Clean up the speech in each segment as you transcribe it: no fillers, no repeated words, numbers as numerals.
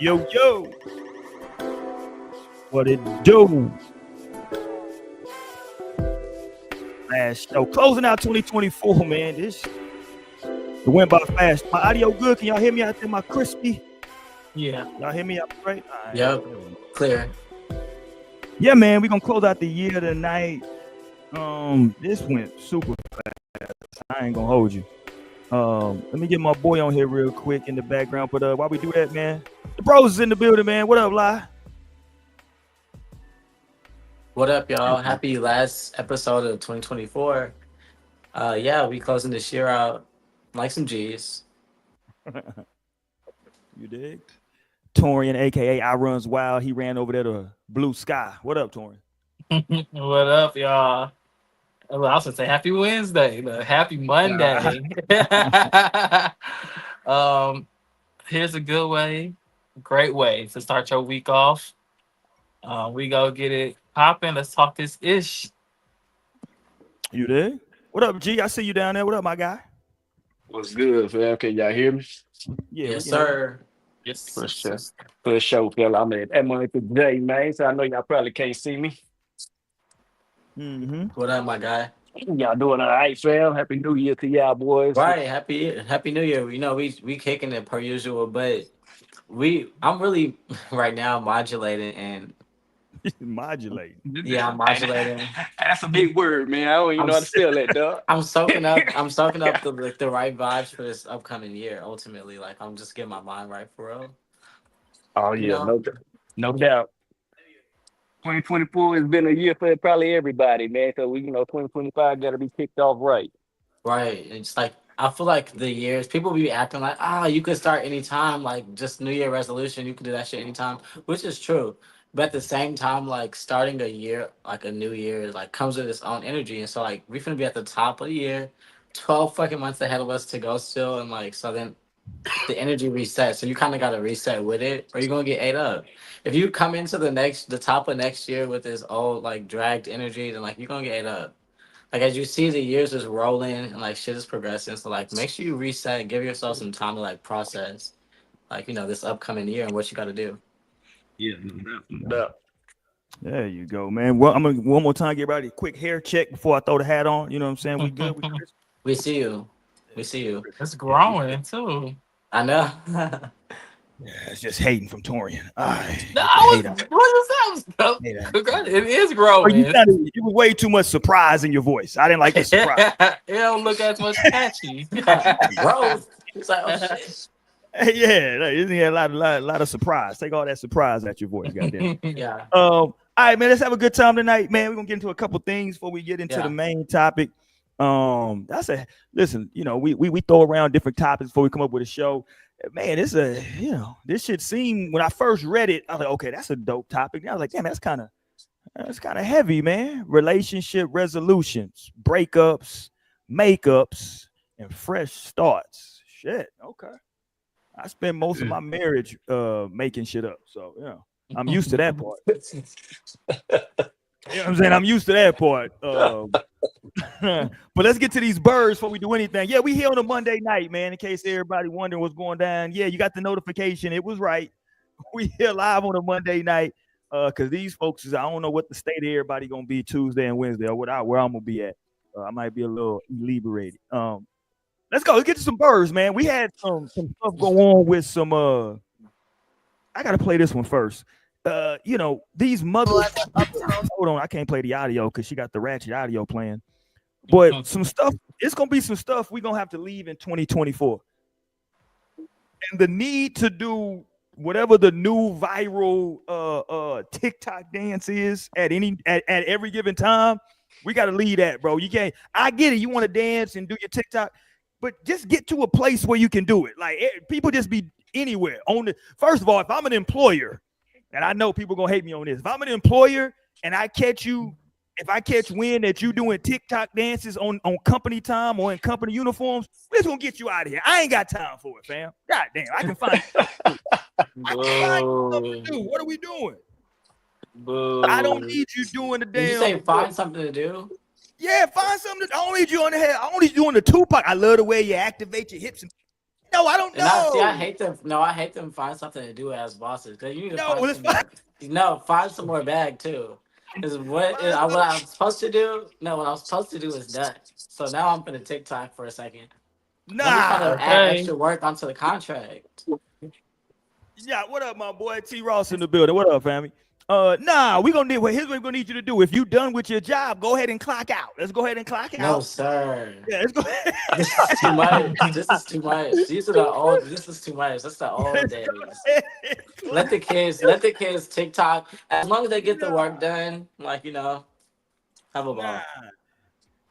Yo, yo. What it do? Last show. Closing out 2024, man. It went by fast. My audio good? Can y'all hear me out there? My crispy? Yeah. Y'all hear me out right? Right. Yep. Clear. Yeah, man. We're gonna close out the year tonight. This went super fast. I ain't gonna hold you. Let me get my boy on here real quick in the background. But while we do that, man, the bros is in the building, man. What up, Lie? What up, y'all? Happy last episode of 2024. Yeah, we closing this year out like some G's. You dig? Torian, aka I Runs Wild. He ran over there to Blue Sky. What up, Torian? What up, y'all? I was gonna say happy Wednesday, happy Monday. Here's a good way, great way to start your week off. We go get it popping. Let's talk this ish. You dig? What up, G? I see you down there. What up, my guy? What's good, fam? Can y'all hear me? Yeah, Yes, sir. Yes. For sure. For sure, fella. I'm at that money today, man. So I know y'all probably can't see me. Mm-hmm. What up, my guy? Y'all doing all right, fam? Happy New Year to y'all, boys. Right. Happy New Year. You know, we kicking it per usual, but I'm really right now modulating and Modulating. yeah, I'm modulating. That's a big word, man. I don't even know how to spell that, dog. I'm soaking up the right vibes for this upcoming year. Ultimately, like I'm just getting my mind right for real. Oh, You yeah, know? no doubt. 2024 has been a year for probably everybody, man. So 2025 got to be kicked off right. Right. It's like I feel like the years people be acting like, you could start anytime, like just New Year resolution, you can do that shit anytime, which is true. But at the same time, like starting a year, like a new year, like comes with its own energy. And so like we're gonna be at the top of the year, 12 fucking months ahead of us to go still, and like so then the energy resets. So you kind of got to reset with it, or you're gonna get ate up. If you come into the top of next year with this old like dragged energy, then like you're gonna get ate up. Like as you see the years is rolling and like shit is progressing, so like make sure you reset and give yourself some time to like process, like this upcoming year and what you got to do. Yeah, no doubt. There you go, man. Well, I'm gonna one more time get ready. Quick hair check before I throw the hat on. You know what I'm saying? We good. We crisp. We see you. We see you. It's growing too. I know. Yeah, it's just hating from Torian. All right. No, Hate out. what is that? Hate out. It is Oh, growing. it was way too much surprise in your voice. I didn't like the surprise. It don't look as much catchy. Growth. It's like, oh shit. Yeah, no, you had a lot of surprise. Take all that surprise out your voice, goddamn. Yeah. All right, man. Let's have a good time tonight, man. We're gonna get into a couple things before we get into the main topic. Listen. We throw around different topics before we come up with a show. Man, this shit seemed when I first read it, I was like, okay, that's a dope topic. And I was like, damn, that's kind of heavy, man. Relationship resolutions, breakups, makeups, and fresh starts. Shit, okay. I spent most of my marriage making shit up, so I'm used to that part. You know what I'm saying? I'm used to that part. But let's get to these birds before we do anything. Yeah, we here on a Monday night, man. In case everybody wondering what's going down. Yeah, you got the notification. It was right. We here live on a Monday night. Because these folks I don't know what the state of everybody gonna be Tuesday and Wednesday or where I'm gonna be at. I might be a little liberated. Let's go. Let's get to some birds, man. We had some stuff go on with some. I gotta play this one first. These mothers. Hold on, I can't play the audio because she got the ratchet audio playing. But some stuff. It's gonna be some stuff we're gonna have to leave in 2024. And the need to do whatever the new viral TikTok dance is at every given time, we gotta leave that, bro. You can't. I get it. You want to dance and do your TikTok. But just get to a place where you can do it. Like people just be anywhere. First of all, if I'm an employer, and I know people gonna hate me on this. If I'm an employer and I catch wind that you doing TikTok dances on company time or in company uniforms, we're just gonna get you out of here. I ain't got time for it, fam. God damn, I can find something to do. What are we doing? I don't need you doing the damn. Did you say find something to do? Yeah, find something. I don't need you on the head. I don't need you doing the Tupac. I love the way you activate your hips. No, I don't And I know. hate them. No, I hate them. Find something to do as bosses because you need to No, find it's some fine. more. No, find some more bag too. Because what I'm supposed to do? No, what I'm supposed to do is done. So now I'm gonna TikTok for a second. Let me try Nah. to add Okay. extra work onto the contract. Yeah, what up, my boy T Ross in the building? What up, family? Nah, we gonna need. Well, here's what we're gonna need you to do. If you done with your job, go ahead and clock out. Let's go ahead and clock No, out. sir. Yeah, let's go. This is too much. This is too much. These are the old. This is too much. That's the old Let's go days. ahead and Let clock. the kids. Let the kids TikTok. As long as they get the Nah, work done, like have a nah. ball.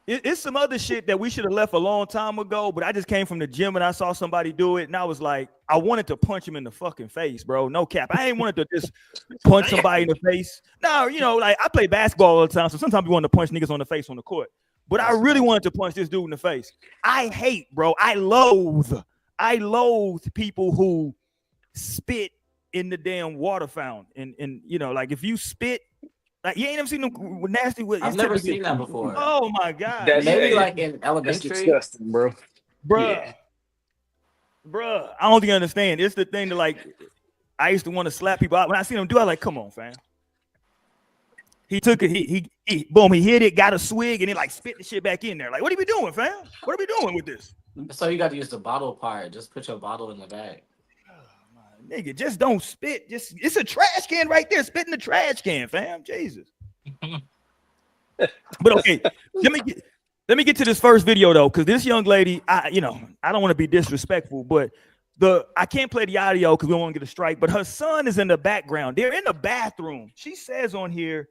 It's some other shit that we should have left a long time ago, but I just came from the gym and I saw somebody do it, and I was like, I wanted to punch him in the fucking face, bro. No cap. I ain't wanted to just punch somebody in the face. No, like I play basketball all the time, so sometimes we want to punch niggas on the face on the court. But I That's really crazy. wanted to punch this dude in the face. I hate, bro. I loathe people who spit in the damn water fountain. And like if you spit, like you ain't ever seen them nasty with I've it's never typically. seen that before. Oh my god, That's nigga. Maybe hey, like in that's elementary. disgusting, bro. Bruh, Yeah. bruh. I don't think you understand. It's the thing that like I used to want to slap people out. When I seen him do it, I like, come on, fam. He took it, he boom, he hit it, got a swig, and then like spit the shit back in there. Like, what are we doing, fam? What are we doing with this? So you got to use the bottle part. Just put your bottle in the bag. Nigga, just don't spit. Just it's a trash can right there. Spit in the trash can, fam. Jesus. But okay, let me get to this first video though, because this young lady, I don't want to be disrespectful, but I can't play the audio because we don't want to get a strike. But her son is in the background. They're in the bathroom. She says on here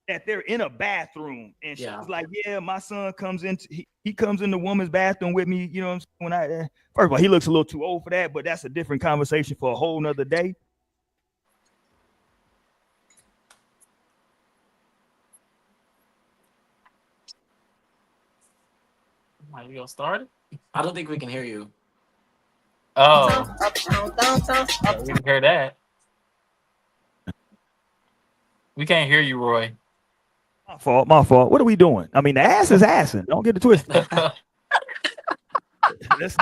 that they're in a bathroom, and she's like, "Yeah, my son comes into he comes in the woman's bathroom with me." You know what I'm saying? First of all, he looks a little too old for that, but that's a different conversation for a whole nother day. Are you gonna start it? I don't think we can hear you. Oh, we can hear that. We can't hear you, Roy. My fault. My fault. What are we doing? I mean, the ass is assing. Don't get it twisted. let's,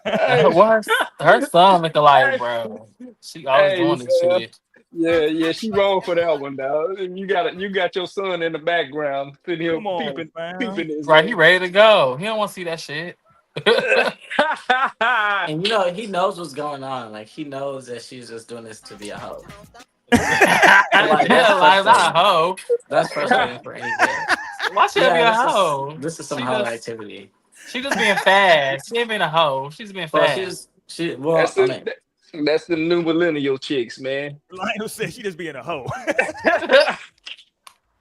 Hey, What her son look alike, bro. She always hey, doing this fam. shit. Yeah, she wrong for that one, dog. And you got your son in the background sitting here come on, peeping fam. his Right, he ready to go. He don't want to see that shit. ass. And he knows what's going on. Like he knows that she's just doing this to be a hoe. Like Yeah, that's like not a frustrating. hoe. That's frustrating for any kid. Why should it be Yeah, a hoe? this is some She hoe just activity. she just being fast. She ain't being a hoe. She's being Well, fast. well, I mean, That's the new millennial chicks, man. Lionel said she just being a hoe.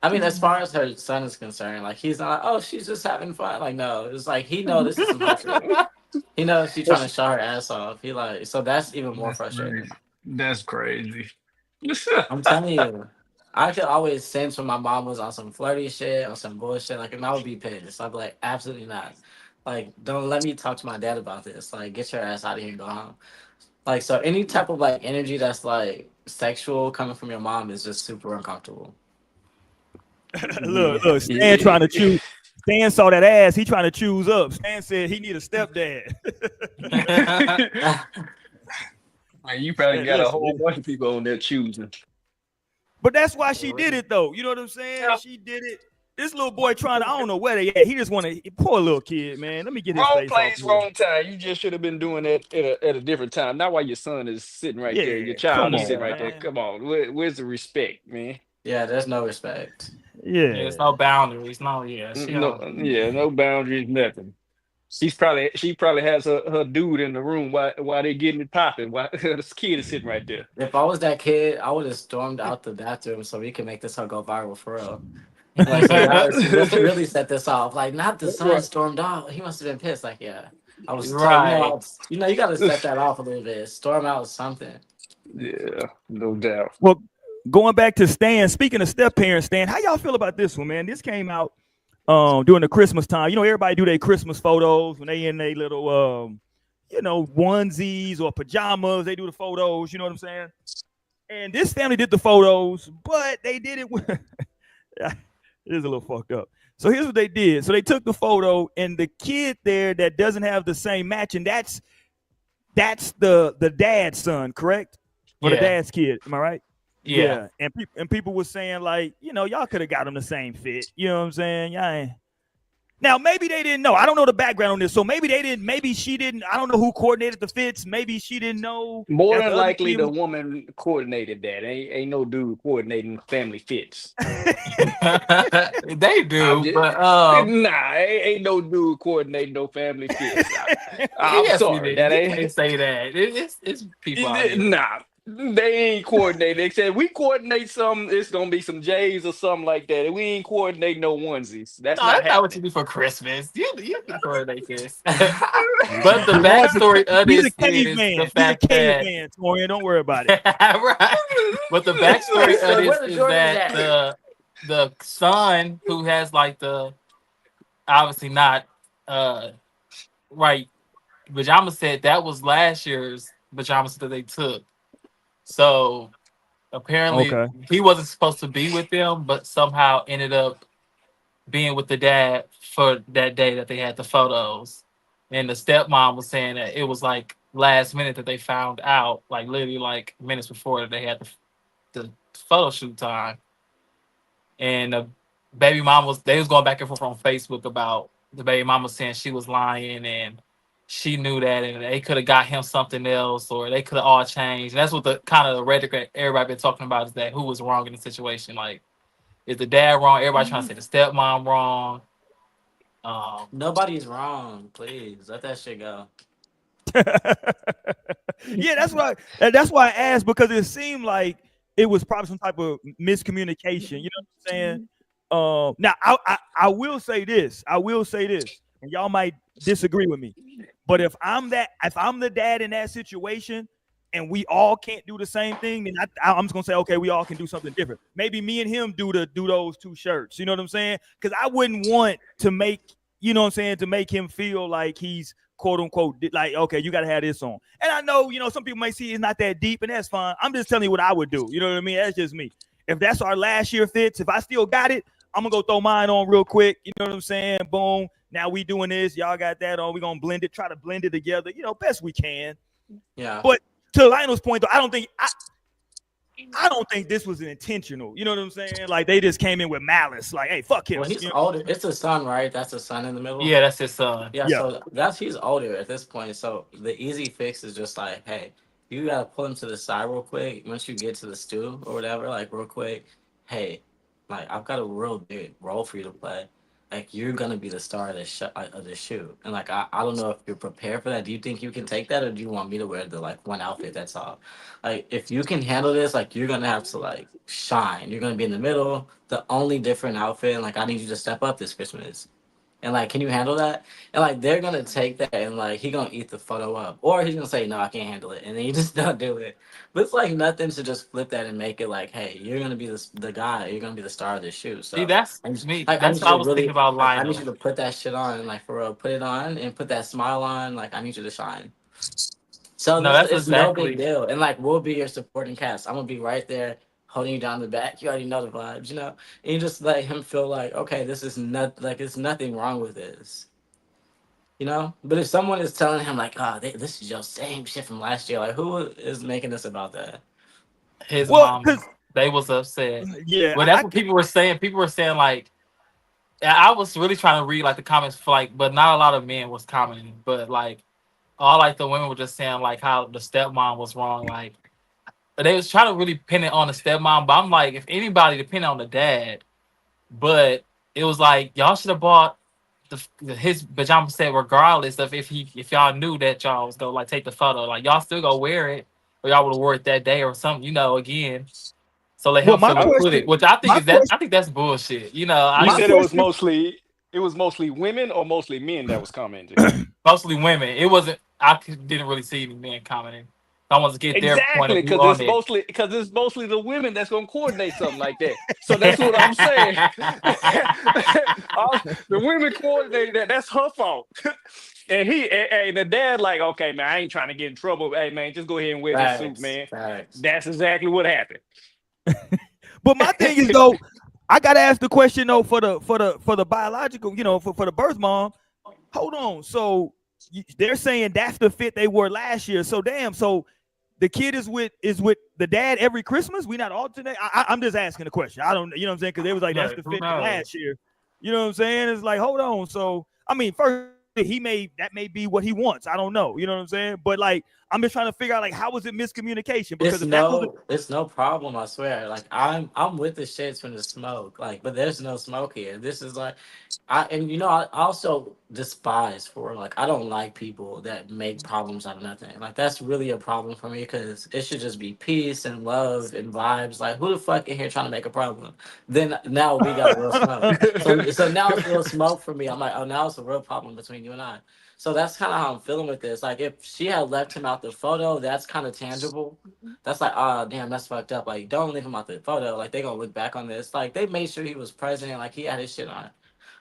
as far as her son is concerned, like he's not like, oh, she's just having fun. Like, no, it's like he know this is some hoe shit. He knows she's trying to show her ass off. He like, so that's even more That's frustrating. crazy. That's crazy. I'm telling you, I could always sense when my mom was on some flirty shit, on some bullshit. Like, and I would be pissed. I'd be like, absolutely not. Like, don't let me talk to my dad about this. Like, get your ass out of here and go home. Like, so any type of like energy that's like sexual coming from your mom is just super uncomfortable. look, Stan trying to choose. Stan saw that ass. He trying to choose up. Stan said he need a stepdad. Man, you probably got a Listen, whole bunch of people on there choosing. but that's why she did it, though. You know what I'm saying? She did it. This little boy trying to, I don't know where they at. He just want to, poor little kid, man. Let me get his Wrong face off place, here. wrong time. You just should have been doing that at a different time. Not while your son is sitting right there. Your Yeah, child come is on, sitting right there. man. Come on. Where's the respect, man? Yeah, there's no respect. Yeah. There's no boundaries. No, yeah. No boundaries, nothing. She probably has her dude in the room while they getting it popping. While this kid is sitting right there. If I was that kid, I would have stormed out the bathroom so we can make this hoe go viral for real. Like, so let's really set this off. Like, not the son stormed out. He must have been pissed. Like, yeah, I was Right. you got to set that off a little bit. Storm out something. Yeah, no doubt. Well, going back to Stan, speaking of step parents, Stan, how y'all feel about this one, man? This came out during the Christmas time. You know, everybody do their Christmas photos when they in their little onesies or pajamas. They do the photos, you know what I'm saying? And this family did the photos, but they did it with It is a little fucked up. So here's what they did. So they took the photo, and the kid there that doesn't have the same match, and that's the dad's son, correct? Or the Yeah, dad's kid. Am I right? yeah. Yeah. And people were saying like, y'all could have got them the same fit. You know what I'm saying? Y'all ain't. Now maybe they didn't know. I don't know the background on this, so maybe they didn't. Maybe she didn't. I don't know who coordinated the fits. Maybe she didn't know More that than the other likely, kid the was. woman coordinated that. Ain't no dude coordinating family fits. They I'm do, just but nah. Ain't no dude coordinating no family fits. I'm yes, we sorry, did. that You ain't can't say that. It's people out here. nah. They ain't coordinated. They said we coordinate some. It's gonna be some J's or something like that. We ain't coordinating no onesies. That's No, not that's not what you happening. do for Christmas. You can coordinate this. But the The ones that- backstory of These are this is the cavemen. These are fact that cavemen, Torian. Don't worry about it. right. But the backstory of So where this the is Jordans that at? the son who has like the obviously not right pajama set, that was last year's pajama set that they took. So apparently Okay. he wasn't supposed to be with them, but somehow ended up being with the dad for that day that they had the photos. And the stepmom was saying that it was like last minute that they found out, like literally like minutes before that they had the photo shoot time. And the baby mom they was going back and forth on Facebook about the baby mama saying she was lying and she knew that and they could have got him something else or they could have all changed. And that's what the kind of the rhetoric that everybody been talking about is that who was wrong in the situation. Like, is the dad wrong? Everybody trying to say the stepmom wrong. Nobody's wrong. Please let that shit go. Yeah, that's why I asked, because it seemed like it was probably some type of miscommunication. You know what I'm saying? Now I will say this. I will say this, and y'all might disagree with me. But if I'm the dad in that situation, and we all can't do the same thing, then I'm just gonna say, okay, we all can do something different. Maybe me and him do those two shirts. You know what I'm saying? Because I wouldn't want to make, to make him feel like he's quote unquote like, okay, you gotta have this on. And I know, some people may see it's not that deep, and that's fine. I'm just telling you what I would do. You know what I mean? That's just me. If that's our last year fits, if I still got it, I'm gonna go throw mine on real quick. You know what I'm saying? Boom. Now we doing this. Y'all got that on. We gonna blend it. Try to blend it together. Best we can. Yeah. But to Lionel's point, though, I don't think this was intentional. You know what I'm saying? Like they just came in with malice. Like, hey, fuck him. Well, he's older. It's the son, right? That's the son in the middle. Yeah, that's his son. Yeah. Yeah. So he's older at this point. So the easy fix is just like, hey, you gotta pull him to the side real quick. Once you get to the stew or whatever, like real quick, hey, like I've got a real big role for you to play. Like you're gonna be the star of of the shoot, and like I don't know if you're prepared for that. Do you think you can take that, or do you want me to wear the like one outfit? That's all. Like if you can handle this, like you're gonna have to like shine. You're gonna be in the middle, the only different outfit, and like I need you to step up this Christmas. And like, can you handle that? And like, they're gonna take that and like, he gonna eat the photo up, or he's gonna say, no, I can't handle it, and then you just don't do it. But it's like nothing to just flip that and make it like, hey, you're gonna be the guy, you're gonna be the star of this shoot. See, So that's I just, me. like, I That's need what you I to was thinking really, about like, I need you Lionel. to put that shit on, and like for real, put it on and put that smile on. Like, I need you to shine. So No, this that's it's no big exactly deal, and like we'll be your supporting cast. I'm gonna be right there holding you down the back. You already know the vibes, And you just let him feel like, okay, this is not like it's nothing wrong with this. But if someone is telling him like, "Oh, this is your same shit from last year," like, who is making this about that? his Well, mom. because They was upset. yeah, Well, that's what people were saying. People were saying like, I was really trying to read like the comments for like, but not a lot of men was commenting. But like, all like the women were just saying like how the stepmom was wrong. Like they was trying to really pin it on the stepmom. But I'm like, if anybody, depend on the dad. But it was like y'all should have bought his pajama set regardless of if y'all knew that y'all was gonna like take the photo. Like y'all still go wear it, or y'all would have wore it that day or something. Again. So let well, him my feel I, included, question, which I think my is that I question, think that's bullshit. I you my said just question. it was mostly women or mostly men that was commenting. mostly women. It wasn't. Didn't really see any men commenting. So I want to get their point Exactly, of view on it. because it's mostly the women that's gonna coordinate something like that. So that's what I'm saying. The women coordinated that. That's her fault. And the dad like, okay, man, I ain't trying to get in trouble. Hey, man, just go ahead and wear this suit, Facts, man. facts. That's exactly what happened. But my thing is though, I gotta ask the question though for the biological, for the birth mom. Hold on. So they're saying that's the fit they wore last year. So damn. So the kid is with the dad every Christmas. We not alternate. I'm just asking the question. I don't. You know what I'm saying? Because they was like that's Like, the who fit from knows? last year. You know what I'm saying? It's like hold on. So I mean, first that may be what he wants. I don't know. You know what I'm saying? But like I'm just trying to figure out like how was it miscommunication? Because if that was the It's no problem. I swear. Like I'm with the shits from the smoke. Like, but there's no smoke here. This is like, I also despise for like I don't like people that make problems out of nothing. Like that's really a problem for me because it should just be peace and love and vibes. Like who the fuck in here trying to make a problem? Then now we got real smoke. So now it's real smoke for me. I'm like, oh, now it's a real problem between you and I. So that's kind of how I'm feeling with this. Like, if she had left him out the photo, that's kind of tangible. That's like, oh, damn, that's fucked up. Like, don't leave him out the photo. Like, they gonna look back on this. Like, they made sure he was present. Like, he had his shit on.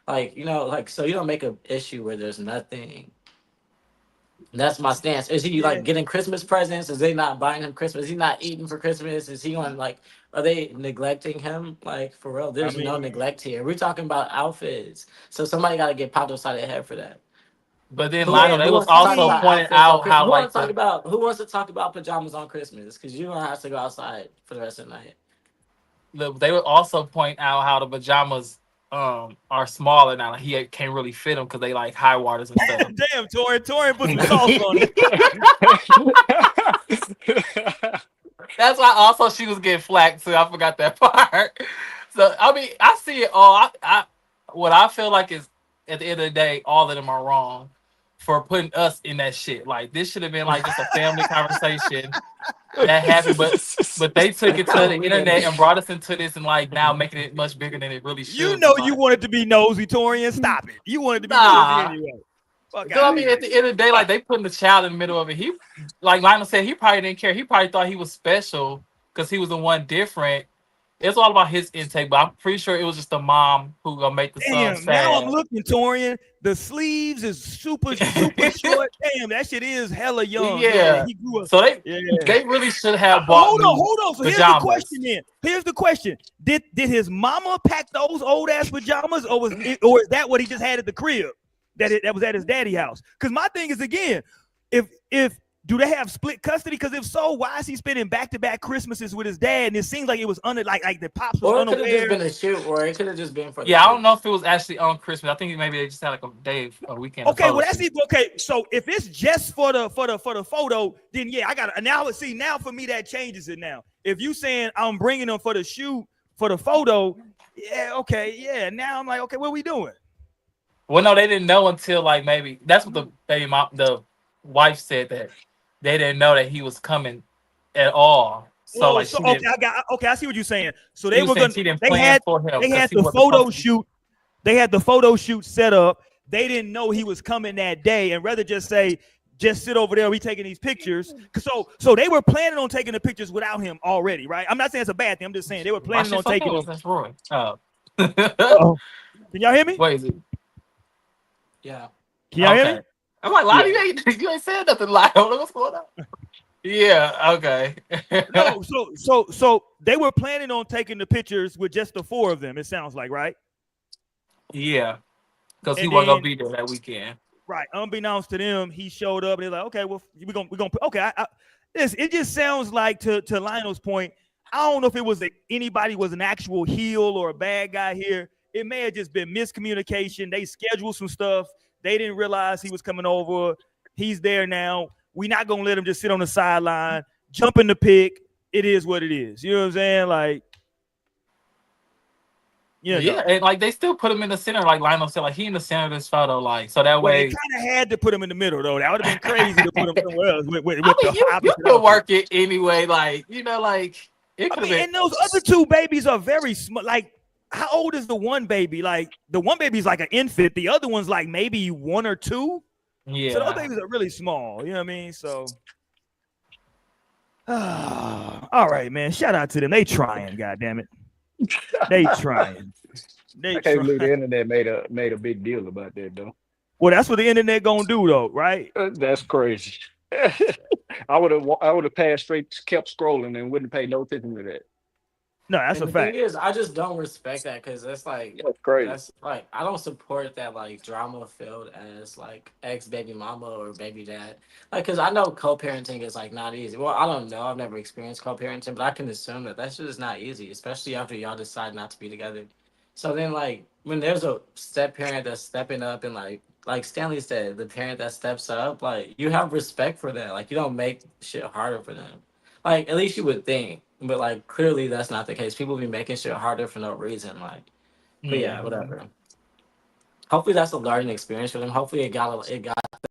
Like, like, so you don't make an issue where there's nothing. That's my stance. Is he yeah. like getting Christmas presents? Is they not buying him Christmas? Is he not eating for Christmas? Is he on like? Are they neglecting him? Like for real? I There's no mean, neglect here. We're talking about outfits. So somebody got to get popped upside the head for that. But then Who yeah, Lionel, wants, they who but was wants to talk also about see, pointing outfits on out Christmas? how like the Who wants to talk about pajamas on Christmas? Because you're gonna have to go outside for the rest of the night. they would also point out how the pajamas are smaller now. Like, he can't really fit them because they like high waters and stuff. damn, Torian put some sauce on it. That's why also she was getting flack too. I forgot that part. So I mean, I see it all. What I feel like is at the end of the day, all of them are wrong for putting us in that shit. Like this should have been like just a family conversation that happened, but they took it to the We didn't. internet and brought us into this and like now making it much bigger than it really You should be. know you Like, wanted to be nosy, Torian. Stop it. You wanted to be nosy nah. anyway. Fuck So I out of mean, here. at the end of the day, like they putting the child in the middle of it. He, like Lionel said, he probably didn't care. He probably thought he was special because he was the one different. It's all about his intake, but I'm pretty sure it was just the mom who gonna make the son Damn, now I'm sad. looking, Torian. The sleeves is super, super short. Damn, that shit is hella young. Yeah, Yeah. he grew up. So Yeah. they really should have bought Hold on, new hold on. So here's the question pajamas. then. Here's the question. Did his mama pack those old ass pajamas, or is that what he just had at the crib? That was at his daddy house? Because my thing is again, if do they have split custody? Because if so, why is he spending back-to-back Christmases with his dad? And it seems like it was under like the pops was Or it could have just unaware. been a shoot, or it could have just been for the Yeah, I shoot. don't know if it was actually on Christmas. I think maybe they just had like a day, a weekend of Okay, photo well that's shoot. it. Okay, so if it's just for the photo, then yeah, I got to now. See, now for me that changes it. Now, if you saying I'm bringing them for the shoot for the photo, yeah, okay, yeah. Now I'm like, okay, what are we doing? Well, no, they didn't know until like maybe that's what the baby mom, the wife said that they didn't know that he was coming at all. So Oh, like so she okay, didn't. I see what you're saying. So She they was were saying gonna, she didn't they plan had for him they because had he the wasn't photo supposed to be. shoot. They had the photo shoot set up. They didn't know he was coming that day, and rather just say, just sit over there. We taking these pictures. So they were planning on taking the pictures without him already, right? I'm not saying it's a bad thing. I'm just saying they were My planning shit on so taking close. them. That's Roy. Oh. Uh-oh. Can y'all hear me? What is it? Yeah. Can y'all hear Okay. me? I'm like, Lottie, you ain't said nothing, Lottie. What's going on? Yeah. Okay. No. So they were planning on taking the pictures with just the four of them. It sounds like, right? Yeah, because he And wasn't gonna then, be there that weekend. right, unbeknownst to them, he showed up and they're like, okay, well, we're gonna okay. It just sounds like to Lionel's point. I don't know if it was anybody was an actual heel or a bad guy here. It may have just been miscommunication. They scheduled some stuff. They didn't realize he was coming over. He's there now. We're not gonna let him just sit on the sideline, jump in the pick. It is what it is. You know what I'm saying? Like, Yeah, and like they still put him in the center, like Lionel said, like he in the center of this photo, like so that Well, they way. kind of had to put him in the middle, though. That would have been crazy to put him somewhere else with I mean, the you opposite could outfit. work it anyway, like like it I could have mean, been. and those other two babies are very small. Like, how old is the one baby? Like, the one baby's like an infant. The other one's like maybe 1 or 2. So those Yeah, babies are really small. You know what I mean? So, all right, man. Shout out to them. They trying. God damn it. They trying. They I can't believe trying. the internet made a big deal about that though. Well, that's what the internet gonna do, though, right? That's crazy. I would have passed straight, kept scrolling, and wouldn't pay no attention to that. No, that's And a the thing fact. is, I just don't respect that because That's crazy. that's like I don't support that like drama filled as like ex baby mama or baby dad. Like, cause I know co-parenting is like not easy. Well, I don't know. I've never experienced co-parenting, but I can assume that that's just not easy, especially after y'all decide not to be together. So then, like, when there's a step parent that's stepping up and like Stanley said, the parent that steps up, like you have respect for that. Like you don't make shit harder for them. Like at least you would think, but like clearly that's not the case. People be making shit harder for no reason. Like, but yeah, Mhm. whatever. Hopefully that's a learning experience for them. Hopefully it got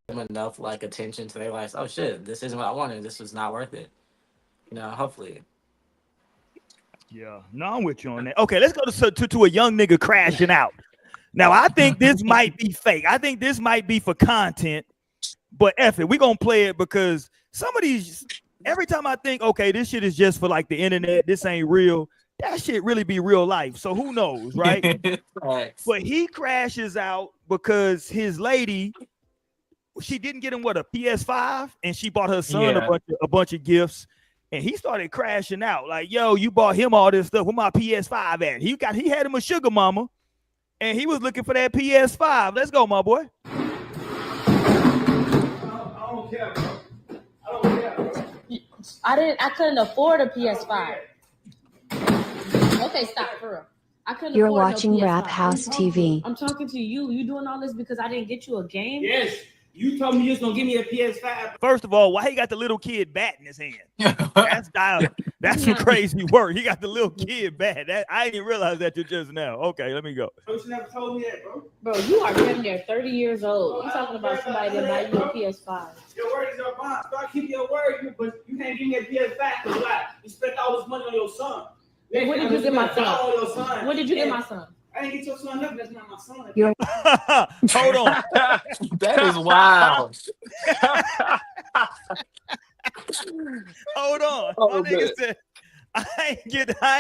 them enough like attention to their lives. Oh shit, this isn't what I wanted. This was not worth it. You know, hopefully. Yeah, no, I'm with you on that. Okay, let's go to a young nigga crashing out. Now, I think this might be fake. I think this might be for content, but F it, we gonna play it because some of these. Every time I think, okay, this shit is just for like the internet. This ain't real. That shit really be real life. So who knows, right? Facts. But he crashes out because his lady, she didn't get him what a PS5, and she bought her son Yeah. a bunch of gifts, and he started crashing out like, "Yo, you bought him all this stuff. Where my PS5 at?" He had him a sugar mama, and he was looking for that PS5. Let's go, my boy. I don't care, bro. I don't care, bro. I couldn't afford a PS5. Okay, stop for real. I couldn't You're afford watching no PS5. Rap House TV. I'm talking to you. You doing all this because I didn't get you a game? Yes. You told me you was gonna give me a PS5. First of all, why he got the little kid bat in his hand? That's dial. That's some crazy work. He got the little kid bat. I didn't realize that till just now. Okay, let me go. Bro, you never told me that, bro. Bro, you are damn near 30 years old. You talking about somebody that buy you a PS5? Your word is your bond. Start keeping your word, but you can't give me a PS5 because why? You spent all this money on your son. What did you get my son? What did you get my son? I didn't get your son nothing. That's not my son. Hold on. That is wild. Hold on. Oh, My nigga man. said, I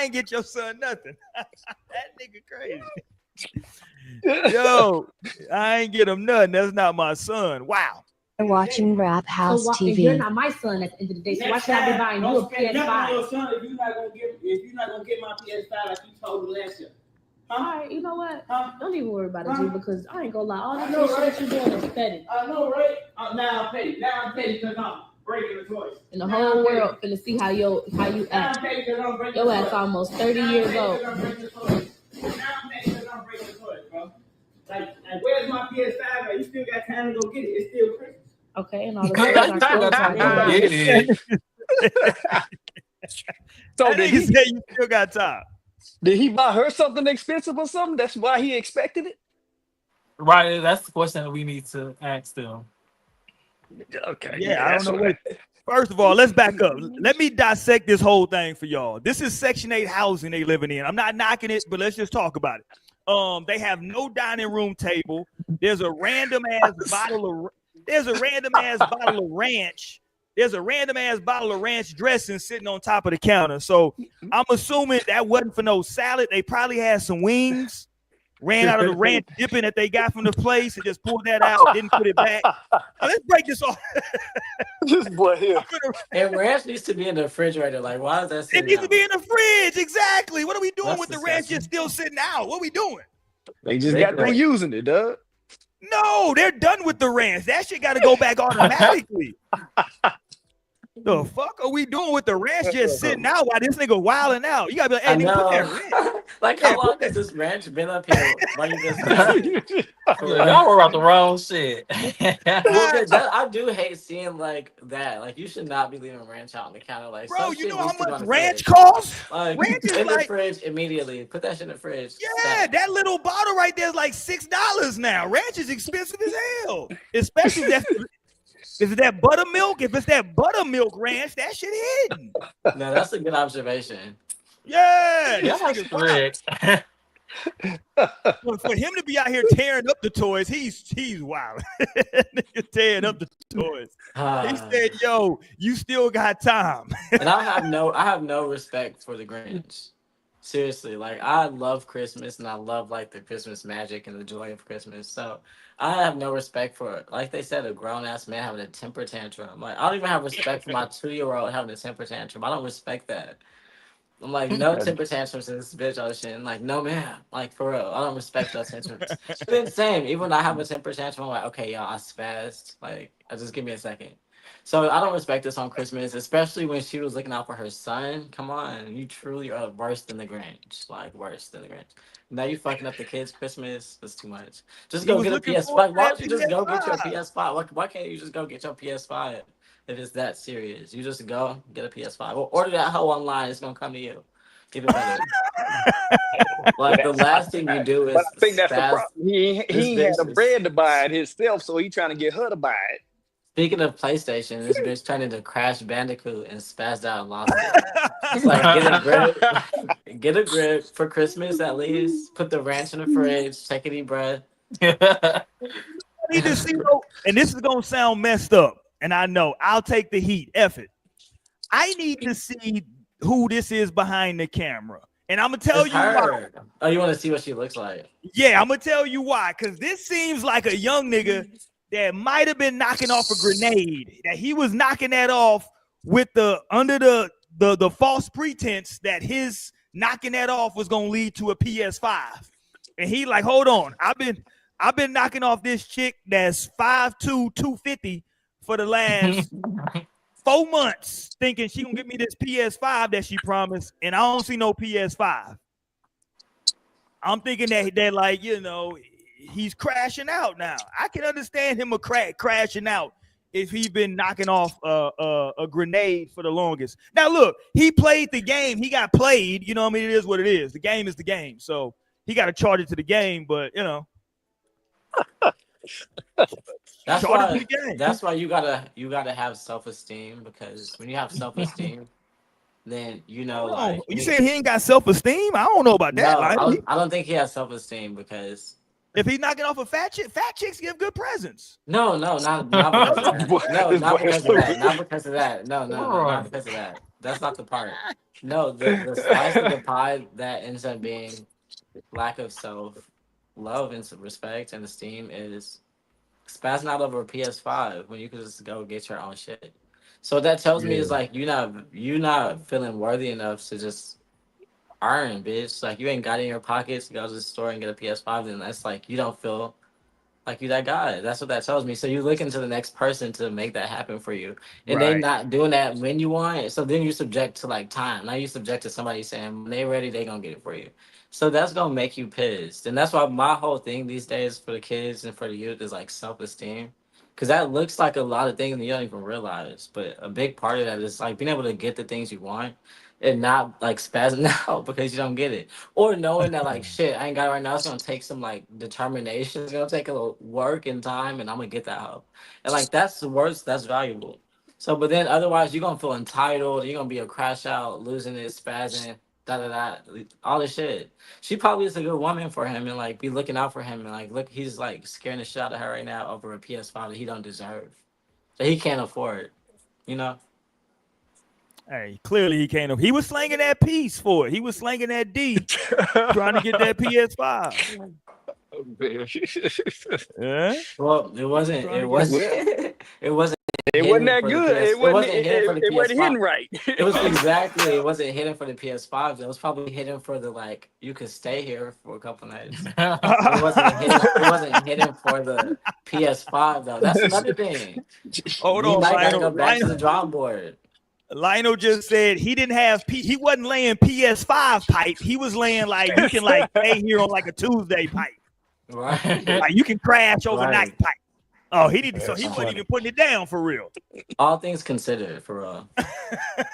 ain't get your son nothing. That nigga crazy. Yo, I ain't get him nothing. That's not my son. Wow. You're watching Rap House So if you're TV. not my son at the end of the day, so why should I be buying you a PS5? Your son if you're not gonna get my PS5 like you told me last year. All right, you know what? Don't even worry about it, G, because I ain't gonna lie. All this shit that you're doing is petty. I know, right? Now I'm petty. Now I'm petty because I'm breaking the toys. And the whole world finna see how you act. Your ass almost 30 years old. Now I'm petty because I'm breaking the toys, bro. Like, where's my PS5? Like, you still got time to go get it. It's still Christmas. Okay, and all the Good, toys you are still got time to go closed. get it. So That did nigga he, said you still got time. did he buy her something expensive or something? That's why he expected it? Right, that's the question that we need to ask them. Okay. Yeah, I that's don't know what- First of all, let's back up. Let me dissect this whole thing for y'all. This is Section 8 housing they living in. I'm not knocking it, but let's just talk about it. They have no dining room table. There's a random ass bottle of ranch. There's a random ass bottle of ranch dressing sitting on top of the counter. So I'm assuming that wasn't for no salad. They probably had some wings, ran out of the ranch dipping that they got from the place and just pulled that out, didn't put it back. Now, let's break this off. This boy here. And ranch needs to be in the refrigerator. Like, why is that It sitting needs to out? be in the fridge. Exactly. What are we doing That's with the ranch disgusting. just still sitting out? What are we doing? They just They got through great. using it, dog. No, they're done with the ranch. That shit got to go back automatically. The fuck are we doing with the ranch just sitting out while this nigga wilding out? You gotta be like, hey, I nigga, put that know. ranch. Like, Yeah, how long put that- has this ranch been up here? Why you just started? For Yeah, real. y'all were about the wrong shit. Well, I do hate seeing like that. Like, you should not be leaving ranch out on the counter. Like, Bro, some you shit know how needs to go much in the ranch fridge. costs? Like, Ranch is in the like, fridge immediately. Put that shit in the fridge. yeah, Stat. that little bottle right there is like $6 now. Ranch is expensive as hell. Especially if it's that buttermilk. If it's that buttermilk ranch, that shit hidden. No, that's a good observation. Yeah, this Y'all nigga's wild. strict. For him to be out here tearing up the toys, he's wild. Nigga tearing up the toys. He said, "Yo, you still got time." And I have no respect for the Grinch. Seriously, like I love Christmas and I love like the Christmas magic and the joy of Christmas. So I have no respect for it. Like they said, a grown ass man having a temper tantrum. Like I don't even have respect for my 2-year-old having a temper tantrum. I don't respect that. I'm like, no temper tantrums in this bitch ocean. Like, no ma'am. Like, for real. I don't respect those tantrums. Then same. Even when I have a temper tantrum, I'm like, okay, y'all, I spazzed. Like, just give me a second. So I don't respect this on Christmas, especially when she was looking out for her son. Come on, you truly are worse than the Grinch. Like, worse than the Grinch. Now you fucking up the kids' Christmas. That's too much. Just He go was get a looking PS5. for Like, why that don't you just go get your PS5. PS5? Why can't you just go get your PS5 if it's that serious? You just go get a PS5 or order that hoe online. It's gonna come to you. Even better. Like the last thing you do But is I think that's the spaz. problem. He This ain't had bitch the is. bread to buy it himself, so he trying to get her to buy it. Speaking of PlayStation, this bitch turned into Crash Bandicoot and spazzed out and lost it. It's like get a grip, get a grip for Christmas at least. Put the ranch in the fridge. Take it, eat bread. I need to see, and this is gonna sound messed up, and I know I'll take the heat. F it. I need to see who this is behind the camera, and I'm gonna tell It's you why. her. Oh, you want to see what she looks like? Yeah, I'm gonna tell you why. Because this seems like a young nigga that might have been knocking off a grenade. That he was knocking that off with under the false pretense that his knocking that off was gonna lead to a PS5. And he like, hold on, I've been knocking off this chick that's 5'2", 250 for the last 4 months, thinking she gonna give me this PS5 that she promised, and I don't see no PS5. I'm thinking that like, he's crashing out now. I can understand him crashing out if he's been knocking off a grenade for the longest. Now look, he played the game. He got played. You know what I mean? It is what it is. The game is the game. So he got to charge it to the game. But That's charge it why. to the game. That's why you gotta have self-esteem, because when you have self-esteem, then like you saying he ain't got self-esteem? I don't know about that. No, I don't think he has self-esteem because if he's knocking off a fat chicks give good presents. no, not because of that. No, not because of that. Not because of that. No, not because of that. That's not the part. No, the slice of the pie that ends up being lack of self-love and respect and esteem is spazzing out over a PS5 when you could just go get your own shit. So what that tells me is like you're not feeling worthy enough to just earn, bitch. Like you ain't got it in your pockets to go to the store and get a PS5, then that's like you don't feel like you that guy. That's what that tells me. So you looking to the next person to make that happen for you. And they not doing that when you want it. So then you subject to like time. Now you subject to somebody saying when they ready, they gonna get it for you. So that's gonna make you pissed. And that's why my whole thing these days for the kids and for the youth is like self-esteem. Cause that looks like a lot of things and you don't even realize. But a big part of that is like being able to get the things you want and not like spazzing out because you don't get it. Or knowing that like shit, I ain't got it right now. It's gonna take some like determination. It's gonna take a little work and time, and I'm gonna get that help. And like that's the worst. That's valuable. So, but then otherwise, you're gonna feel entitled. You're gonna be a crash out, losing it, spazzing, all this shit. She probably is a good woman for him, and like be looking out for him, and like look, he's like scaring the shit out of her right now over a PS5 that he don't deserve, that he can't afford. You know. Hey, clearly he can't. He was slanging that piece for it. He was slanging that D, trying to get that PS5. Yeah. Well, it wasn't. It wasn't. It wasn't. It wasn't that good. It wasn't hidden for the It wasn't PS5. hitting right. It was exactly. It wasn't hidden for the PS5. It was probably hidden for the like. You could stay here for a couple nights. It wasn't hidden. It wasn't hidden for the PS5 though. That's another thing. Hold You on, might gotta go Lionel. back to the drawing board. Lionel just said he didn't have he wasn't laying PS5 pipe. He was laying like you can like stay here on like a Tuesday pipe. Right. Like you can crash overnight Right. pipe. Oh, he didn't. So That's he wasn't funny. even putting it down for real. All things considered, for real.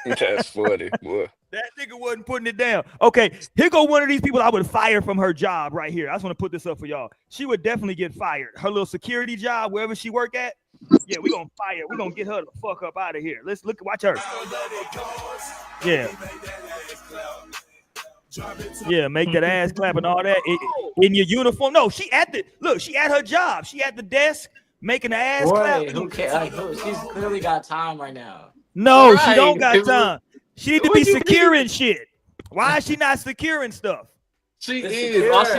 That's funny, boy. That nigga wasn't putting it down. Okay, here go one of these people I would fire from her job right here. I just want to put this up for y'all. She would definitely get fired. Her little security job, wherever she work at. Yeah, we gonna fire. We gonna get her the fuck up out of here. Let's look. Watch her. Yeah. Yeah, make that ass clap and all that in your uniform. No, she at her job. She at the desk making the ass clap. Boy, who cares? Like, she's clearly got time right now. No, Right. she don't got time. She need to What be you securing shit. Why is she not securing stuff? She It's is. secure. All she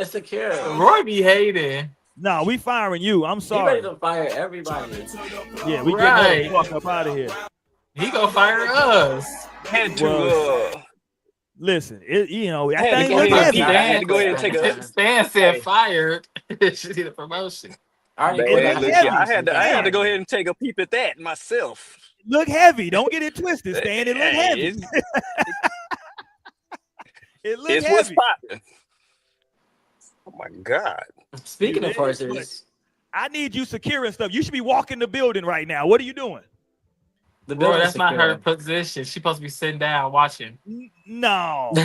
It's secure. Roy be hating. No, we firing you. I'm You sorry. ready to fire everybody? Yeah, we Right. getting the fuck up out of here. He gonna fire us. Had to Well, Listen, that I had to thing go look ahead and heavy. I had to go ahead and take a Stan said hey, fired. She need a promotion. I already It quit man. look after Look, yeah, heavy, I had to Stan. go ahead and take a peep at that myself. Look heavy. Don't get it twisted, Stan. It look Hey, heavy. It look it's what's heavy. popping. Oh my God. Speaking You of dig? horses, I need you securing stuff. You should be walking the building right now. What are you doing? the Bro, building that's not her secure. position. She's supposed to be sitting down watching. No. All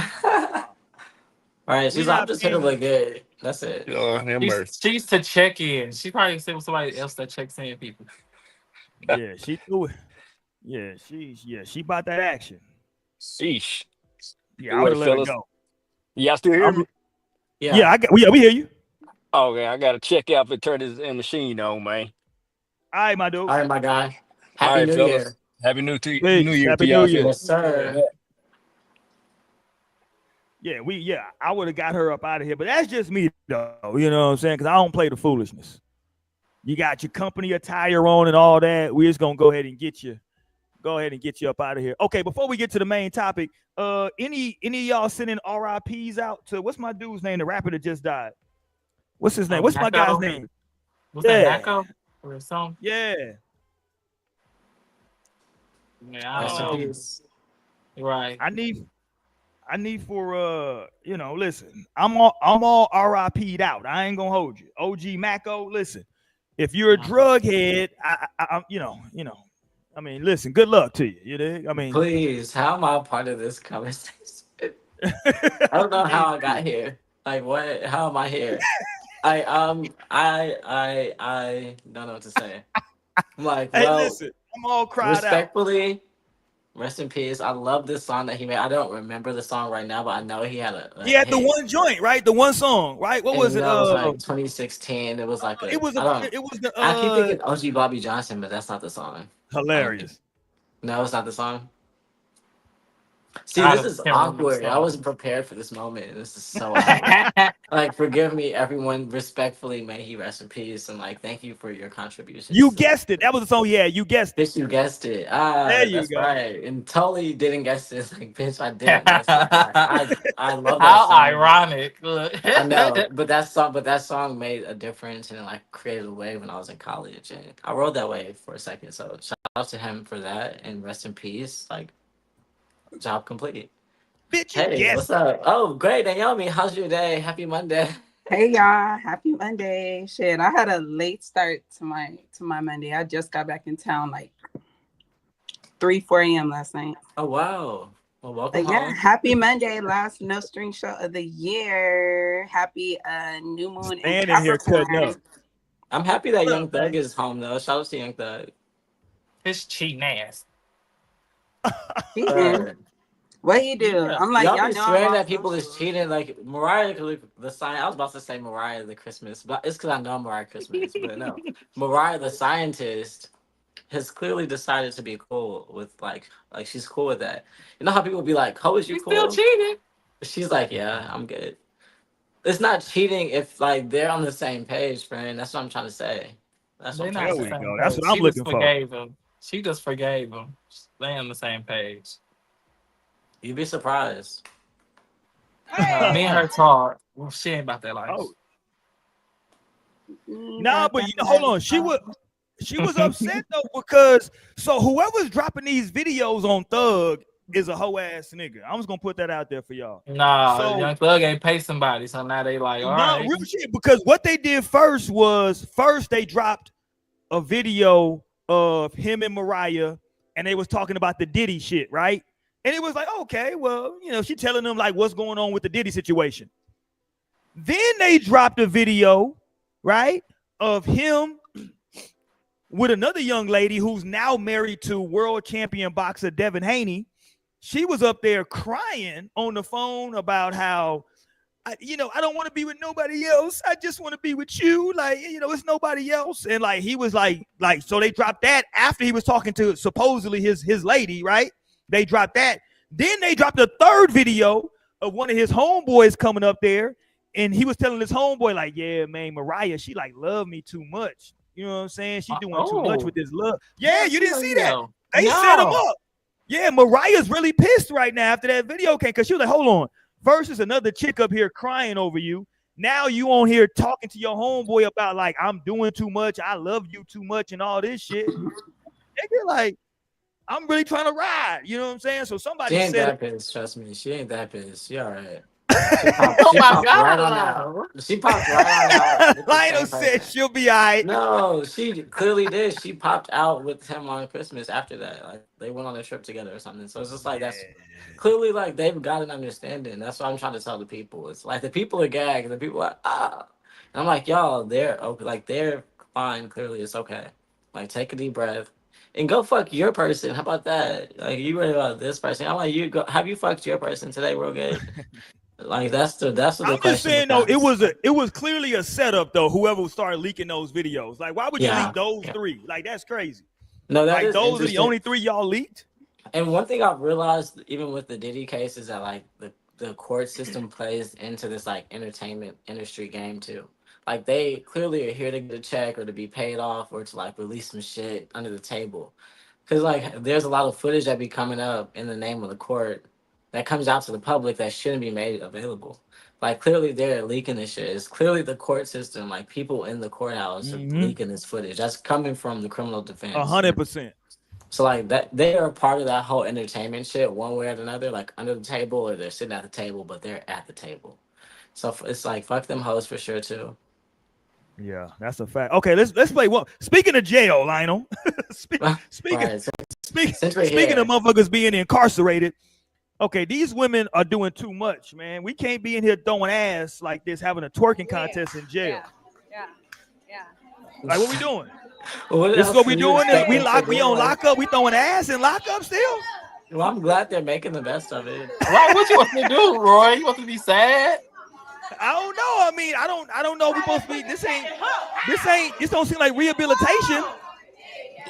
right, We she's like, I'm not just here to paying. look good. That's it. Oh, have mercy. She's to check in. She probably sit with somebody else that checks in people. Yeah, she threw it. Yeah, she bought that action. Sheesh. Yeah, I would Anyway, have let her fellas, go. y'all still hear me? Yeah. We hear you. Okay, I gotta check out and turn this machine on, man. All right, my dude. All right, my guy. All Happy right, New fellas. Year. Happy New Peace. Year to Happy New y'all, Year. fellas. Yes, sir. Yeah, I would have got her up out of here, but that's just me though. You know what I'm saying? Because I don't play the foolishness. You got your company attire on and all that. We're just gonna go ahead and get you up out of here. Okay, before we get to the main topic, any of y'all sending RIPs out to what's my dude's name? The rapper that just died. What's his name? What's my guy's name? What's that, Nako? Or something? Yeah. Yeah, Rest in Um, peace. right. I need for listen, I'm all RIP'd out. I ain't gonna hold you. OG Mako, listen. If you're a drug head, I I mean, listen, good luck to you. You dig? I mean, Please, how am I a part of this conversation? I don't know how I got here. Like, what? How am I here? I don't know what to say. I'm like, hey, well, listen, I'm all cried out. respectfully, rest in peace. I love this song that he made. I don't remember the song right now, but I know he had a He had the hit. one joint, right? The one song, right? What And was it? that was like 2016. It was like It was the I keep thinking OG Bobby Johnson, but that's not the song. hilarious. No, it's not the song. See, I this is can't remember the awkward. I song. wasn't prepared for this moment. This is so awkward. Like, forgive me, everyone. Respectfully, may he rest in peace. And like, thank you for your contributions. You guessed it. That was the song. Yeah, you guessed it. Bitch, you guessed it. There you That's go. right. And totally didn't guess this. Like, bitch, I didn't guess it. I love that How song. ironic. I know, but that song made a difference and like created a wave when I was in college, and I rode that wave for a second. So shout out to him for that, and rest in peace. Like, job complete. Bitch, you Hey, guessed what's up? Oh, great, Naomi. How's your day? Happy Monday. Hey y'all, happy Monday. Shit, I had a late start to my Monday. I just got back in town like 4 a.m. last night. Oh wow. Well, welcome But yeah, home. happy Monday, last no string show of the year. Happy new moon in Stan in here cutting up. Capricorn. I'm happy that What Young up, Thug man? is home though. Shout out to Young Thug. His cheating ass. Cheating. What he do? Yeah. I'm like, Y'all y'all be know swearing I'm that off people is social. cheating. Like Mariah, the sign. I was about to say Mariah the Christmas, but it's because I know Mariah Christmas. But no, Mariah the scientist has clearly decided to be cool with like she's cool with that. You know how people be like, "How is you He's still cool?" cheating. She's like, "Yeah, I'm good." It's not cheating if like they're on the same page, friend. That's what I'm trying to say. That's what They're I'm not trying There to the we say. same go. That's page. what I'm She looking just for. forgave him. She just forgave him. They on the same page. You'd be surprised. Me and her talk. Well, she ain't about that life. Oh, nah, but hold on. She was upset though because so whoever's dropping these videos on Thug is a hoe ass nigga. I'm just gonna put that out there for y'all. Nah, So Young Thug ain't pay somebody, so now they like, all no right. real shit because what they did first they dropped a video of him and Mariah and they was talking about the Diddy shit, right? And it was like, okay, well, she telling them like what's going on with the Diddy situation. Then they dropped a video, right, of him with another young lady who's now married to world champion boxer Devin Haney. She was up there crying on the phone about how, I don't want to be with nobody else. I just want to be with you. Like, it's nobody else. And like, he was like, so they dropped that after he was talking to supposedly his lady, right? They dropped that. Then they dropped a third video of one of his homeboys coming up there. And he was telling his homeboy, like, yeah, man, Mariah, she like love me too much. You know what I'm saying? She doing too much with this love. Yeah, you didn't see that. They set him up. Yeah, Mariah's really pissed right now after that video came because she was like, hold on. First is another chick up here crying over you. Now you on here talking to your homeboy about like I'm doing too much, I love you too much, and all this shit. Nigga, like I'm really trying to ride. You know what I'm saying? So She somebody ain't said that pissed. Trust me, she ain't that pissed. She all right. Oh She my popped right on out. god! She popped right on out with the Lionel same said person. she'll be all right. No, she clearly did. She popped out with him on Christmas after that. Like they went on a trip together or something. So it's just like that's clearly like they've got an understanding. That's what I'm trying to tell the people. It's like the people are gagged. The people are And I'm like, y'all, they're okay. Like they're fine. Clearly, it's okay. Like take a deep breath. And go fuck your person. How about that? Like you worry about this person. I'm like, you go. Have you fucked your person today, real good? Like that's what I'm the just question saying though, becomes. it was clearly a setup though. Whoever started leaking those videos, like, why would you leak Yeah. those three? Like, that's crazy. No, that Like, is those are the interesting. only three y'all leaked. And one thing I've realized, even with the Diddy case, is that like the court system plays into this like entertainment industry game too. Like they clearly are here to get a check or to be paid off or to like release some shit under the table. Cause like there's a lot of footage that be coming up in the name of the court that comes out to the public that shouldn't be made available. Like clearly they're leaking this shit. It's clearly the court system, like people in the courthouse are leaking this footage. That's coming from the criminal defense. 100%. So like that, they are part of that whole entertainment shit, one way or another, like under the table or they're sitting at the table, but they're at the table. So it's like fuck them hoes for sure too. Yeah, that's a fact. Okay, let's play one. Speaking of jail, Lionel. speaking Right. Since we're speaking here, of motherfuckers being incarcerated. Okay, these women are doing too much, man. We can't be in here throwing ass like this, having a twerking contest in jail. Yeah. Like, what we doing? what This is else what we can you doing. expect We us to we do? on Like, lockup. We throwing ass in lockup still. well, I'm glad they're making the best of it. Right, what you want to do, Roy? You want to be sad? I don't know. I mean, I don't know. We supposed to be. This don't seem like rehabilitation.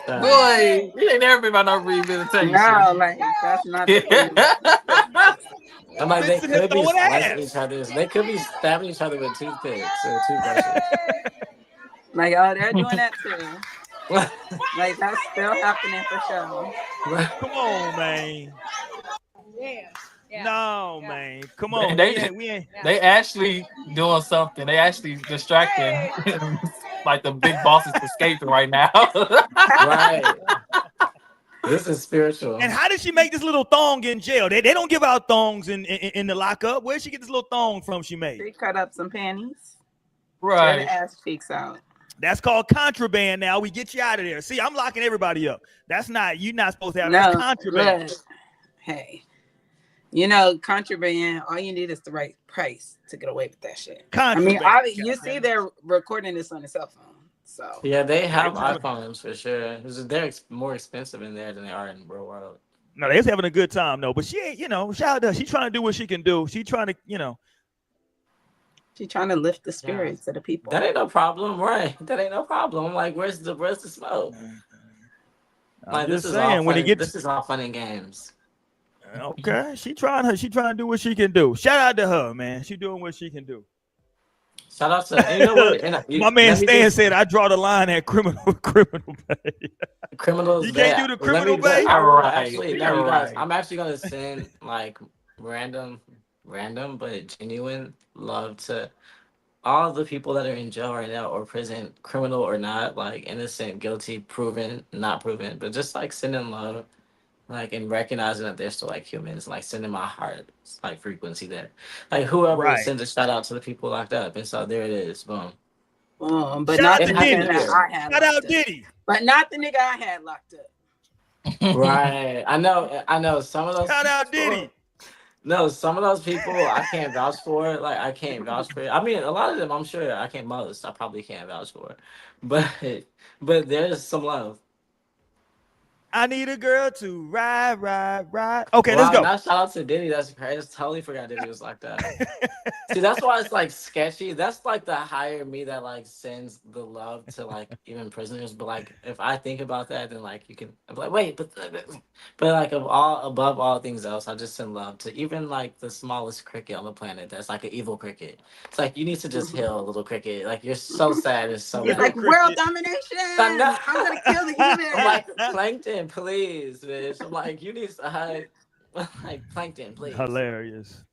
Boy, you ain't never been about no rehabilitation. No, like that's not the thing. I'm like, they Fixing to could be throw an slicing ass. each other's. They could be stabbing each other with toothpicks or toothbrushes. Like, oh, they're doing that too. Like that's still happening for sure. Come on, man. Yeah. No, man. Come on. They- We ain't. They actually doing something. They actually distracting like the big bosses escaping right now. Right. This is spiritual. And how did she make this little thong in jail? They don't give out thongs in the lockup. Where'd she get this little thong from she made? She cut up some panties. Right. Get the ass cheeks out. That's called contraband now. We get you out of there. See, I'm locking everybody up. That's not, you're not supposed to have that's contraband. Look, hey, you know, contraband, all you need is the right price to get away with that shit. Contraband. I mean, you see they're recording this on a cell phone. So Yeah, they have iPhones for sure. They're more expensive in there than they are in the real world. No, they're having a good time though. But she ain't, shout out to her. She's trying to do what she can do. She's trying to, she's trying to lift the spirits of the people. That ain't no problem, right? That ain't no problem. I'm like, where's the smoke? Like this is all when this is all fun and games. Okay, she trying to do what she can do. Shout out to her, man. She doing what she can do. Shout out to you know what? My man Stan said I draw the line at criminal pay. Criminals. You can't do the criminal pay. Actually, no, you guys. I'm actually gonna send like random but genuine love to all the people that are in jail right now or prison, criminal or not, like innocent, guilty, proven, not proven, but just like sending love. Like and recognizing that they're still like humans, like sending my heart like frequency there. Like whoever sends a shout out to the people locked up. And so there it is. Boom. But shout not out the to Diddy. nigga that I had. Shout out Diddy. But not the nigga I had locked up. Right. I know some of those shout out Diddy. No, some of those people I can't vouch for. Like I can't vouch for it. I mean a lot of them I'm sure I probably can't vouch for. But there's some love. I need a girl to ride. Okay, let's go. Not shout out to Diddy. That's crazy. I just totally forgot Diddy was like that. See, that's why it's like sketchy. That's like the higher me that like sends the love to like even prisoners. But like if I think about that, then like you can I'm like wait, but like above all things else, I just send love to even like the smallest cricket on the planet. That's like an evil cricket. It's like you need to just heal a little cricket. Like you're so sad. It's so It's bad. like world domination. I'm gonna kill the human. Like plankton. plankton, please, bitch. I'm like, you need to hide. Like plankton, please. Hilarious.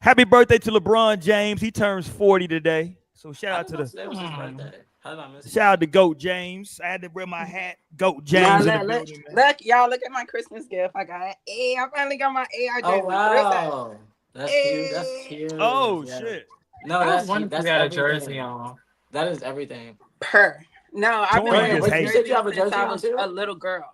Happy birthday to LeBron James. He turns 40 today. So shout I out didn't to know the today was his birthday. How did I miss shout out to Goat James. I had to wear my hat. Goat Nah, James in the look, building, man. look, y'all, look at my Christmas gift. I got I finally got my AR jersey. Oh wow, that's cute. That's cute. Oh Yeah. shit. No, I was that's wondering cute. if That's you had a everything. jersey on. That is everything. No, I've been Tori wearing just this hates. You said jersey you have a since jersey I on was too? a little girl.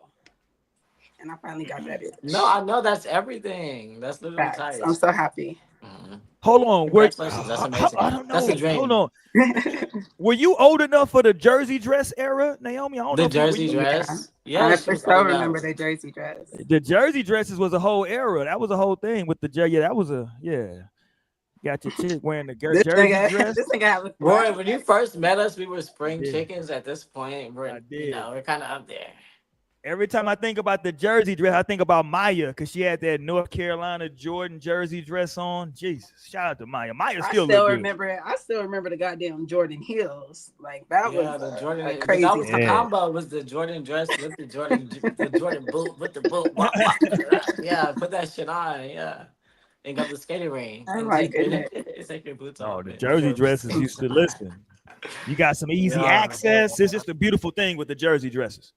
And I finally got that bitch. No, I know that's everything. That's literally Facts. tight. I'm so happy. Mhm. Hold on. Congratulations. That's amazing. I don't know. That's a dream. Hold on. Were you old enough for the jersey dress era, Naomi? I don't know The if you were. jersey dress. I Yeah, for she was sure old remember enough. the jersey dress. The jersey dresses was a whole era. That was a whole thing with the jersey. Yeah, that was a Got your chick wearing the This jersey nigga, dress. this nigga have a Roy, when you first met us, we were spring did. chickens. At this point, we're I did. we're kind of up there. Every time I think about the jersey dress, I think about Maya because she had that North Carolina Jordan jersey dress on. Jesus, shout out to Maya. Maya I still still look good. remember. I still remember the goddamn Jordan heels. Like that Yeah, was the Jordan. a But crazy. that was the Yeah. combo. Was the Jordan dress with the Jordan boot with the boot. Yeah, put that shit on. Yeah, and got the skating ring. Oh And my take goodness. take your boots Oh, off. the man. jersey dresses used to listen. You got some easy Yeah. access. It's just a beautiful thing with the jersey dresses.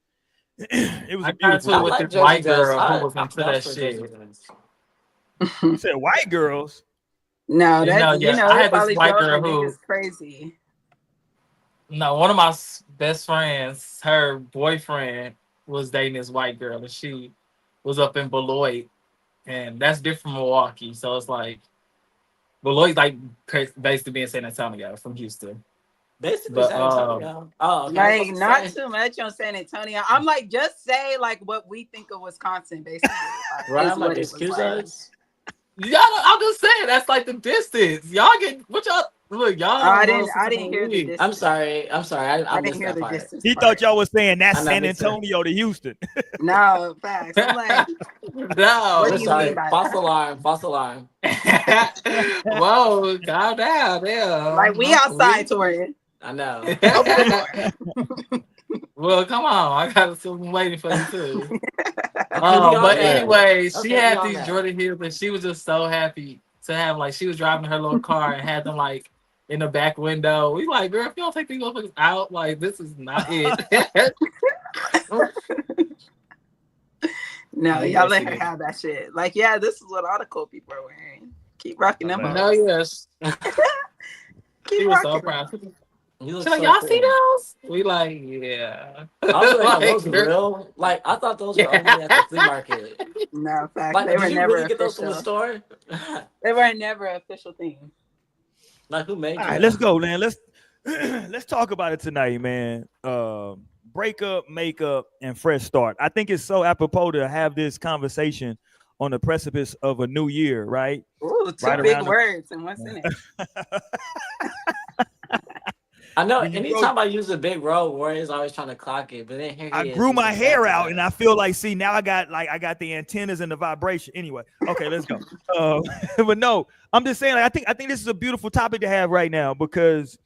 It was I a got beautiful into it thing. with like this jersey white dress. girl I- who was I into vouch that for shit. jersey dress. You said white girls. No, You that know, you yeah, know, I it had this probably white drove girl the who- niggas crazy. No, one of my best friends, her boyfriend was dating this white girl, and she was up in Beloit, and that's different from Milwaukee. So it's like Beloit's like basically being San Antonio from Houston. Basically, But, San Antonio. Oh, okay. I was Like about not to say. too much on San Antonio. I'm like, just say like what we think of Wisconsin, basically. Like, Right, is I'm what like, it was excuse like. us. Y'all, I'm just saying that's like the distance. Y'all get what y'all look. Y'all. I didn't hear the distance. I'm sorry. I I didn't missed hear that the part. distance. He part. thought y'all was saying that's I know, San me too. Antonio to Houston. No, facts. I'm like, No. What I'm do you sorry. mean by False that? alarm. False alarm. Whoa, calm down, damn. like we outside, Tori. I know. Open the door. Well, come on, I got something waiting for you too. We on But that. anyway, she Okay, we had on these that. Jordan heels, and she was just so happy to have like she was driving her little car and had them like in the back window. We like, girl, if you don't take these motherfuckers out, like this is not it. No, Yeah, y'all let she her did. have that shit. Like, yeah, this is what all the cool people are wearing. Keep rocking them. Hilarious. No, hoes. yes, Keep she was so rocking. proud. You look She's like, so y'all cool. see those? We like, yeah. I was like, are those girl, real? Like, I thought those were only at the flea market. No, facts. Like, They were did you never really get those from the official. store? They were never an official thing. Like, who made All you? right, let's go, man. Let's talk about it tonight, man. Breakup, makeup, and fresh start. I think it's so apropos to have this conversation on the precipice of a new year, right? Ooh, two Right big around the- words and what's in it? I know. When you Anytime I use a big roll, Warrior's always trying to clock it, but then here he I is, grew he's my just hair back to out, back. and I feel like, see, now I got the antennas and the vibration. Anyway, okay, let's go. But no, I'm just saying, like, I think this is a beautiful topic to have right now because,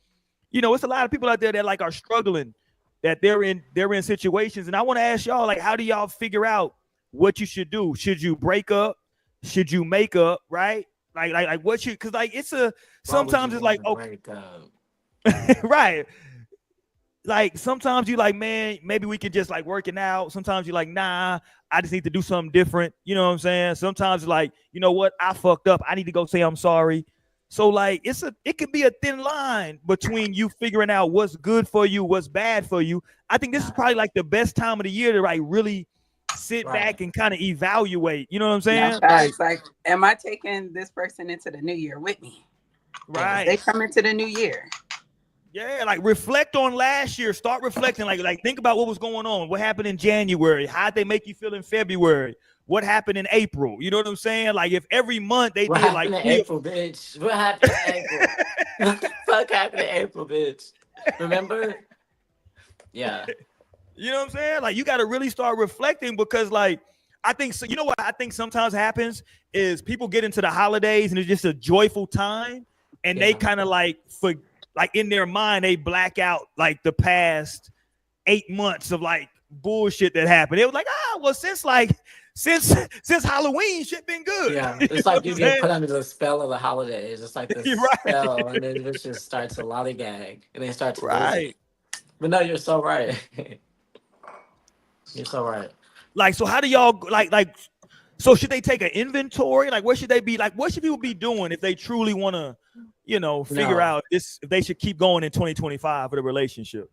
it's a lot of people out there that like are struggling, that they're in situations, and I want to ask y'all, like, how do y'all figure out what you should do? Should you break up? Should you make up? Right? Like what you? Because like it's a Why would sometimes you it's like, wanna okay, break up? right. Like sometimes you like, man, maybe we could just like working out. Sometimes you're like, nah, I just need to do something different. You know what I'm saying? Sometimes like, you know what? I fucked up. I need to go say I'm sorry. So like it could be a thin line between you figuring out what's good for you, what's bad for you. I think this is probably like the best time of the year to like really sit back and kind of evaluate. You know what I'm saying? No, facts. Like, am I taking this person into the new year with me? Right. They come into the new year. Yeah, like reflect on last year. Start reflecting. Like think about what was going on. What happened in January? How'd they make you feel in February? What happened in April? You know what I'm saying? Like if every month they What did happened like in April, bitch? What happened in April? What the fuck happened in April, bitch? Remember? Yeah. You know what I'm saying? Like you got to really start reflecting because like I think so. You know what I think sometimes happens is people get into the holidays and it's just a joyful time, and they kind of like in their mind they black out like the past 8 months of like bullshit that happened. It was like, Well, since Halloween, shit been good. Yeah, You it's know like what you I'm get saying? put under the spell of the holidays. It's like the You're right. spell, and then it just starts to lollygag, and they start to lose it. Right. But no, you're so right. You're so right. Like, so how do y'all like? So should they take an inventory? Like, what should they be like? What should people be doing if they truly want to, figure No, out this if they should keep going in 2025 for the relationship?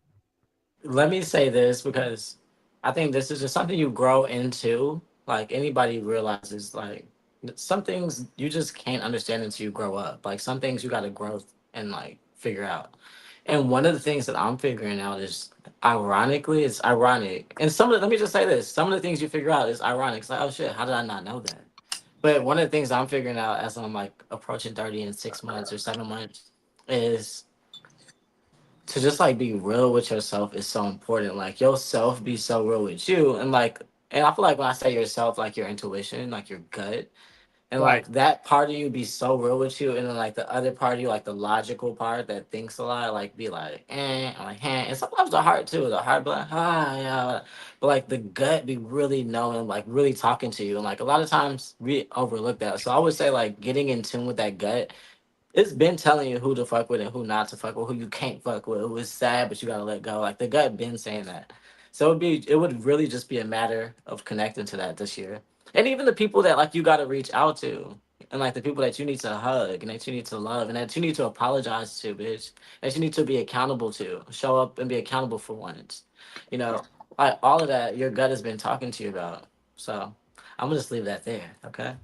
let me say this because I think this is just something you grow into. Like anybody realizes, like some things you just can't understand until you grow up. Like some things you got to grow and like figure out. And one of the things that I'm figuring out is, ironically, it's ironic. And let me just say this: some of the things you figure out is ironic. It's like, oh shit, how did I not know that? But one of the things I'm figuring out as I'm like approaching 30 in 6 months or 7 months is to just like be real with yourself is so important. Like yourself be so real with you. And I feel like when I say yourself, like your intuition, like your gut, and Right. like that part of you be so real with you, and then like the other part of you, like the logical part that thinks a lot, like be like, I'm like, and sometimes the heart too. The heart be like, yeah. But like the gut be really knowing, like really talking to you. And like a lot of times we overlook that. So I would say like getting in tune with that gut, it's been telling you who to fuck with and who not to fuck with, who you can't fuck with, who is sad but you gotta let go. Like the gut been saying that. So it would really just be a matter of connecting to that this year. And even the people that like you gotta reach out to. And like the people that you need to hug and that you need to love and that you need to apologize to, bitch. That you need to be accountable to. Show up and be accountable for once. You know, like all of that your gut has been talking to you about. So I'm gonna just leave that there, okay?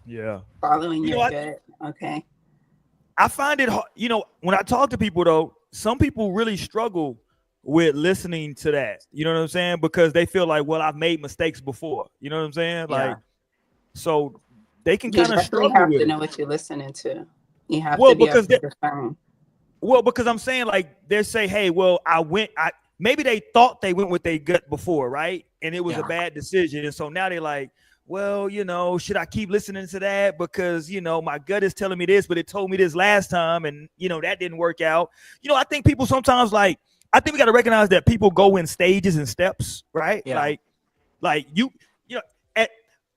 Yeah. Following You know your what? gut. Okay. I find it hard. When I talk to people though, some people really struggle with listening to that. You know what I'm saying? Because they feel like, well, I've made mistakes before. You know what I'm saying? Yeah. Like, so they can You kind of definitely struggle have with to it. know what you're listening to. You have Well, to be able because to discern. because I'm saying like they say, hey, well, I maybe they thought they went with their gut before, right? And it was a Yeah. bad decision. And so now they're like, well, should I keep listening to that? Because, my gut is telling me this, but it told me this last time. And, that didn't work out. I think people sometimes I think we got to recognize that people go in stages and steps, right? Yeah. Like you know, at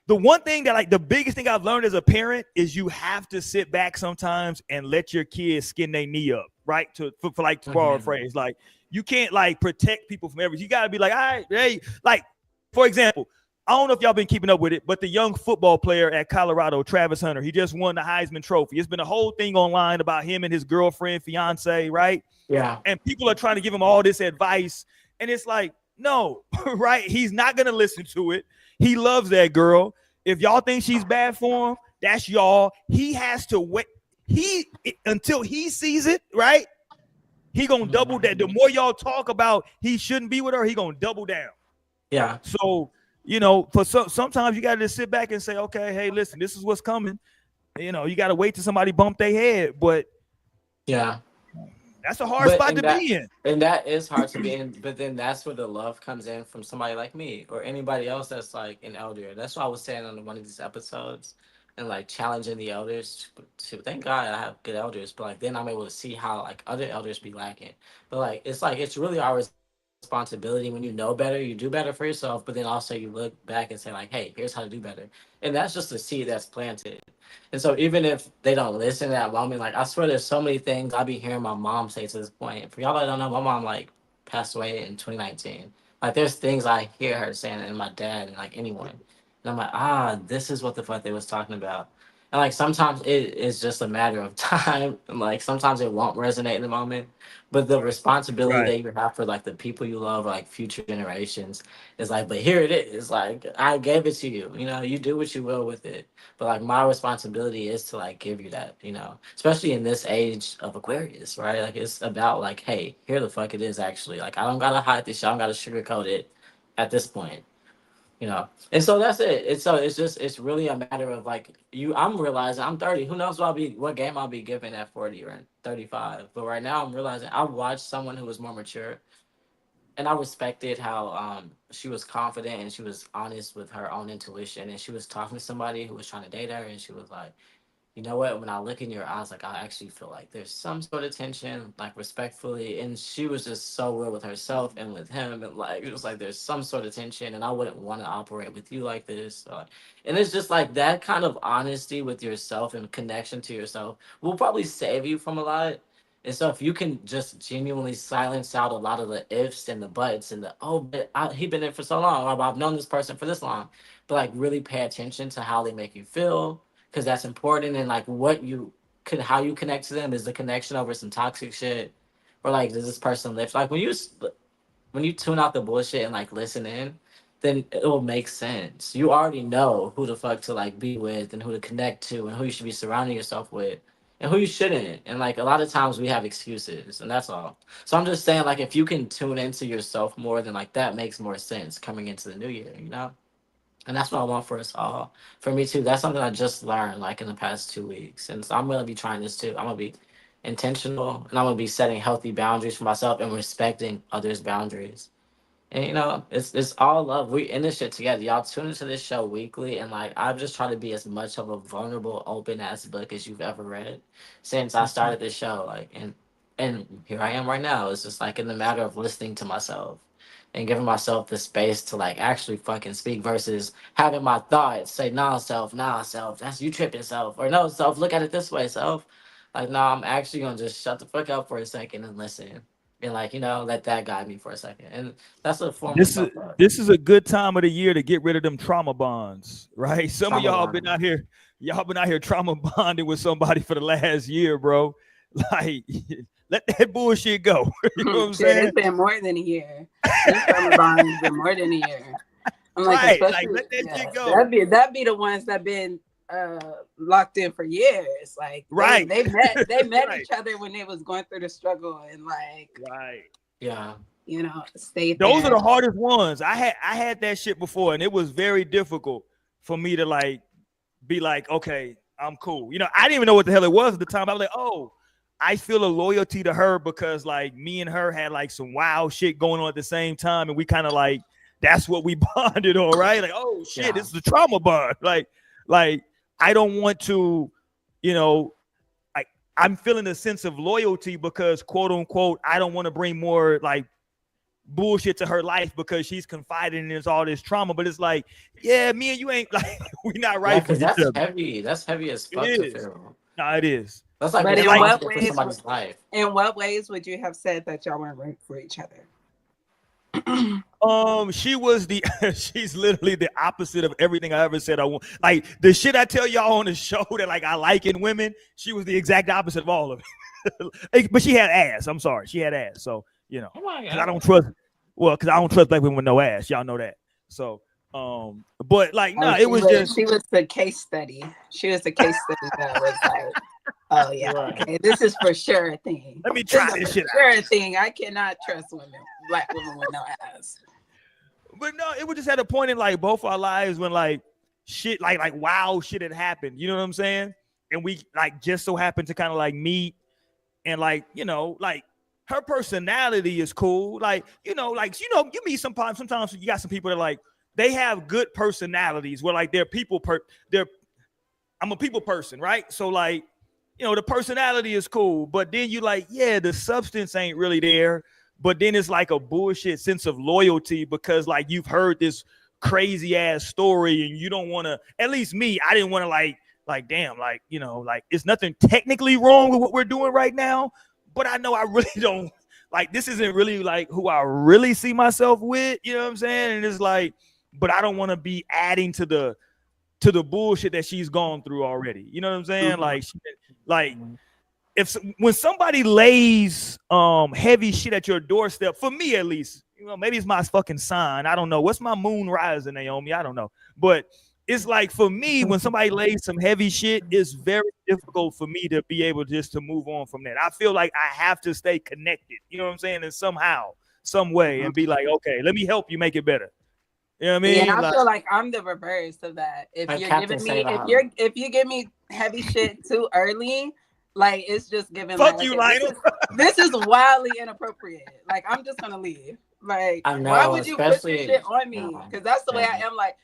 the one thing that like the biggest thing I've learned as a parent is you have to sit back sometimes and let your kids skin their knee up, right? For like to borrow a Mhm. phrase, like you can't like protect people from everything. You got to be like, all right, hey, like for example, I don't know if y'all been keeping up with it, but the young football player at Colorado, Travis Hunter, he just won the Heisman Trophy. It's been a whole thing online about him and his girlfriend, fiance, right? Yeah. And people are trying to give him all this advice, and it's like, no, right? He's not gonna listen to it. He loves that girl. If y'all think she's bad for him, that's y'all. He has to wait. Until he sees it, right? He gonna double that. The more y'all talk about he shouldn't be with her, he gonna double down. Yeah. So for sometimes you gotta just sit back and say, okay, hey, listen, this is what's coming. You gotta wait till somebody bump their head, but Yeah. that's a hard But spot to be in. and that is hard to be in, but then that's where the love comes in from somebody like me or anybody else that's like an elder. That's what I was saying on one of these episodes and like challenging the elders to thank God I have good elders, but like then I'm able to see how like other elders be lacking. But like it's really our responsibility when you know better, you do better for yourself, but then also you look back and say like, hey, here's how to do better. And that's just a seed that's planted. And so even if they don't listen to that moment, like I swear there's so many things I be hearing my mom say to this point. For y'all that don't know, my mom like passed away in 2019. Like there's things I hear her saying and my dad and like anyone. And I'm like, this is what the fuck they was talking about. And like sometimes it is just a matter of time. And like sometimes it won't resonate in the moment. But the responsibility Right. that you have for like the people you love, like future generations, is like, but here it is. Like I gave it to you. You do what you will with it. But like my responsibility is to like give you that, especially in this age of Aquarius, right? Like it's about like, hey, here the fuck it is actually. Like I don't gotta hide this shit, I don't gotta sugarcoat it at this point. And so that's it. It's really a matter of like I'm realizing I'm 30. Who knows what game I'll be given at 40 or 35. But right now I'm realizing I watched someone who was more mature and I respected how she was confident and she was honest with her own intuition and she was talking to somebody who was trying to date her and she was like, you know what? When I look in your eyes, like I actually feel like there's some sort of tension, like respectfully. And she was just so real with herself and with him, and like it was like there's some sort of tension, and I wouldn't want to operate with you like this. And it's just like that kind of honesty with yourself and connection to yourself will probably save you from a lot. And so if you can just genuinely silence out a lot of the ifs and the buts and the but he been there for so long, or I've known this person for this long, but like really pay attention to how they make you feel, because that's important. And like what you could, how you connect to them, is the connection over some toxic shit, or like does this person live, like when you tune out the bullshit and like listen in, then it will make sense. You already know who the fuck to like be with and who to connect to and who you should be surrounding yourself with and who you shouldn't. And like a lot of times we have excuses, and that's all. So I'm just saying, like, if you can tune into yourself more, then like that makes more sense coming into the new year, you know? And that's what I want for us all. For me too, that's something I just learned like in the past 2 weeks. And so I'm gonna be trying this too. I'm gonna be intentional, and I'm gonna be setting healthy boundaries for myself and respecting others' boundaries. And you know, it's all love. We in this shit together. Y'all tune into this show weekly, and like I'm just trying to be as much of a vulnerable, open ass book as you've ever read since I started this show. Like, and here I am right now. It's just like in the matter of listening to myself and giving myself the space to like actually fucking speak, versus having my thoughts say, nah, self, that's you tripping, self, or no, self, look at it this way, self. Like, no, I'm actually gonna just shut the fuck up for a second and listen, and like, you know, let that guide me for a second. And that's a form of This is self love. this is a good time of the year to get rid of them trauma bonds, right? Some of Trauma y'all been out here trauma bonding with somebody for the last year, bro. Like, let that bullshit go. You know what I'm Shit, saying? it's been more than a year. This summer bond's been more than a year. I'm like, Right, like especially let that shit go. that'd be the ones that been locked in for years. Like Right. they met Right. each other when they was going through the struggle, and like, Right. Yeah. you know, stayed Those there. are the hardest ones. I had that shit before, and it was very difficult for me to like be like, okay, I'm cool. You know, I didn't even know what the hell it was at the time. I was like, oh, I feel a loyalty to her because like me and her had like some wild shit going on at the same time, and we kind of like that's what we bonded on, right? Like, oh shit, Yeah. this is a trauma bond. Like I don't want to, you know, I'm feeling a sense of loyalty because quote unquote, I don't want to bring more like bullshit to her life because she's confiding in all this trauma. But it's like, yeah, me and you ain't like we not right for because each that's other. heavy. That's heavy as fuck It to is. feel. No, it is. That's like But responsible for somebody's life. in what ways would you have said that y'all weren't right for each other? She was the she's literally the opposite of everything I ever said I want. Like the shit I tell y'all on the show that like I like in women, she was the exact opposite of all of it. But she had ass. I'm sorry, she had ass. So you know, Oh my because I God. don't trust. Well, because I don't trust black women with no ass. Y'all know that. So, but like, no, it was just She was the case study. She was the case study that was like, oh yeah, Right. okay, this is for sure a thing. let me try this for shit sure out. a thing. I cannot trust women, black women with no ass. But no, it was just at a point in like both our lives when like shit, like wow shit had happened. You know what I'm saying? And we like just so happened to kind of like meet and like, you know, like her personality is cool. Like, you know, you meet sometimes you got some people that like they have good personalities where like I'm a people person, right? So like, you know, the personality is cool, but then you like, yeah, the substance ain't really there. But then it's like a bullshit sense of loyalty because like you've heard this crazy ass story and you don't want to, at least me, I didn't want to like, damn, like, you know, like it's nothing technically wrong with what we're doing right now, but I know I really don't like, this isn't really like who I really see myself with, you know what I'm saying? And it's like, but I don't want to be adding to the bullshit that she's gone through already. You know what I'm saying? Like when somebody lays heavy shit at your doorstep, for me at least, you know, maybe it's my fucking sign. I don't know. What's my moon rising, Naomi? I don't know. But it's like for me, when somebody lays some heavy shit, it's very difficult for me to be able just to move on from that. I feel like I have to stay connected, you know what I'm saying? And somehow, some way, and be like, okay, let me help you make it better. You know what I mean? Yeah, and I feel like I'm the reverse of that. If Like you're Captain giving me, Save-A-Ho. if you give me heavy shit too early, like it's just giving. Fuck like, you, okay, Lionel. this is wildly inappropriate. Like I'm just gonna leave. Like I know, why would you put this especially shit on me? Because that's the way I am. Like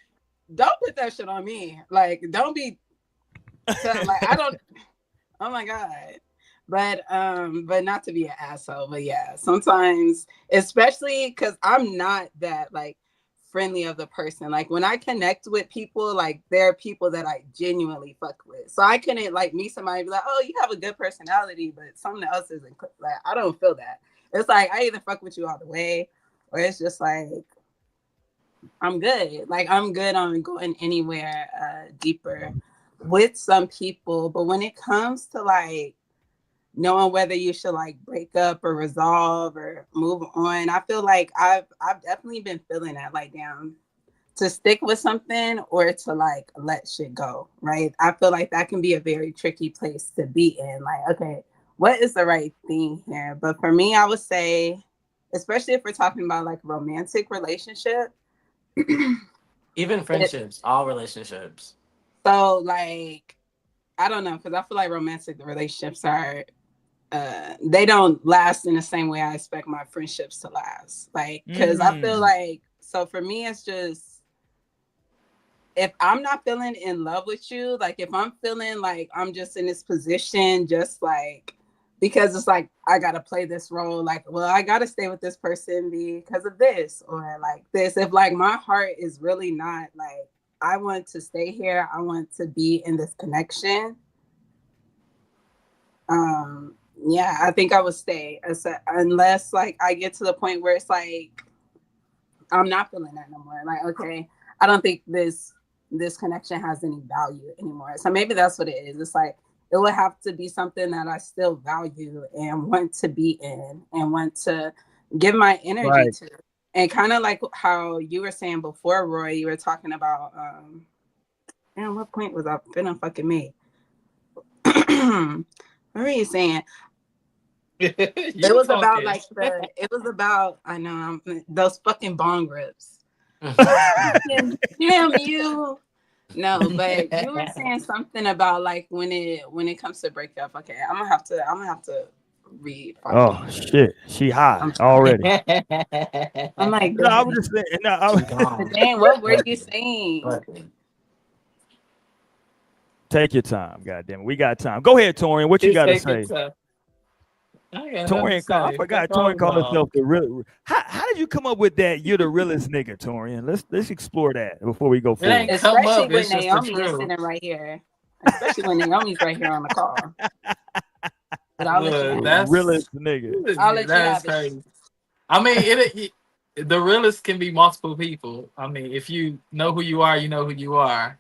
don't put that shit on me. Like don't be So like I don't. Oh my god. But not to be an asshole, but yeah, sometimes, especially because I'm not that like friendly of the person. Like when I connect with people, like there are people that I genuinely fuck with. So I couldn't like meet somebody and be like, oh, you have a good personality, but something else isn't like I don't feel that. It's like I either fuck with you all the way, or it's just like I'm good. Like I'm good on going anywhere deeper with some people. But when it comes to like knowing whether you should like break up or resolve or move on, I feel like I've definitely been feeling that like damn, to stick with something or to like let shit go, right? I feel like that can be a very tricky place to be in. Like, okay, what is the right thing here? But for me, I would say, especially if we're talking about like romantic relationship, Even friendships, all relationships. so like I don't know, because I feel like romantic relationships are they don't last in the same way I expect my friendships to last. Like, because I feel like, so for me, it's just, if I'm not feeling in love with you, like if I'm feeling like I'm just in this position, just like, because it's like, I got to play this role, like, well, I got to stay with this person because of this, or like this. If like my heart is really not like, I want to stay here, I want to be in this connection. Yeah, I think I would stay unless like I get to the point where it's like I'm not feeling that no more. Like, okay, I don't think this connection has any value anymore. So maybe that's what it is. It's like it would have to be something that I still value and want to be in and want to give my energy to. And kind of like how you were saying before, Roy, you were talking about man, what point was I finna fucking make? What were you saying? It was about like it was about, I know, those fucking bong rips. Damn you. No, but you were saying something about like when it comes to breakup. Okay, I'm gonna have to read. Oh shit, she high already. I'm like, no, I was just saying. No, dang, what were you saying? Take your time, goddamn it. We got time. Go ahead, Torian. What you got to say? Torian, I forgot. Torian called herself the real. How did you come up with that? You're the realest nigga, Torian. Let's explore that before we go forward. Especially when Naomi is sitting right here. Especially when Naomi's right here on the call. But I'll let you have the realest nigga. I'll let you have it. I mean, the realest can be multiple people. I mean, if you know who you are, you know who you are.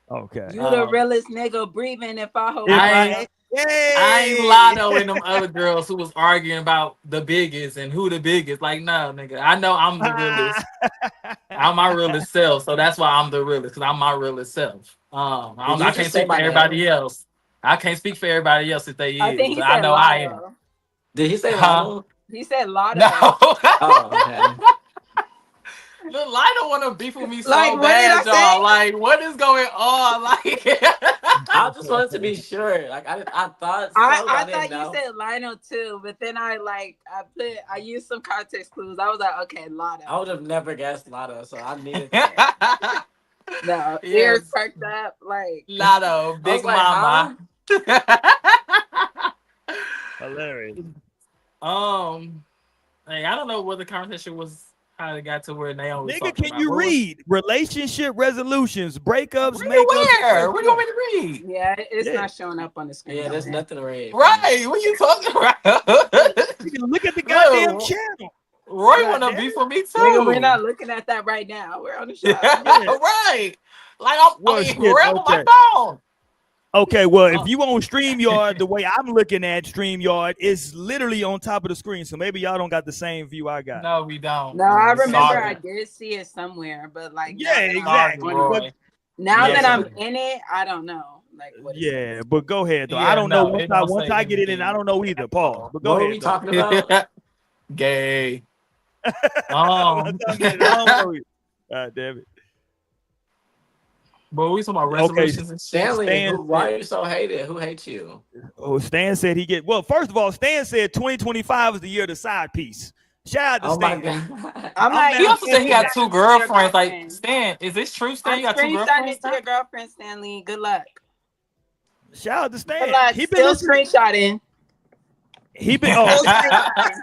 Okay. You the realest nigga breathing. If I hope I ain't Lotto and them other girls who was arguing about the biggest and who the biggest. Like, no, nigga. I know I'm the realest. I'm my realest self, so that's why I'm the realest, because I'm my realest self. I can't speak for everybody else. I can't speak for everybody else if they is. I know Lotto. I am. Did he say Lotto? He said Lotto. No. Oh, okay. Look, Lotto want to beef with me so like, bad, y'all. Like, what is going on? Like, I just wanted to be sure. Like, I thought. So, I thought you said Lionel too, but then I used some context clues. I was like, okay, Lotto. I would have never guessed Lotto, so I needed. No, ears perked up, like Lotto, big mama. Hilarious. Hey, I don't know what the conversation was. How it got to where Naomi. Nigga, can you read relationship resolutions, breakups, makeups? Where do you want me to read? Yeah, it's not showing up on the screen. Yeah, there's nothing to read. Right? What are you talking about? You can look at the goddamn channel. Roy want to be for me too. Nigga, we're not looking at that right now. We're on the show. Right? Like I'm grabbing my phone. Okay, well, if you on StreamYard, the way I'm looking at StreamYard is literally on top of the screen. So maybe y'all don't got the same view I got. No, we don't. No, I remember I did see it somewhere, but like exactly. Now that I'm in it, I don't know. Like what but go ahead though. I don't know once I get in, I don't know either. Pause. But go ahead. What are we talking about? Gay. God damn it. But we talking about resolutions and Stanley, why are you so hated? Who hates you? Oh, Stan said first of all, Stan said 2025 is the year of the side piece. Shout out to Stan. He also said he got 2 girlfriends. Like, Stan, is this true, Stan? You got 2 girlfriends? To your girlfriend, Stanley. Good luck. Shout out to Stan. Relax, He been still listening. screenshotting. He been Still oh screenshotting.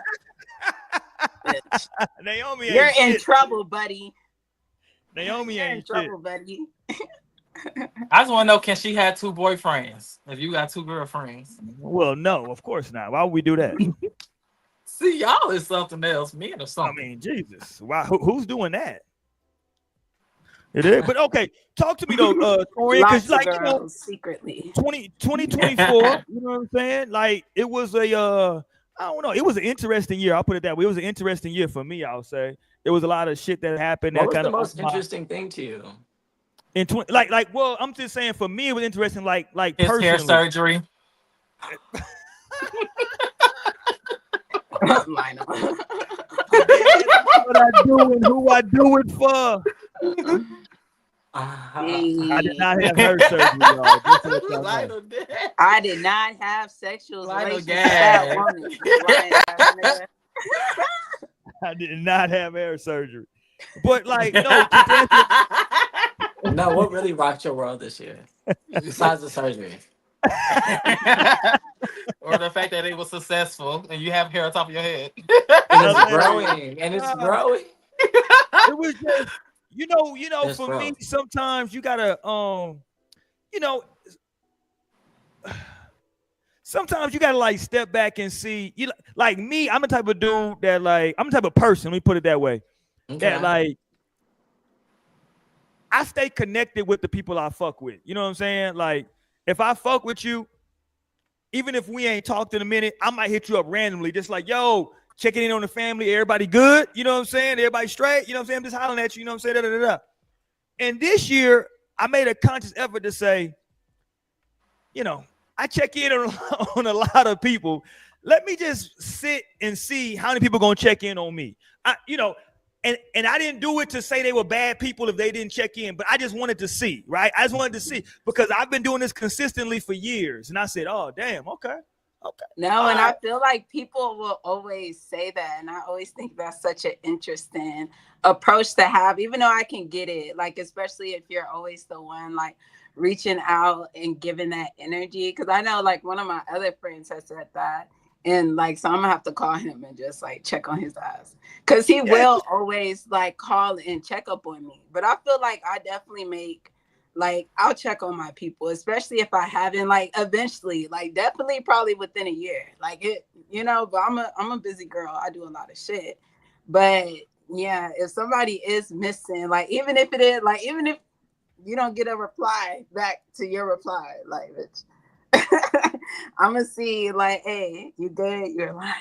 Bitch. Naomi You're ain't in shit. trouble, buddy. Naomi You're in ain't shit. trouble, buddy. I just want to know, can she have two boyfriends? If you got two girlfriends, Well, no, of course not. Why would we do that? see, y'all is something else. Men or I something. mean, Jesus. Why? Who's doing that? It is. But okay, talk to me though, Torian, Lots because of like girls secretly. 2024, you know what I'm saying? Like it was a I don't know, it was an interesting year. I'll put it that way. It was an interesting year for me, I'll say. There was a lot of shit that happened What that was kind the of most interesting thing to you? in 20 well, I'm just saying for me it was interesting like His hair personally. surgery. Lionel. What I do and who I do it for. I did not have hair surgery, y'all. Just to let y'all know. Lionel did. I did not have sexual Lionel relations with that gag. woman. You lying ass nigga. I did not have hair surgery. But like, no, No, what really rocked your world this year? Besides the surgery. Or the fact that it was successful and you have hair on top of your head. And it's growing. And it's growing. it was just, you know, It's for growth. me, sometimes you gotta, you know, sometimes you gotta like step back and see. You like me, I'm the type of dude that like, I'm the type of person. Let me put it that way. Okay. That like, I stay connected with the people I fuck with. You know what I'm saying? Like, if I fuck with you, even if we ain't talked in a minute, I might hit you up randomly, just like, yo, checking in on the family, everybody good? You know what I'm saying? Everybody straight? You know what I'm saying? I'm just hollering at you, you know what I'm saying? Da, da, da, da. And this year, I made a conscious effort to say, you know, I check in on a lot of people. Let me just sit and see how many people gonna check in on me. And I didn't do it to say they were bad people if they didn't check in, but I just wanted to see, right? I just wanted to see because I've been doing this consistently for years. And I said, oh, damn, okay. No, and I feel like people will always say that. And I always think that's such an interesting approach to have, even though I can get it, like, especially if you're always the one like reaching out and giving that energy. Cause I know like one of my other friends has said that. And like, so I'm gonna have to call him and just like check on his ass. Cause he will always like call and check up on me. But I feel like I definitely make, like, I'll check on my people, especially if I haven't, like, eventually, like, definitely probably within a year. Like it, you know, but I'm a busy girl. I do a lot of shit. But yeah, if somebody is missing, like, even if it is, like, even if you don't get a reply back to your reply, like, bitch. I'm gonna see, like, hey, you good? You're alive.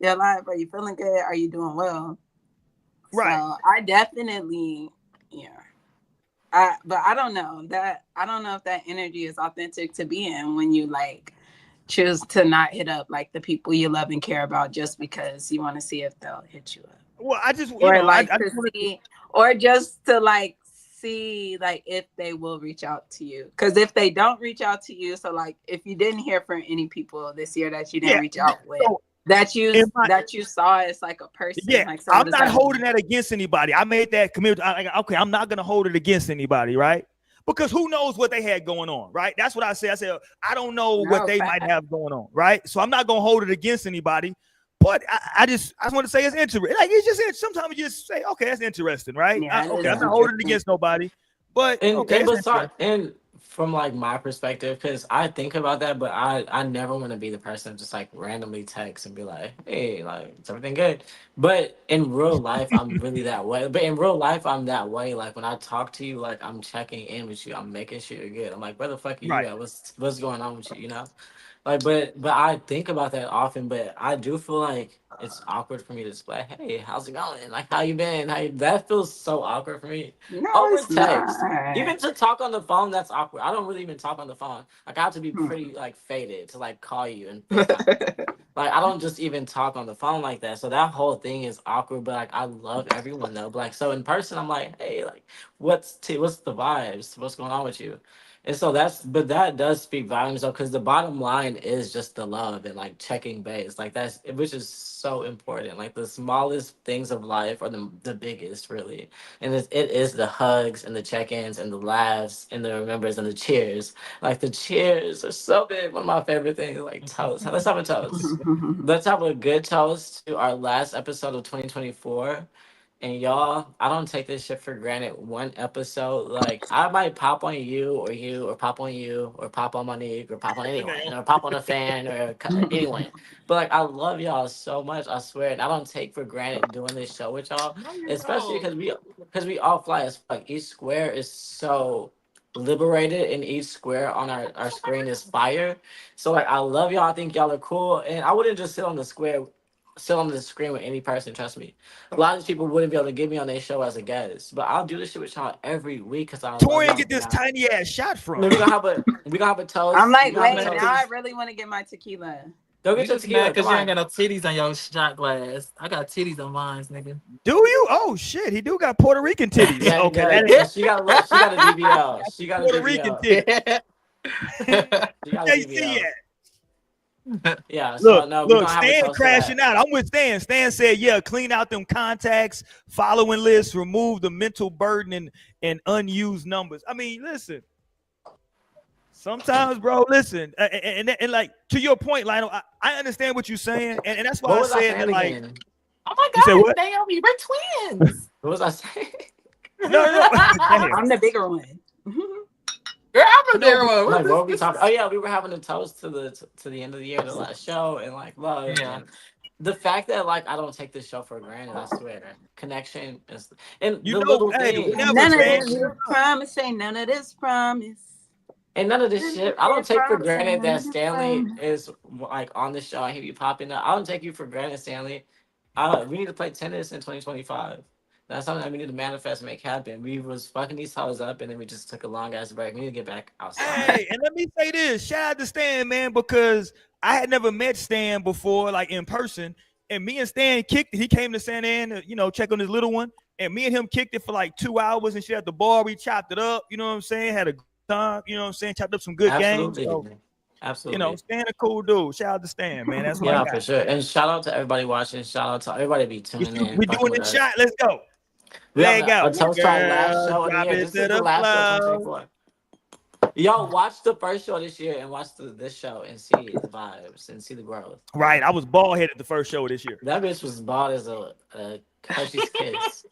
You're alive. Are you feeling good? Are you doing well? Right. So I definitely, yeah. But I don't know if that energy is authentic to be in when you like choose to not hit up like the people you love and care about just because you want to see if they'll hit you up. Well, I just, Or like to see, or just to like see like if they will reach out to you. Because if they don't reach out to you, so like if you didn't hear from any people this year that you didn't reach out with, that you saw as like a person. Yeah, like I'm not holding that against anybody. I made that commitment. Okay, I'm not gonna hold it against anybody, right? Because who knows what they had going on, right? That's what I said. I said I don't know what they might have going on, right? So I'm not gonna hold it against anybody. But I just want to say it's interesting. Like it's just sometimes you just say, okay, that's interesting, right? Yeah, okay, I'm not holding it against nobody. But and from like my perspective, because I think about that, but I never want to be the person just like randomly text and be like, hey, like, is everything good? But in real life, I'm really that way. But in real life, I'm that way. Like when I talk to you, like I'm checking in with you, I'm making sure you're good. I'm like, where the fuck are you at? What's going on with you? You know? Like, but I think about that often, but I do feel like it's awkward for me to just be like, hey, how's it going? Like, how you been? That feels so awkward for me. No, over it's text. not. Even to talk on the phone, that's awkward. I don't really even talk on the phone. Like, I have to be pretty, like, faded to, like, call you and like, I don't just even talk on the phone like that. So that whole thing is awkward, but, like, I love everyone, though. But, like, so in person, I'm like, hey, like, what's the vibes? What's going on with you? And so that does speak volumes though, because the bottom line is just the love and like checking base, like that's which is so important. Like the smallest things of life are the biggest, really. And it is the hugs and the check-ins and the laughs and the remembers and the cheers. Like the cheers are so big. One of my favorite things, like toast. Let's have a toast. Let's have a good toast to our last episode of 2024. And y'all, I don't take this shit for granted. One episode, like I might pop on you, or pop on you, or pop on Monique, or pop on anyone, or pop on a fan, or anyone. But like, I love y'all so much. I swear, and I don't take for granted doing this show with y'all, No, you especially don't. because we all fly as fuck. Each square is so liberated, and each square on our screen is fire. So like, I love y'all. I think y'all are cool, and I wouldn't just sit on the screen with any person. Trust me. A lot of these people wouldn't be able to get me on their show as a guest, but I'll do this shit with y'all every week because I love Torian y'all. get this tiny ass shot from. Man, we gonna have a toast. I'm like, We gonna have wait, a now toast. I really want to get my tequila. Go You get your just mad tequila. because Come you ain't got on. no titties on your shot glass. I got titties on mine, nigga. Do you? Oh shit, he do got Puerto Rican titties. Yeah, Okay, yeah, that yeah. She got a DBL. She got a Puerto Rican DBL. titties. She got a JC DBL. at. Yeah. So Look, no, we're look, gonna have a Stan toast to crashing that. out. I'm with Stan. Stan said, yeah, clean out them contacts, following lists, remove the mental burden and unused numbers. I mean, listen, sometimes, bro, listen, and like to your point, Lionel, I understand what you're saying, and that's why What I was I said that, saying like, again? Oh my you said God, what? Naomi, we're twins. What was I saying? No, damn. I'm the bigger one. Girl, I'm a No, bigger one. Like What what were we this talking? Oh yeah, we were having a toast to the end of the year, the last show, and like love Yeah. and the fact that like I don't take this show for granted. I swear, connection is and you the know, little hey, things, whatever, the None of little Stan. this shit, promise ain't none of this promise. and none of this None of shit. I don't this take for promise ain't granted none that of this Stanley promise. is like on the show and he be popping up. I don't take you for granted, Stanley. We need to play tennis in 2025. That's something that we need to manifest and make happen. We was fucking these hoes up and then we just took a long ass break. We need to get back outside. Hey, and let me say this. Shout out to Stan, man, because I had never met Stan before, like in person. And me and Stan kicked it. He came to San Ann, check on his little one. And me and him kicked it for like 2 hours and shit at the bar. We chopped it up, you know what I'm saying? Had a good time, you know what I'm saying? Chopped up some good games. Absolutely. So, Absolutely. Stan a cool dude. Shout out to Stan, man. That's my Yeah, guy. for sure. And shout out to everybody watching. Shout out to everybody be We, tuning in, we fucking doing with the us. shot. Let's go. We have Leg out. a toast to our last Girl, show of the drop year. it This to is the the last show of floor. 2024. Y'all watch the first show this year and watch this show and see the vibes and see the growth. Right. I was bald headed the first show of this year. That bitch was bald as a Hershey's kiss.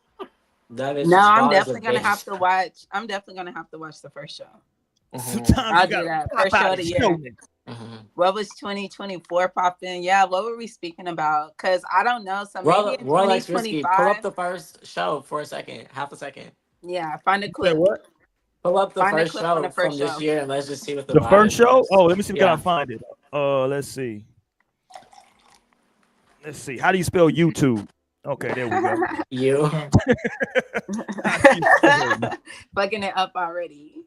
That bitch No, was I'm bald as a definitely gonna have bitch. to watch. I'm definitely gonna have to watch the first show. Sometimes I'll you do gotta that. pop First show out of and the show year. niggas. What was 2024 popping? Yeah, what were we speaking about? Because I don't know. So maybe in Rolex Risky. Pull up 2025. the first show for a second, half a second. Yeah, find a You said clip. what? Pull up the Find a first clip on show the first from this show. year and let's just see what the The first vibe show? is. Oh, let me see if I Yeah. can find it. Let's see. Let's see. How do you spell YouTube? Okay, there we go. You. Fucking it up already.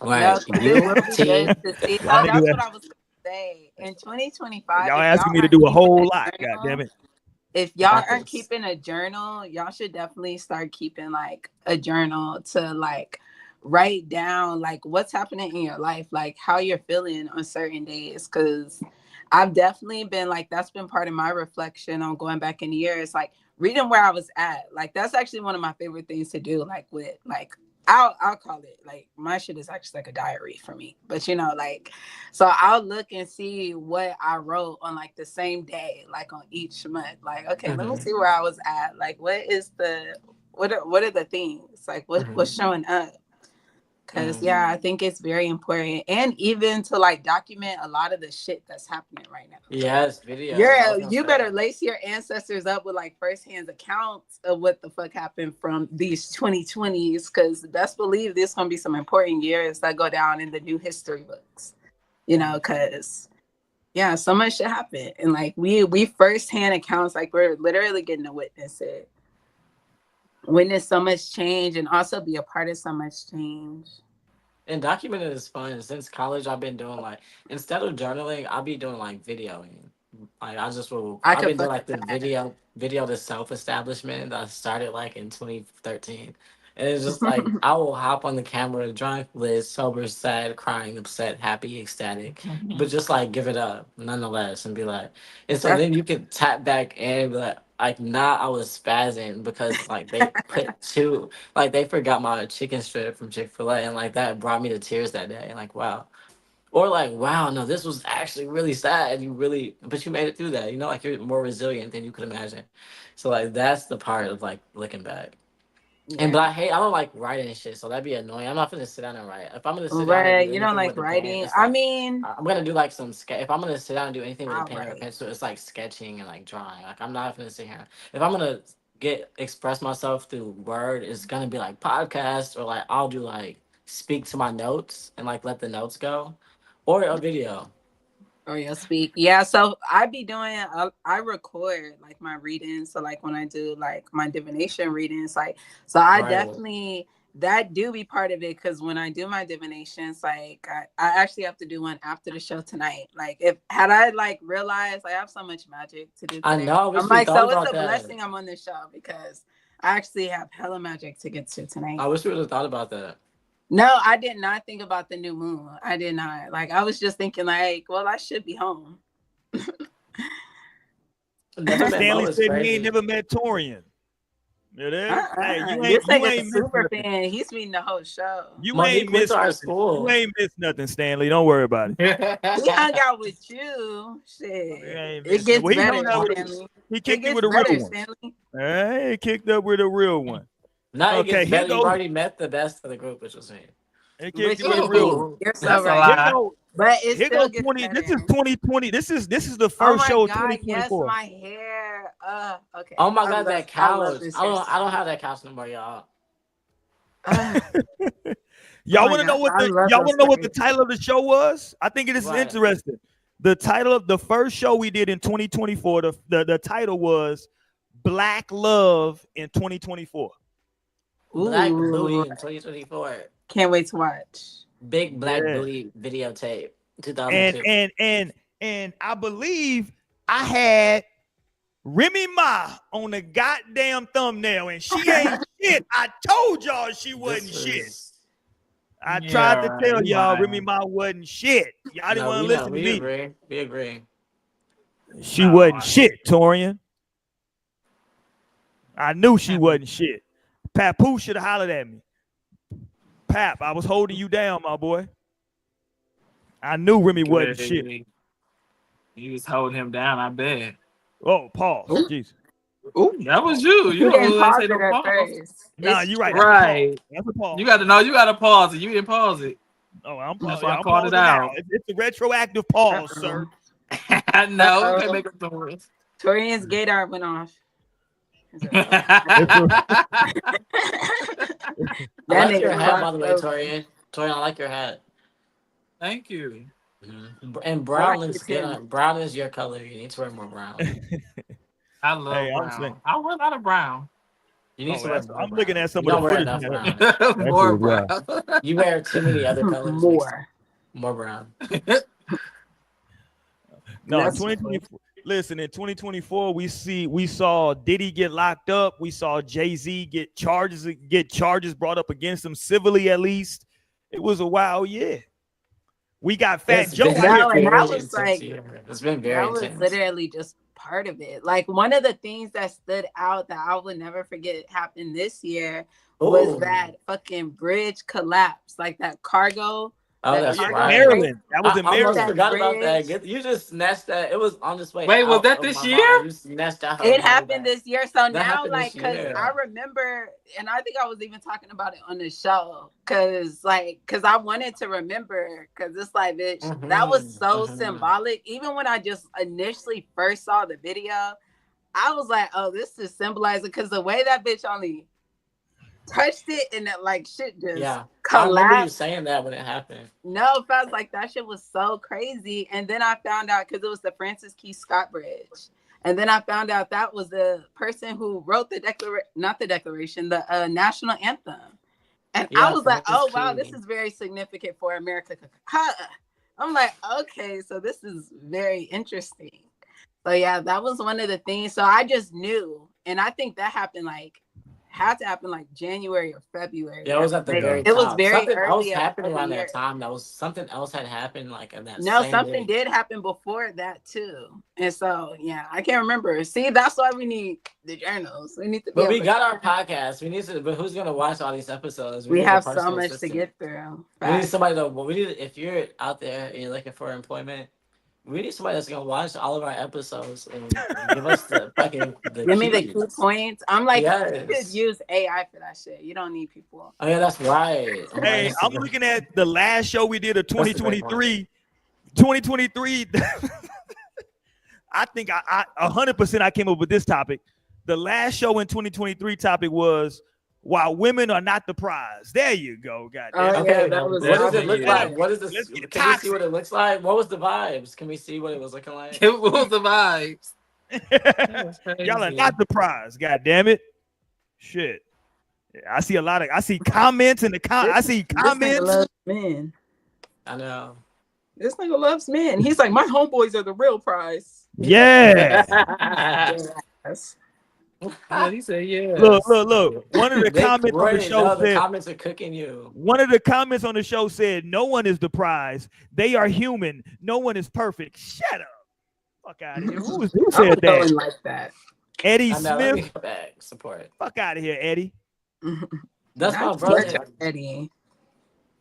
Right. No, 'cause it You. will be T. good to see. Y'all Oh, that's niggas, what I was gonna say. In 2025, y'all if asking y'all me to aren't do a keeping whole a lot. God journal, damn it. if y'all Got aren't this. keeping a journal, y'all should definitely start keeping like a journal to like write down like what's happening in your life, like how you're feeling on certain days. Cause I've definitely been like, that's been part of my reflection on going back in the year. It's like reading where I was at. Like that's actually one of my favorite things to do. Like with like I'll call it like my shit is actually like a diary for me. But like so I'll look and see what I wrote on like the same day, like on each month. Like, okay, let me see where I was at. Like what are the things? Like what's showing up? Cause yeah, I think it's very important. And even to like document a lot of the shit that's happening right now. Yes, videos. You better lace your ancestors up with like firsthand accounts of what the fuck happened from these 2020s. Cause best believe there's gonna be some important years that go down in the new history books. Cause yeah, so much shit happened. And like we firsthand accounts, like we're literally getting to witness it. Witness so much change and also be a part of so much change. And documenting is fun. Since college, I've been doing like instead of journaling, I'll be doing like videoing. Like I've been doing like the video to self establishment that I started like in 2013. And it's just like I will hop on the camera, drunk, lit, sober, sad, crying, upset, happy, ecstatic, but just like give it up nonetheless, and be like, and so That's then you can tap back in and be like nah, I was spazzing because like they put two, like they forgot my chicken strip from Chick-fil-A, and like that brought me to tears that day, and like wow. Or like, wow, no, this was actually really sad. And you really, but you made it through that. You know, like you're more resilient than you could imagine. So like that's the part of like looking back. And yeah. but I don't like writing and shit, so that'd be annoying. I'm not gonna sit down and write. If I'm gonna sit down and Right. do You don't anything like with a pen, writing. it's I like mean, I'm gonna do like some sketch. If I'm gonna sit down and do anything with a I'll pen or a write. pencil, it's like sketching and like drawing. Like I'm not gonna sit here. If I'm gonna get express myself through word, it's gonna be like podcast or like I'll do like speak to my notes and like let the notes go, or a video. Or you'll speak. Yeah, so I be doing I record like my readings. So like when I do like my divination readings, like so I Right. definitely that do be part of it because when I do my divinations, like I actually have to do one after the show tonight. Like if had I like realized I have so much magic to do I today. know. I wish I'm we like, thought so it's about a that. blessing I'm on this show because I actually have hella magic to get to tonight. I wish we would have thought about that. No, I did not think about the new moon. I did not. Like I was just thinking like, well, I should be home. Never met Mo Stanley is said he crazy. ain't never met Torian. It is. Hey, This you nigga's a ain't missed super nothing. fan. He's meeting the whole show. You ain't Monique went missed to our nothing. school. You ain't missed nothing, Stanley. Don't worry about it. He hung out with you. Shit. You ain't It missed gets well, he better, hung out with Stanley. he It kicked it gets with a real better, one. Stanley. Hey, he kicked up with a real one. Now it Okay, gets here better. You've goes. already met the best of the group, which was me. He kicked Which it with a is real me. one. You're so That's a right. Here lie. go. But it Here still goes gets 20. better. This is 2020. This is the Oh first my show of god, yes, 2024. my hair. Okay. Oh my I god, love- that I love couch. this I don't hairstyle. have that couch no more, y'all. Y'all Oh my want to know gosh, what I the love y'all those want to know what the braids. title of the show was? I think it is Right. interesting. The title of the first show we did in 2024, the title was Black Love in 2024. Black Ooh, Booty in 2024. can't wait to watch. Big Black Yeah. Booty videotape. And 2002. and I believe I had Remy Ma on the goddamn thumbnail, and she ain't shit. I told y'all she wasn't This shit. is I tried to tell you y'all lying. Remy Ma wasn't shit. Y'all didn't no, want to we know. listen to We me. agree. We agree. She No, wasn't I- shit, Torian. I knew she wasn't shit. Papoose should have hollered at me. Pap, I was holding you down, my boy. I knew Remy wasn't shit. You was holding him down, I bet. Oh, pause. Ooh. Jesus. Ooh. That was you. You You didn't don't pause say it no at pause. first. Nah, It's you're right. true. That's a pause. Right. That's a pause. You got to know. You got to pause it. You didn't pause it. Oh, I'm That's pausing. why I I'm called it pausing now. out. It's a retroactive pause, sir. I know. Uh-oh. Can't make up the words. Torian's gaydar went off. I That like your nigga hat, by the way, crossed over. Torian. Torian, I like your hat. Thank you. And I brown like looks it good. too. Brown is your color. You need to wear more brown. I love Hey, I'm brown. saying. I wear a lot of brown. You need Oh, to wear that's, more I'm brown. looking at some You of don't the wear footage. enough now. brown. More is wild. brown. You wear too many other colors. More. More brown. No, in That's 2024. Listen, in 2024, we saw Diddy get locked up. We saw Jay-Z get charges brought up against him civilly, at least. It was a wild year. We got Fat It's Joe been out here. No, and that very was intense like year. It's been very that was intense. literally just part of it. Like one of the things that stood out that I will never forget happened this year was Ooh. that fucking bridge collapse, like that cargo. Oh, that that's Yeah, cargo right. Maryland. That was I in almost Maryland. forgot about that. bridge. You just snatched that. It was on its way Wait, was out that of this my year? mind. You snatched out. It happened this year. So That now, happened like, this cause year. I remember, and I think I was even talking about it on the show, cause I wanted to remember, cause it's like, bitch, that was so symbolic. Even when I just initially first saw the video, I was like, oh, this is symbolizing, cause the way that bitch only touched it and that like shit just I remember you collapsed. saying that when it happened. No, I was like, that shit was so crazy. And then I found out because it was the Francis Key Scott Bridge. And then I found out that was the person who wrote the the national anthem. And I was like, oh, wow, this is very significant for America. I'm like, okay, so this is very interesting. So yeah, that was one of the things. So I just knew. And I think that happened like had to happen like January or February. Yeah, it was at the very It top. was very something else early happened of the around year. that time. Something else had happened like in that No, same something day. did happen before that too. And so, yeah, I can't remember. See, that's why we need the journals. We need to be But we able got our podcast. We need to. But who's gonna watch all these episodes? we need a have so personal much to assistant. get through. We need Facts. somebody to. We need if you're out there and you're looking for employment. We need somebody that's gonna watch all of our episodes and give us the fucking the Give me the keys. key points. I'm like, you could Yes. use AI for that shit. You don't need people. Oh yeah, that's right. On my Hey, I'm Instagram. looking at the last show we did of That's a great one. 2023. 2023. I think I 100% I came up with this topic. The last show in 2023 topic was why women are not the prize. There you go. Goddamn. Oh, Okay, yeah, that was what does that's it look it. like? What is this? Let's get Can we see what it looks like? What was the vibes? Can we see what it was looking like? What was the vibes? Y'all are not the prize. God damn it. Shit. I see a lot of. I see comments in the I see This nigga comments. loves men. I know. This nigga loves men. He's like, my homeboys are the real prize. Yeah. Yes. Yeah, he said yeah. Look. One of the They- comments on Roy, the show no, the said. comments are cooking you. One of the comments on the show said, "No one is the prize. They are human. No one is perfect." Shut up. Fuck out of here. Who I said would go in that? like that. Eddie I know. Let me Smith. go back. Support. Fuck out of here, Eddie. That's my Not brother. such a Eddie.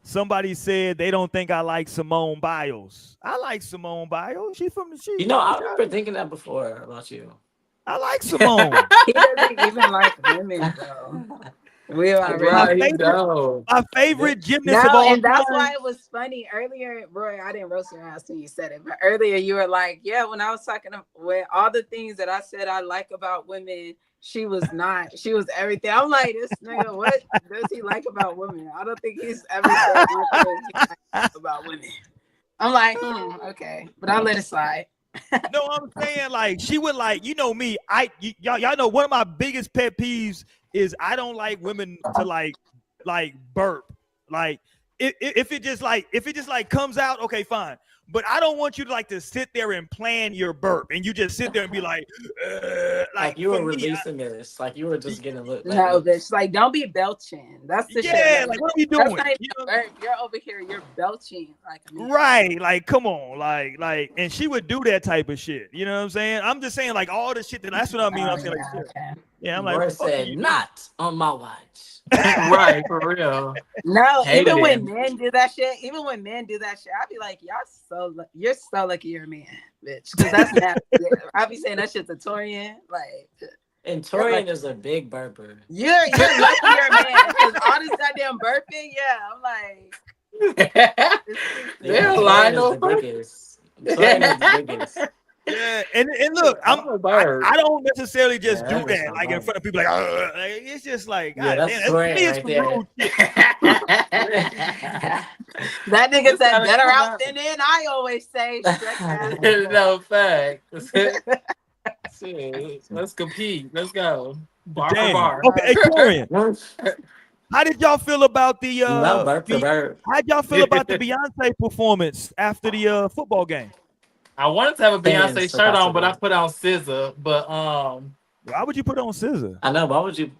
Somebody said they don't think I like Simone Biles. I like Simone Biles. She's from the You know, I remember thinking that before about you. I like Simone. He doesn't even like women, though. We already Right, My he don't. My favorite gymnast of No, all and that's time. why it was funny earlier, Roy. I didn't roast your ass when you said it, but earlier you were like, "Yeah." When I was talking with all the things that I said I like about women, she was not. She was everything. I'm like, this nigga, what does he like about women? I don't think he's ever said one thing he likes about women. I'm like, okay, but I'll let it slide. No, I'm saying like she would like, you know me. Y'all know one of my biggest pet peeves is I don't like women to like burp. Like if it just like comes out, okay, fine. But I don't want you to like to sit there and plan your burp and you just sit there and be like You were for me, releasing this. Like you were just getting lit. No, bitch, like don't be belching. That's the shit. yeah, like what are we That's doing? not even You know? burp. You're over here. You're belching like a man. Right, like come on, like, and she would do that type of shit. You know what I'm saying? I'm just saying like all the shit that's what I mean. Oh, I'm saying yeah, like, shit. okay. Yeah, I'm like, Roy what the fuck are said, you "Not on my watch." Right, for real. No, Hated even when it. men do that shit, I'd be like, you're so lucky you're a man, bitch. Because that's nasty. I'd be saying that shit to Torian. Like, And Torian is a big burper. you're lucky you're a man. Because all this goddamn burping, yeah, I'm like, They're Torian lying is on the purpose. biggest. Torian is the biggest. Yeah, and look, I'm a bird. I don't necessarily just Yeah, do that's that my like in brother. front of people like it's just like Yeah, God that's damn, Torian me, it's right some there. rude shit. that nigga said gotta better come out out. than in. I always say, stretch ass. No fact. Shit, let's compete. Let's go. Bar for Damn. bar. Okay, hey Torian, how did y'all feel about the No, burp for burp. how'd y'all feel about the Beyonce performance after the football game? I wanted to have a Fans Beyonce took shirt off on, but the I put on SZA. But Why would you put on scissor? I know. Why would you?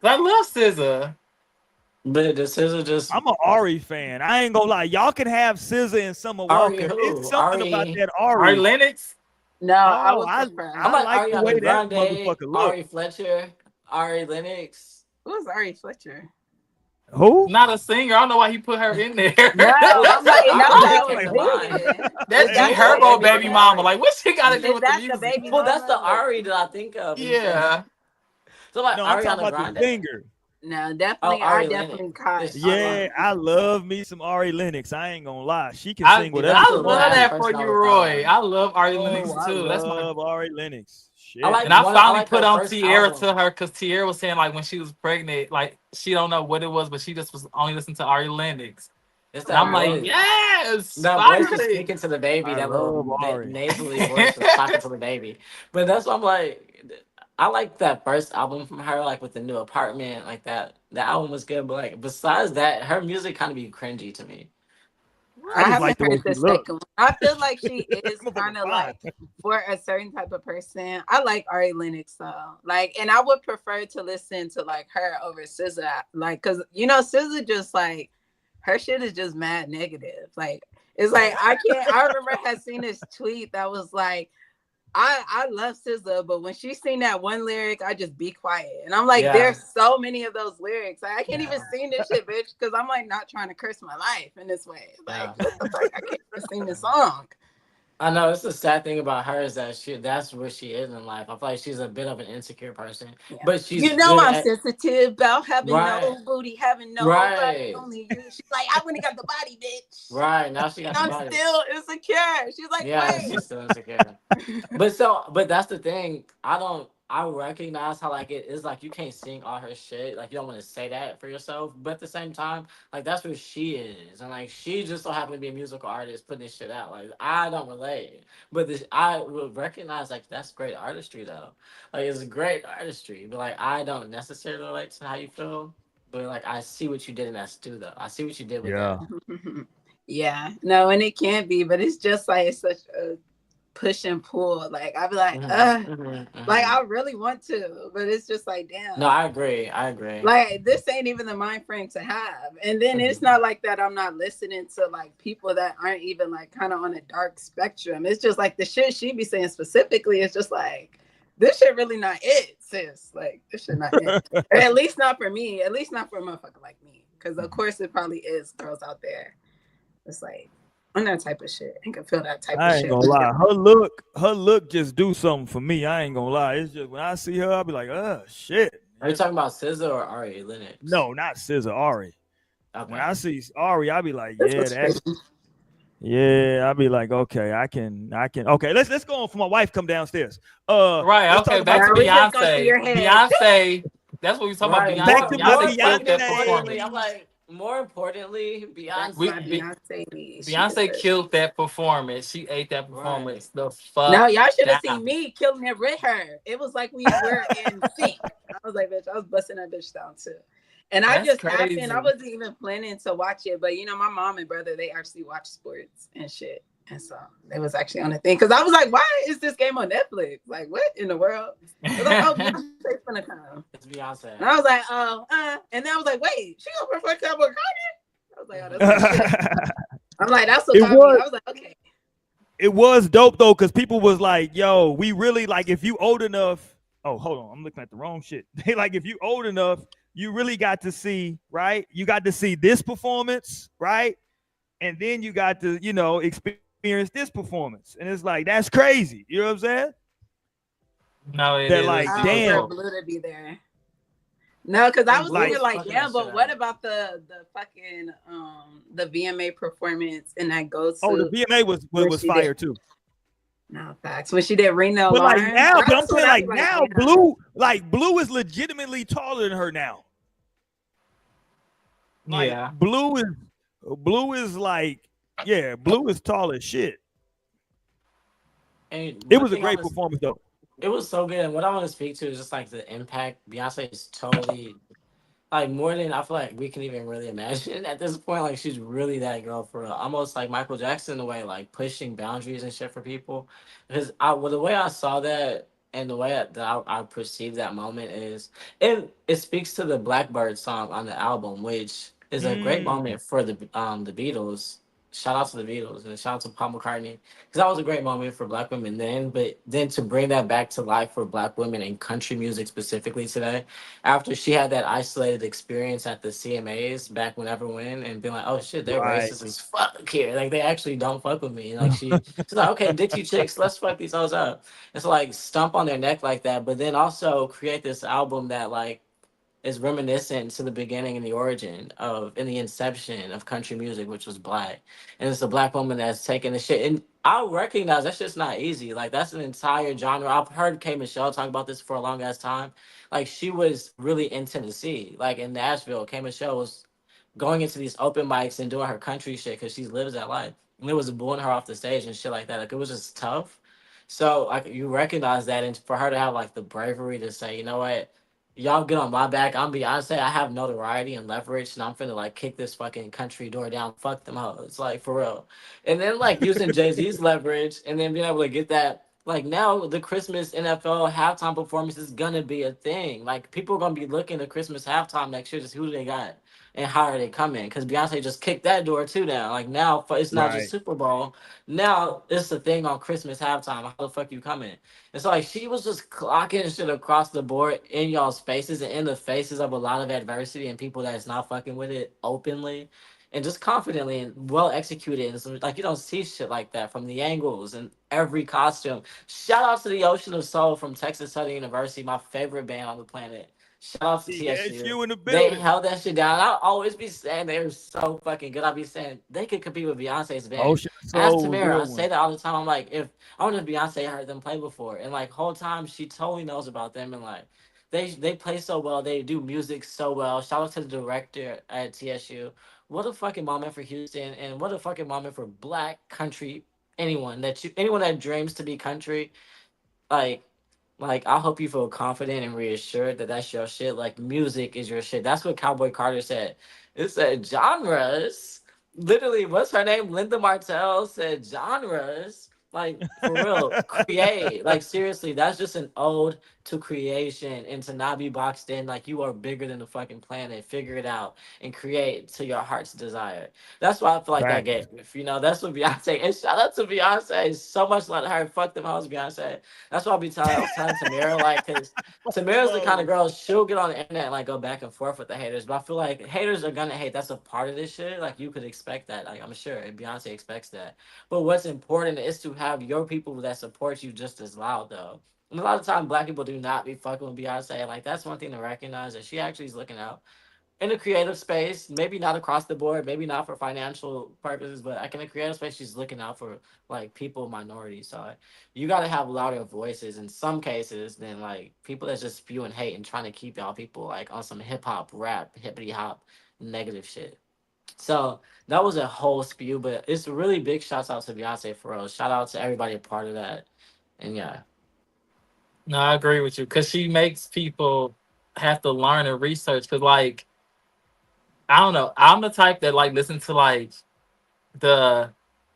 I love SZA. But the scissor just. I'm an Ari fan. I ain't gonna lie. Y'all can have Scissor and Summer Ari Walker. who? It's something Ari- about that Ari Ari. Lennox. No, I Oh, would prefer. I I like the Ariana way that Grande, motherfucker look. Ari Fletcher, Ari Lennox. Who's Ari Fletcher? Who? Not a singer. I don't know why he put her in there. No, I'm like, Ari that's what I came was to mind. thinking. That's Is that G the Herbo baby baby mama? mama. Like, what's she got to do Is with that the the music? baby Well, that's the mama? Ari that I think of. Yeah. So like No, I'm talking Ariana about Grande. the singer. No, definitely. Oh, Ari I definitely Lennox. caught. It's- Yeah, I love me some Ari Lennox. I ain't gonna lie. She can I sing whatever. I she love wants. that First for time you, I was Roy. on. I love Ari Oh, Lennox I too. That's my. love Ari Lennox. Shit. I like- And I One- finally like put her on first Tierra album. to her because Tierra was saying like when she was pregnant, like she don't know what it was, but she just was only listening to Ari Lennox. It's And I'm like, voice. yes, That voice was finally. speaking to the baby. I That love little Ari. nasally voice was talking to the baby. But that's what I'm like. I like that first album from her, like with the new apartment, like that. The album was good, but like besides that, her music kind of be cringy to me. I I just haven't like the way heard she the look. second one. I feel like she is Motherfucker kind of fine. like for a certain type of person. I like Ari Lennox though. Like, and I would prefer to listen to like her over SZA. Like, cause SZA just like her shit is just mad negative. Like, it's like I can't. I remember I had seen this tweet that was like, I love SZA, but when she sing that one lyric, I just be quiet. And I'm like, Yeah. there's so many of those lyrics. Like, I can't even sing this shit, bitch, because I'm like not trying to curse my life in this way. Yeah. Like, what the fuck? I can't even sing this song. I know it's the sad thing about her is that that's where she is in life. I feel like she's a bit of an insecure person, Yeah. but she's good I'm at sensitive about having right, no booty, having no body, right, only you. She's like, I wouldn't got the body, bitch. right. Now she And got the I'm body. still insecure. She's like, Yeah, she's still insecure. But that's the thing. I recognize how like it is like you can't sing all her shit. Like you don't want to say that for yourself. But at the same time, like that's where she is. And like she just so happened to be a musical artist putting this shit out. Like I don't relate. But I would recognize like that's great artistry though. Like it's great artistry. But like I don't necessarily relate to how you feel. But like I see what you did in that stew though. I see what you did with Yeah. that. Yeah, no, and it can be, but it's just like it's such a push and pull. Like I'd be like, like I really want to, but it's just like, damn. No, I agree. I agree. Like this ain't even the mind frame to have. And then it's not like that I'm not listening to like people that aren't even like kind of on a dark spectrum. It's just like the shit she be saying specifically is just like, this shit really not it, sis. Like this shit not it. Or at least not for me. At least not for a motherfucker like me. Because of course it probably is girls out there. It's like on that type of shit and can feel that type of I shit. ain't gonna lie. Her look just do something for me. I ain't gonna lie. It's just when I see her, I'll be like, oh shit. Are you talking about SZA or Ari Lennox? No, not SZA, Ari. Okay. When I see Ari, I'll be like, That's yeah, what's that's crazy. yeah. I'll be like, okay, I can. Okay, let's go on for my wife come downstairs. Right. Let's Okay. talk Back about to Now we just gonna see Beyonce. your head. Beyonce. That's what we talking Right. about. Back Beyonce. to my Beyonce killed that Beyonce. importantly, I'm performance. like, more importantly, That's We, my Beyonce. Be- Beyonce. She Beyonce deserves killed that performance. She ate that Right. performance the No, fuck y'all should have down. seen me killing it with her. It was like we were in sync. I was like, bitch, I was busting that bitch down too. And I That's just crazy. happened, I wasn't even planning to watch it, but my mom and brother, they actually watch sports and shit. And so it was actually on the thing. Cause I was like, why is this game on Netflix? Like, what in the world? They're like, oh, Beyonce's gonna come. It's Beyonce. And I was like, oh, and then I was like, wait, she gonna perform that with Kanye? I was like, oh, that's my shit. I'm like, that's what got me. I was like, okay. It was dope though, because people was like, yo, we really like if you old enough. Oh, hold on, I'm looking at the wrong shit. They like if you old enough, you really got to see, right? You got to see this performance, right? And then you got to, experience this performance. And it's like, that's crazy. You know what I'm saying? No, it That is. like, I damn. want Blue to be there. No, because I was Like, thinking like, fucking yeah, that but shit what out. about the fucking the VMA performance and that goes to Oh, the VMA was she fire did. too. No facts when she did Reno But like Alarm. now, but I'm That's what saying I like be now, damn. Blue is legitimately taller than her now. Like Yeah. Blue is like, yeah, Blue is tall as shit. And It one was a thing I great was, performance though. it was so good. And what I want to speak to is just like the impact. Beyonce is totally like more than I feel like we can even really imagine at this point. Like she's really that girl for real. Almost like Michael Jackson in a way, like pushing boundaries and shit for people. Because the way I saw that and the way that I perceived that moment is it speaks to the Blackbird song on the album, which is a great moment for the Beatles. Shout out to the Beatles and shout out to Paul McCartney because that was a great moment for Black women then. But then to bring that back to life for Black women in country music specifically today, after she had that isolated experience at the CMAs back whenever when and being like, oh shit, they're Right. racist as fuck here. Like they actually don't fuck with me. And like she's like, okay, ditch you chicks, let's fuck these hoes up. It's like stomp on their neck like that, but then also create this album that like is reminiscent to the beginning and the origin of in the inception of country music, which was Black. And it's a Black woman that's taking the shit. And I recognize that's just not easy. Like that's an entire genre. I've heard K Michelle talk about this for a long ass time. Like she was really in Tennessee, like in Nashville. K Michelle was going into these open mics and doing her country shit because she lives that life. And it was booing her off the stage and shit like that. Like it was just tough. So like you recognize that, and for her to have like the bravery to say, you know what, y'all get on my back. I'm Beyonce. I have notoriety and leverage, and I'm finna like kick this fucking country door down. Fuck them hoes, like for real. And then like using Jay Z's leverage, and then being able to get that. Like now, the Christmas NFL halftime performance is gonna be a thing. Like people are gonna be looking at Christmas halftime next year, just who do they got and how are they coming? Because Beyonce just kicked that door too down. Like now, it's not just Right. Super Bowl. Now it's the thing on Christmas halftime. How the fuck you coming? It's like she was just clocking shit across the board in y'all's faces and in the faces of a lot of adversity and people that's not fucking with it openly and just confidently and well executed. And so, like you don't see shit like that from the angles and every costume. Shout out to the Ocean of Soul from Texas Southern University, my favorite band on the planet. Shout out to TSU. TSU in the They building. held that shit down. I'll always be saying they were so fucking good. I'll be saying they could compete with Beyonce's band. Ocean Ask Soul was a Tamara. I good say one. that all the time. I'm like, if I wonder if Beyonce heard them play before, and like whole time she totally knows about them, and like they play so well, they do music so well. Shout out to the director at TSU. What a fucking moment for Houston, and what a fucking moment for Black country. Anyone that dreams to be country, like I hope you feel confident and reassured that that's your shit. Like music is your shit. That's what Cowboy Carter said. It said genres. Literally, what's her name? Linda Martell said genres. Like for real, create. Like seriously, that's just an ode to creation and to not be boxed in. Like you are bigger than the fucking planet. Figure it out and create to your heart's desire. That's why I feel like that Fact. gave. If you know, that's what Beyonce. And shout out to Beyonce. So much love to her. Fuck them hoes, Beyonce. That's why I was telling Tamara, like, because Tamara's the kind of Whoa. girl, she'll get on the internet and, like, go back and forth with the haters. But I feel like haters are going to hate. That's a part of this shit. Like, you could expect that. Like, I'm sure. And Beyonce expects that. But what's important is to have your people that support you just as loud, though. And a lot of times, black people do not be fucking with Beyonce. Like, that's one thing to recognize that she actually is looking out in a creative space, maybe not across the board, maybe not for financial purposes, but like in a creative space, she's looking out for like people, minorities. So like, you got to have louder voices in some cases than like people that's just spewing hate and trying to keep y'all people like on some hip hop, rap, hippity hop, negative shit. So that was a whole spew, but it's really big shouts out to Beyonce for real. Shout out to everybody a part of that. And yeah, No, I agree with you because she makes people have to learn and research. Because like I don't know, I'm the type that like listen to like the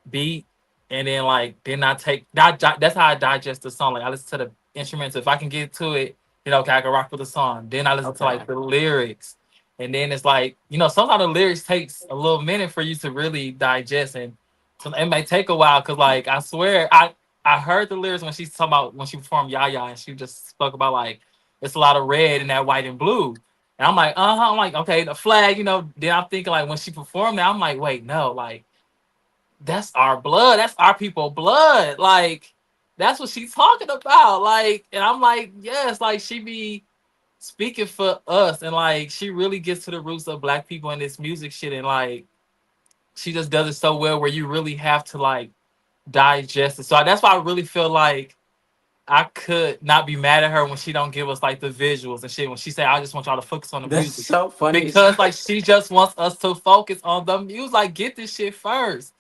beat and then like then I take that's how I digest the song. Like I listen to the instruments. If I can get to it, okay, I can rock with the song. Then I listen to okay. like the lyrics. And then it's like, sometimes the lyrics takes a little minute for you to really digest and so it may take a while because like I swear I heard the lyrics when she's talking about when she performed Yaya and she just spoke about like it's a lot of red and that white and blue. And I'm like, I'm like, okay, the flag, then I'm thinking like when she performed that, I'm like, wait, no, like that's our blood. That's our people blood. Like, that's what she's talking about. Like, and I'm like, yes, like she be speaking for us. And like she really gets to the roots of black people in this music shit. And like she just does it so well where you really have to like digest it. So that's why I really feel like I could not be mad at her when she don't give us like the visuals and shit. When she say, I just want y'all to focus on the That's music. so funny. Because like she just wants us to focus on the music. Like get this shit first.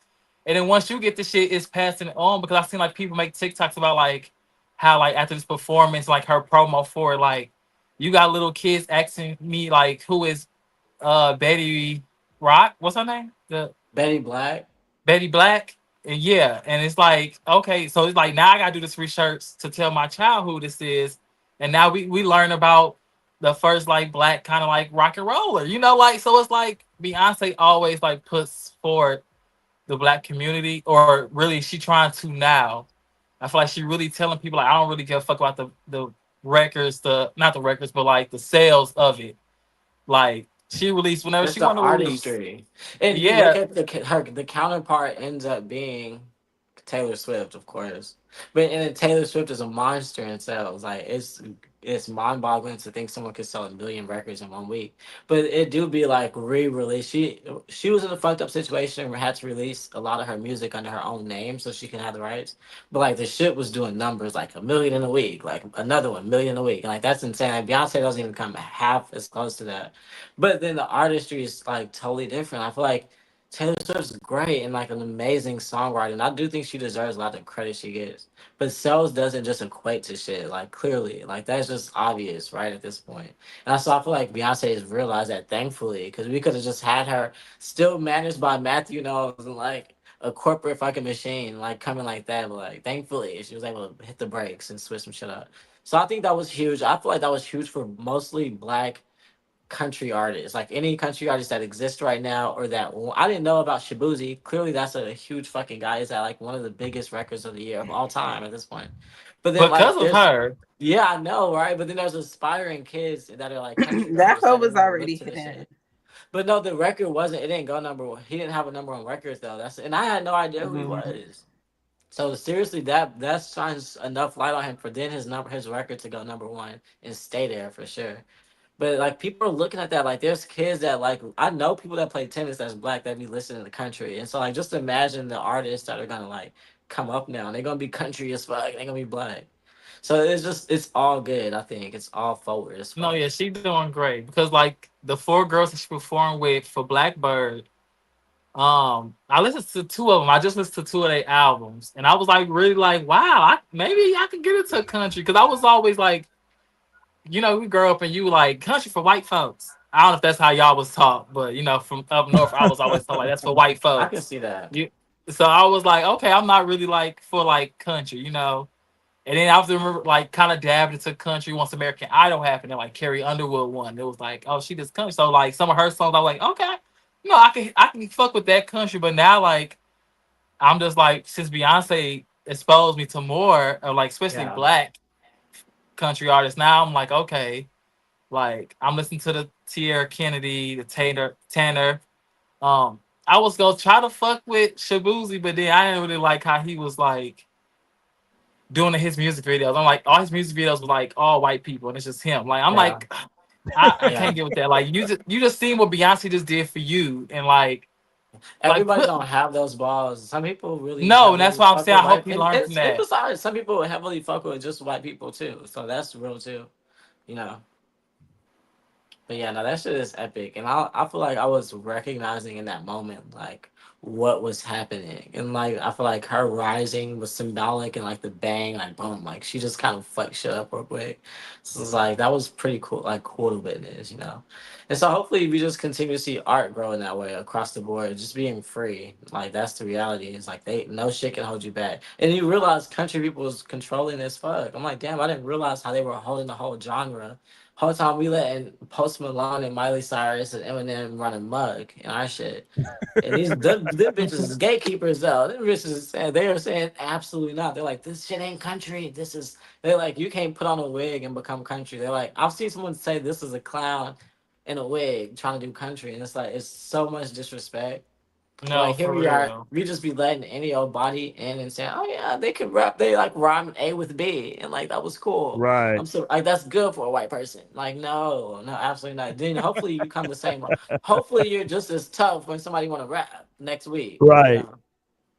And then once you get the shit, it's passing it on because I've seen like people make TikToks about like how like after this performance, like her promo for it, like you got little kids asking me like who is Betty Rock? What's her name? The Betty Black. Betty Black. And yeah, and it's like, okay, so it's like now I gotta do this research to tell my child who this is. And now we learn about the first like black kind of like rock and roller, like so it's like Beyonce always like puts forward the black community, or really she trying to now. I feel like she really telling people like I don't really give a fuck about the records, the not the records, but like the sales of it. Like she released whenever It's she the want to release. artistry. And you look Yeah, at the counterpart ends up being Taylor Swift, of course. But and then Taylor Swift is a monster in sales. Like it's mind boggling to think someone could sell 1 million records in 1 week. But it do be like re-release. She was in a fucked up situation where had to release a lot of her music under her own name so she can have the rights. But like the shit was doing numbers like 1 million in a week, like another 1 million a week. And like that's insane. Like Beyonce doesn't even come half as close to that. But then the artistry is like totally different. I feel like Taylor Swift's great and like an amazing songwriter, and I do think she deserves a lot of credit she gets. But sales doesn't just equate to shit. Like clearly, like that's just obvious, right at this point. And so I feel like Beyonce has realized that, thankfully, because we could have just had her still managed by Matthew Knowles and like a corporate fucking machine, like coming like that. But like, thankfully, she was able to hit the brakes and switch some shit up. So I think that was huge. I feel like that was huge for mostly black country artists, like any country artist that exists right now, or that I didn't know about Shabuzi. Clearly, that's a huge fucking guy. Is at like one of the biggest records of the year of all time at this point. But then Because like of there's her. yeah, I know, right? But then there's aspiring kids that are like country That artists hoe that didn't was want to look already to this hidden. shit. But no, the record wasn't. It didn't go number one. He didn't have a number one record though. That's and I had no idea who he Mhm. was. So seriously, that shines enough light on him for then his record to go number one and stay there for sure. But like people are looking at that like there's kids that like I know people that play tennis that's black that be listening to the country, and so like just imagine the artists that are gonna like come up now and they're gonna be country as fuck, they're gonna be black. So it's all good. I think it's all forward as No, fuck. yeah, she doing great because like the four girls that she performed with for Blackbird, I listened to two of them. I just listened to two of their albums, and I was like really like, wow, maybe I could get into country because I was always like, we grow up and you like country for white folks. I don't know if that's how y'all was taught, but from up north, I was always taught like that's for white I can folks. see that. You, so I was like, okay, I'm not really like for like country. And then I was remember like kind of dabbed into country once American Idol happened and like Carrie Underwood won. It was like, oh, she just country. So like some of her songs, I was like, okay, I can fuck with that country. But now like I'm just like since Beyonce exposed me to more of like especially Yeah. black country artists, now I'm like, okay, like I'm listening to the Tierra Kennedy, the Tanner. I was gonna try to fuck with Shabuzi, but then I didn't really like how he was like doing his music videos. I'm like, all his music videos was like all white people, and it's just him. Like, I'm Yeah. like, I Yeah. can't get with that. Like, you just seen what Beyonce just did for you, and like Everybody put don't have those balls. Some people really no, and that's heavily why I'm fuck saying with I hope white, he and learned from it's that. besides some people heavily fuck with just white people too. So that's real too. You know. But yeah, no, that shit is epic, and I feel like I was recognizing in that moment like what was happening, and like I feel like her rising was symbolic, and like the bang, like boom, like she just kind of fucked shit up real quick. So it's like that was pretty cool, like cool to witness. And so hopefully we just continue to see art grow in that way across the board, just being free. Like that's the reality. It's like they no shit can hold you back, and you realize country people was controlling as fuck. I'm like, damn, I didn't realize how they were holding the whole genre whole time we letting Post Malone and Miley Cyrus and Eminem run amok and our shit. And them bitches is gatekeepers though. Them bitches is saying they are saying absolutely not. They're like, this shit ain't country. They're like, you can't put on a wig and become country. They're like, I've seen someone say this is a clown in a wig trying to do country. And it's like it's so much disrespect. But No, like here for we are, real. we just be letting any old body in and saying, "Oh yeah, they could rap. They like rhyme A with B," and like that was cool. Right. I'm so like that's good for a white person. Like no, no, absolutely not. Then hopefully you come the same. Hopefully you're just as tough when somebody want to rap next week. Right.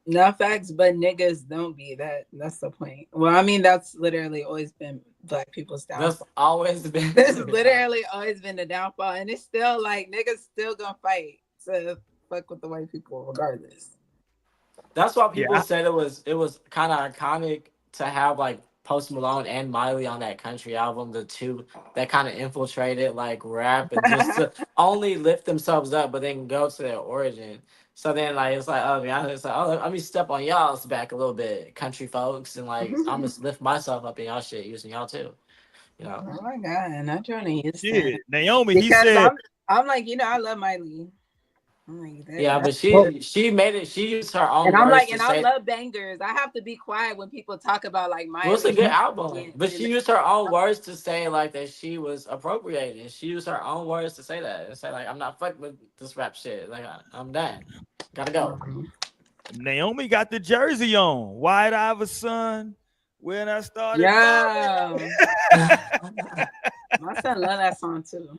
No facts, but niggas don't be that. That's the point. Well, I mean, that's literally always been black people's That's downfall. always been. That's literally always been the downfall, and it's still like niggas still gonna fight to fuck with the white people regardless. That's why people Yeah. said it was kind of iconic to have like Post Malone and Miley on that country album, the two that kind of infiltrated like rap and just to only lift themselves up, but then go to their origin. So then like it's like oh yeah, it's like oh let me step on y'all's back a little bit, country folks, and like I'm gonna lift myself up in y'all shit using y'all too, you know. Oh my god, not trying to use that Shit. Naomi, he because said, I'm like I love Miley. I'm like Yeah, that. but she made it. She used her own And I'm words like, to and I say. love bangers. I have to be quiet when people talk about like Well, it's a Miley. good album, And, but and she used her own words to say like that she was appropriating. She used her own words to say that and say like I'm not fucking with this rap shit. Like I'm done. Gotta go. Naomi got the jersey on. White Iverson. When I started yeah, bumming. my son love that song too.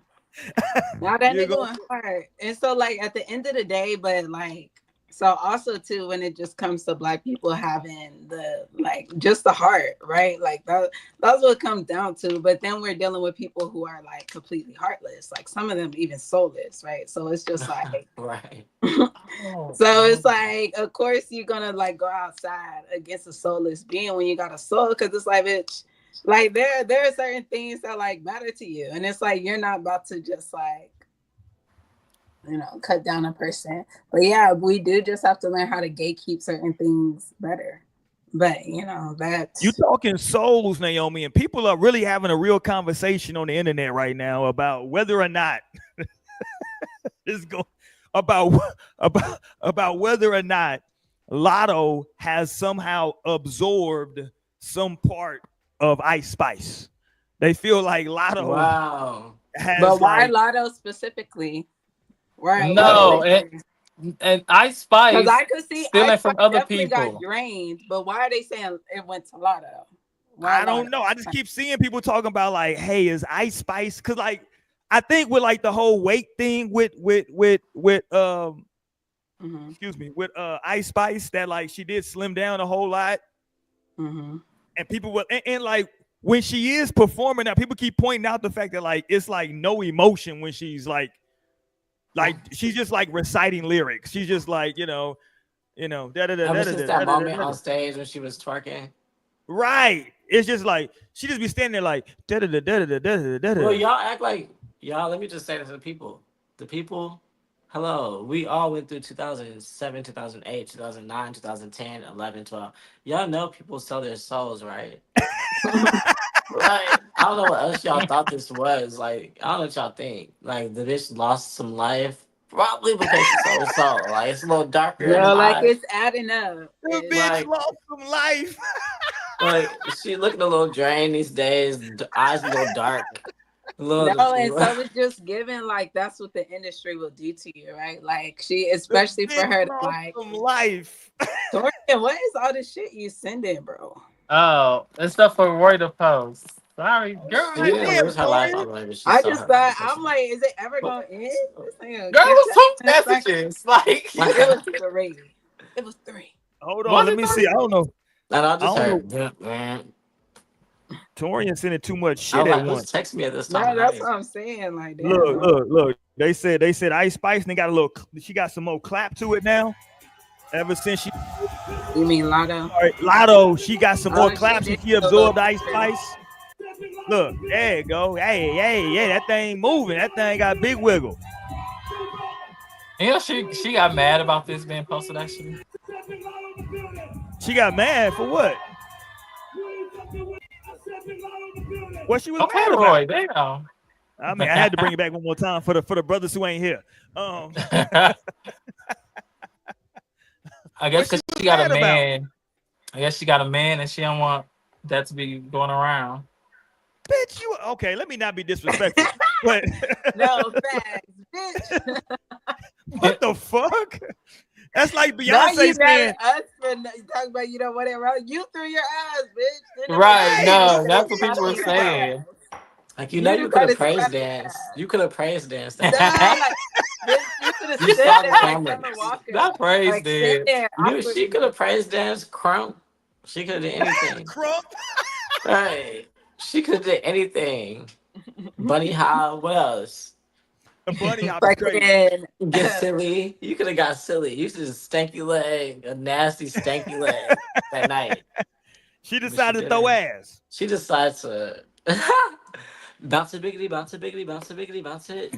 Now that You nigga go. went hard. And so like at the end of the day, but like So also too, when it just comes to Black people having the like just the heart, right? Like that's what it comes down to. But then we're dealing with people who are like completely heartless, like some of them even soulless, right? So it's just like Right. so it's like, of course you're gonna like go outside against a soulless being when you got a soul, because it's like, bitch, like there are certain things that like matter to you, and it's like you're not about to just like, you know, cut down a person. But yeah, we do just have to learn how to gatekeep certain things better. But you know, You that's talking souls, Naomi, and people are really having a real conversation on the internet right now about whether or not it's go about about whether or not Lotto has somehow absorbed some part of Ice Spice. They feel like Lotto Wow. has but why like Lotto specifically? Right. No, Because and Ice Spice I could see stealing Ice Spice from other definitely got people. drained, but why are they saying it went to Lotto? Why I don't Lotto? know. I just keep seeing people talking about like, hey, is Ice Spice? Because like I think with like the whole weight thing with Mm-hmm. excuse me, with Ice Spice, that like she did slim down a whole lot, Mm-hmm. and people will and like when she is performing now, people keep pointing out the fact that like it's like no emotion when she's like she's just like reciting lyrics. She's just like da da da da Ever da since da that da moment da. on stage when she was twerking. Right. It's just like she just be standing there like da da da da da da da Well, da. y'all act like y'all. Let me just say this to the people. The people, hello. We all went through 2007, 2008, 2009, 2010, 11, 12. Y'all know people sell their souls, right? Like, I don't know what else y'all thought this was. Like, I don't know what y'all think. Like, the bitch lost some life. Probably because she sold her soul. Like, it's a little darker in Yo, the like eyes. it's adding up. The It's, bitch Like, lost some life. like she looking a little drained these days. Eyes a little dark. A no, and little. so it's just given like that's what the industry will do to you, right? Like she, The especially for bitch her to lost like, some life. Torian, what is all this shit you sending, bro? Oh, and stuff for Roy to post. Sorry, girl. She didn't Damn, lose her life Torian. all the way, but she I saw just her thought, life. I'm like, is it ever gonna end? This thing gonna Girl, catch it was up two in a second? messages. Like, It was 3. It was 3. Hold on, was let it me see. I don't know. And I I just don't heard. know. Torian sending too much I shit was at like, who's once. texting me at this time No, of that's night? what I'm saying. Like, damn, Look, bro. look. They said Ice Spice and they got a little. She got some more clap to it now. Ever since she You mean Lotto? Lotto, she got some more Oh, she claps and did she a little absorbed Ice picture. Spice. Look, there you go. Hey, that thing moving. That thing got big wiggle. you know, she got mad about this being posted. Actually, She got mad for what? What she was okay, mad Roy. about? Damn. I mean, I had to bring it back one more time for the brothers who ain't here. I What guess she because was she got a mad about? man. I guess she got a man, and she don't want that to be going around. Bitch, you okay? Let me not be disrespectful, but No, facts, bitch. what the fuck? That's like Now you Beyonce mad saying, at us for talking about you don't want it around. You threw your ass, bitch. Then Right? right? No, you that's what gotta people were see that saying. ass. Like, You you could have decided to praise clap your danced. ass. You could have praise danced that No, night. like, bitch, you could have You stood saw the there like camera. Summer Walker. Not praise Like, stand this. there Dude, she awkwardly. could have praise danced crunk. She could have did anything. Crump, Right. She could have did anything. Bunny hop. What else? the bunny hop straight. Fucking. Get silly. You could have got silly. You just stanky leg, a nasty stanky leg that night. She But she decided to throw didn't. ass. She decides to bounce it, biggity, bounce it, biggity, bounce it, biggity, bounce it.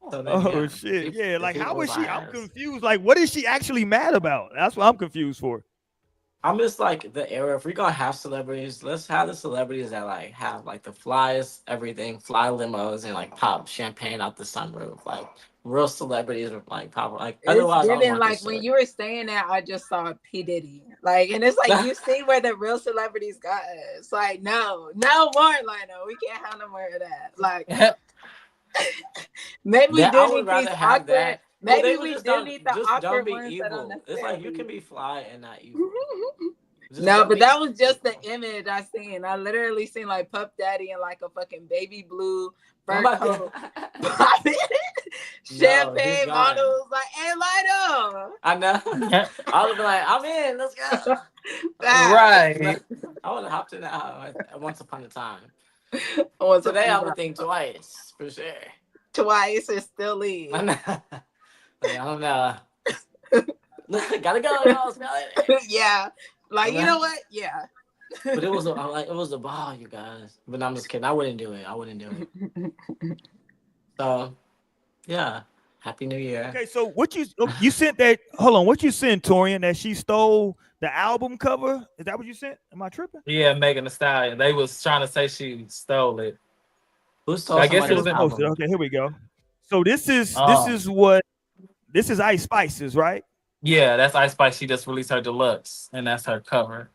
So then, Oh yeah, shit, yeah. the Like, how people is she? I'm ass. confused. Like, what is she actually mad about? That's what I'm confused for. I miss like the era. If we're gonna have celebrities, let's have the celebrities that like have like the flyest everything, fly limos and like pop champagne out the sunroof. Like real celebrities with like pop. Like It's otherwise, I don't given want like this when shit. you were saying that, I just saw P. Diddy. Like, and it's like you see where the real celebrities got us. Like, no more, Lionel. We can't have no more of that. Like, maybe we That I do would need these rather have awkward. that. Well, they Maybe would we just do don't need the just don't awkward be ones that don't evil. It's like you necessarily. can be fly and not evil. Just No, don't but be that was just the evil. image I seen. I literally seen like Puff Daddy in like a fucking baby blue I'm fur about coat. to- popping. champagne gone. bottles, like, hey, light up. I know. I would be like, I'm in. Let's go. Right. I would have hopped in that once upon a time. Once Today I upon a would think twice for sure. twice and still leave. I know. Like, I don't know. Gotta go, y'all. Yeah, like you know what? Yeah. But it was a ball, you guys. But no, I'm just kidding. I wouldn't do it. So yeah. Happy New Year. Okay, so what you sent that? Hold on, what you sent, Torian? That she stole the album cover? Is that what you sent? Am I tripping? Yeah, Megan Thee Stallion. They was trying to say she stole it. Who stole I guess it somebody's was in- Posted. album? Okay, here we go. So this is Oh. Ice Spices, right? Yeah, that's Ice Spice. She just released her deluxe, and that's her cover.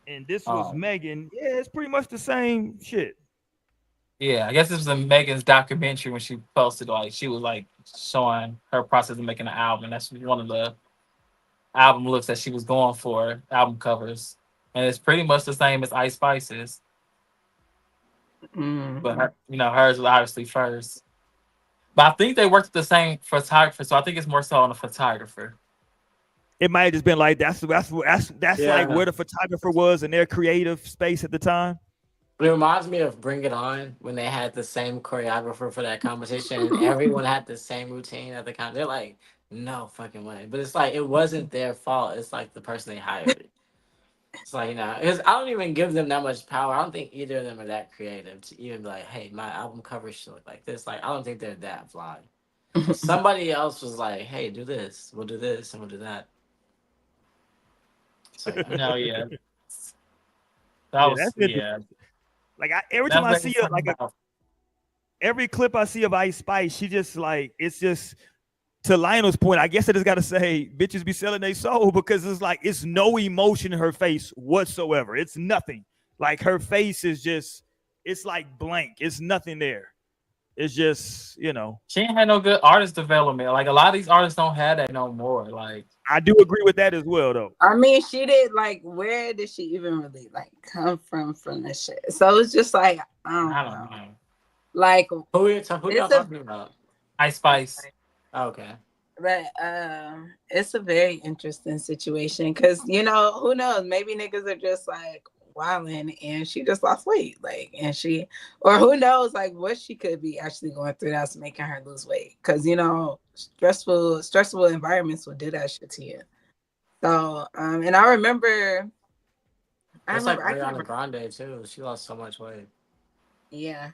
And this was Megan. Yeah, it's pretty much the same shit. Yeah, I guess this was in Megan's documentary when she posted, like, she was like showing her process of making an album. That's one of the album looks that she was going for, album covers. And it's pretty much the same as Ice Spice's. But hers was obviously first. But I think they worked with the same photographer, so I think it's more so on a photographer. It might have just been like that's Yeah. like where the photographer was in their creative space at the time. It reminds me of Bring It On when they had the same choreographer for that competition. And everyone had the same routine at the time. They're like, no fucking way. But it's like, it wasn't their fault. It's like the person they hired. It's like, because I don't even give them that much power. I don't think either of them are that creative to even be like, hey, my album cover should look like this. Like, I don't think they're that fly. Somebody else was like, hey, do this. We'll do this and we'll do that. So, No, yeah. That's interesting. Like every time I see her, like every clip I see of Ice Spice, she just like, it's just, to Lionel's point, I guess I just gotta say, bitches be selling their soul, because it's like, it's no emotion in her face whatsoever. It's nothing. Like her face is just, it's like blank. It's nothing there. It's just, she ain't had no good artist development. Like a lot of these artists don't have that no more. Like I do agree with that as well, though. I mean, she did, like, where did she even really like come from this shit? So it's just like, I don't know. Like, who y'all talking about? Ice Spice. Oh, okay. But it's a very interesting situation because who knows? Maybe niggas are just like wilding, and she just lost weight, like, or who knows, like, what she could be actually going through that's making her lose weight. Because stressful environments will do that shit to you. So and I remember. It's like Ariana Grande too. She lost so much weight. Yeah.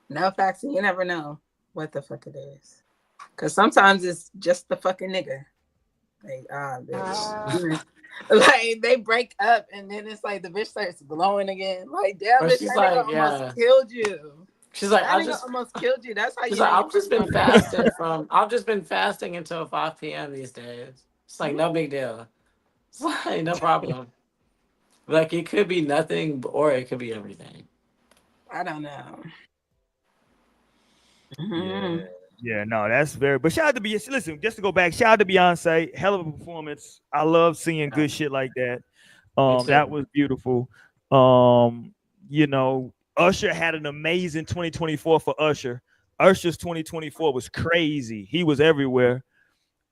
No facts, and you never know what the fuck it is. Cause sometimes it's just the fucking nigga. Like, bitch. Like they break up and then it's like the bitch starts glowing again. Like, damn, bitch, she's that like, nigga almost killed you. She's like, that almost killed you. That's how she's you. Like, I've just been fasting until 5 p.m. these days. It's like no big deal. It's like no problem. Like it could be nothing, or it could be everything. I don't know. Yeah, no, that's very. But shout out to Beyonce. Listen, just to go back, shout out to Beyonce. Hell of a performance. I love seeing good shit like that. That was beautiful. Usher had an amazing 2024 for Usher. Usher's 2024 was crazy. He was everywhere.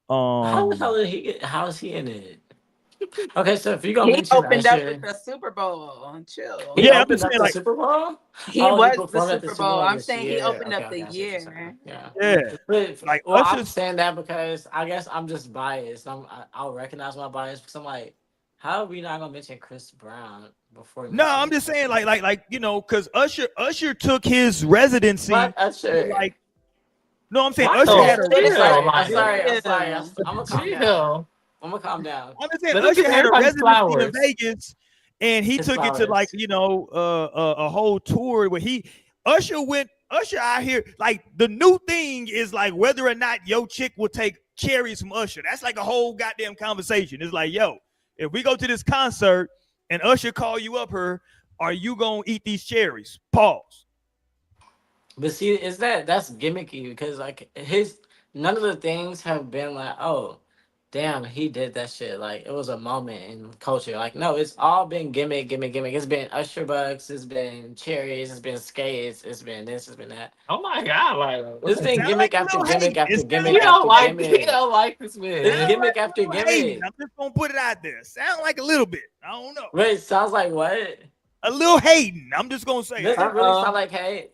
How the hell how is he in it? Okay, so if you're gonna mention opened Usher, up with the Super Bowl. Chill. Yeah, I'm just saying, like, Super Bowl. He was the Super Bowl. I'm saying he opened up the year. Yeah. But, like, I'm saying that because I guess I'm just biased. I'll recognize my bias because I'm like, how are we not gonna mention Chris Brown before? No, I'm just saying, because Usher took his residency. Usher? Like, no, I'm saying Usher had a I'm sorry. I'm gonna calm down. I'm gonna calm down. I'm just saying Usher had a residency in Vegas, and he took it to a whole tour where Usher out here, like, the new thing is like whether or not your chick will take cherries from Usher. That's like a whole goddamn conversation. It's like, yo, if we go to this concert and Usher call you up here, are you gonna eat these cherries? Pause. But see, that's gimmicky because like none of the things have been like, oh, damn, he did that shit. Like, it was a moment in culture. Like, no, it's all been gimmick. It's been Usher bucks, it's been cherries, it's been skates, it's been this, it's been that. Oh my god, like It's been Sound like gimmick a after little gimmick hate. after It sound gimmick he like don't after like he gimmick. don't like this man. It's sound gimmick like a after little hating. gimmick. I'm just gonna put it out there. Sound like a little bit. I don't know. Wait, sounds like what? A little hating. I'm just gonna say Does that. it really sound like hate?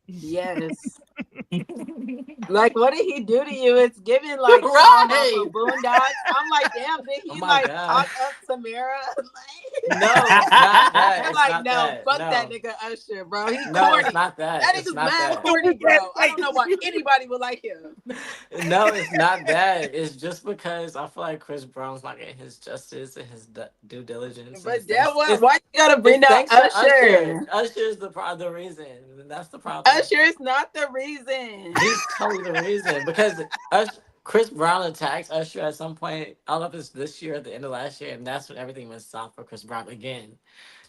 Yes. Like, what did he do to you? It's giving like Tom Right. off of Boondocks. I'm like, damn, did he Oh my like God. talk up Samara? No, it's not that. I'm It's like, not no, that. fuck No. that nigga Usher, bro. He No, corny. it's not that. That It's nigga's not mad that. corny, bro. I don't know why anybody would like him. No, it's not that. It's just because I feel like Chris Brown's not getting his justice and his due diligence. But It's that thanks- what? it's- Why you gotta bring it's down thanks to Usher? Usher is the reason. That's the problem. Usher is not the reason. He's totally the reason because Chris Brown attacks Usher at some point. I don't know if it's this year or the end of last year, and that's when everything went south for Chris Brown again.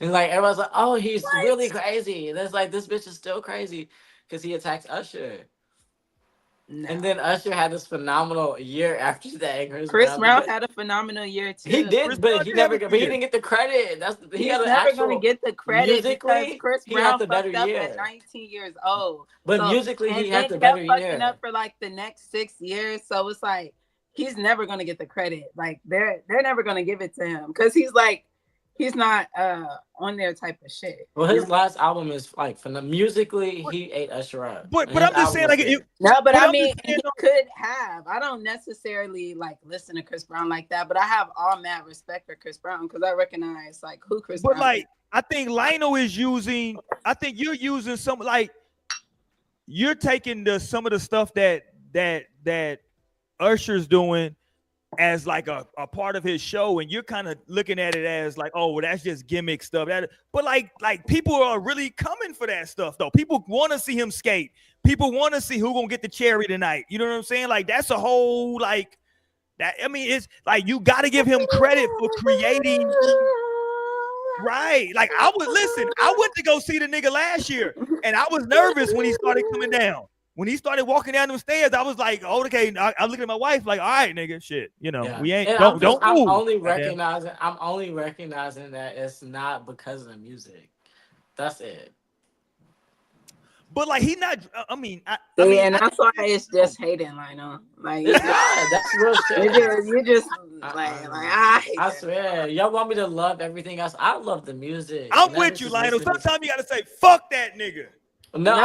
And like everyone's like, "Oh, he's really crazy." And it's like this bitch is still crazy because he attacks Usher. No. And then Usher had this phenomenal year after that. and Chris Brown had a phenomenal year too. He did, Chris but Brown he did never have a got. But he year. didn't get the credit. He He's had an never actual, gonna get the credit musically, because Chris he had Brown the fucked better up year. at 19 years old. But So- musically, he and had then the better kept fucking year. up for like the next 6 years. So it's like he's never gonna get the credit. Like they're never gonna give it to him because he's not on their type of shit. Well, his last album is like musically, he ate Usher up. But And I'm his just saying, album like, was it, No, but I I'm mean, just saying, he could have. I don't necessarily like listen to Chris Brown like that, but I have all mad respect for Chris Brown because I recognize like who Chris but Brown like is. I think Lionel is using. I think you're using some like you're taking some of the stuff that Usher's doing as like a part of his show, and you're kind of looking at it as like, oh, well, that's just gimmick stuff. But like people are really coming for that stuff though. People want to see him skate. People want to see who gonna get the cherry tonight. You know what I'm saying? Like that's a whole like that. I mean, it's like you got to give him credit for creating. Right. Like I went to go see the nigga last year, and I was nervous when he started coming down. When he started walking down them stairs, I was like, oh, okay. I looked at my wife like, all right, nigga, shit. You know, Yeah. we ain't And don't I'm move. only recognizing that it's not because of the music. That's it. But like he not. I mean, And that's why it's just hating, Lionel. Like It's not. That's real shit. you just I hate I that. swear, y'all want me to love everything else. I love the music. I'm And with that's you, just Lionel. listening to- Sometimes you gotta say, fuck that nigga. No, No,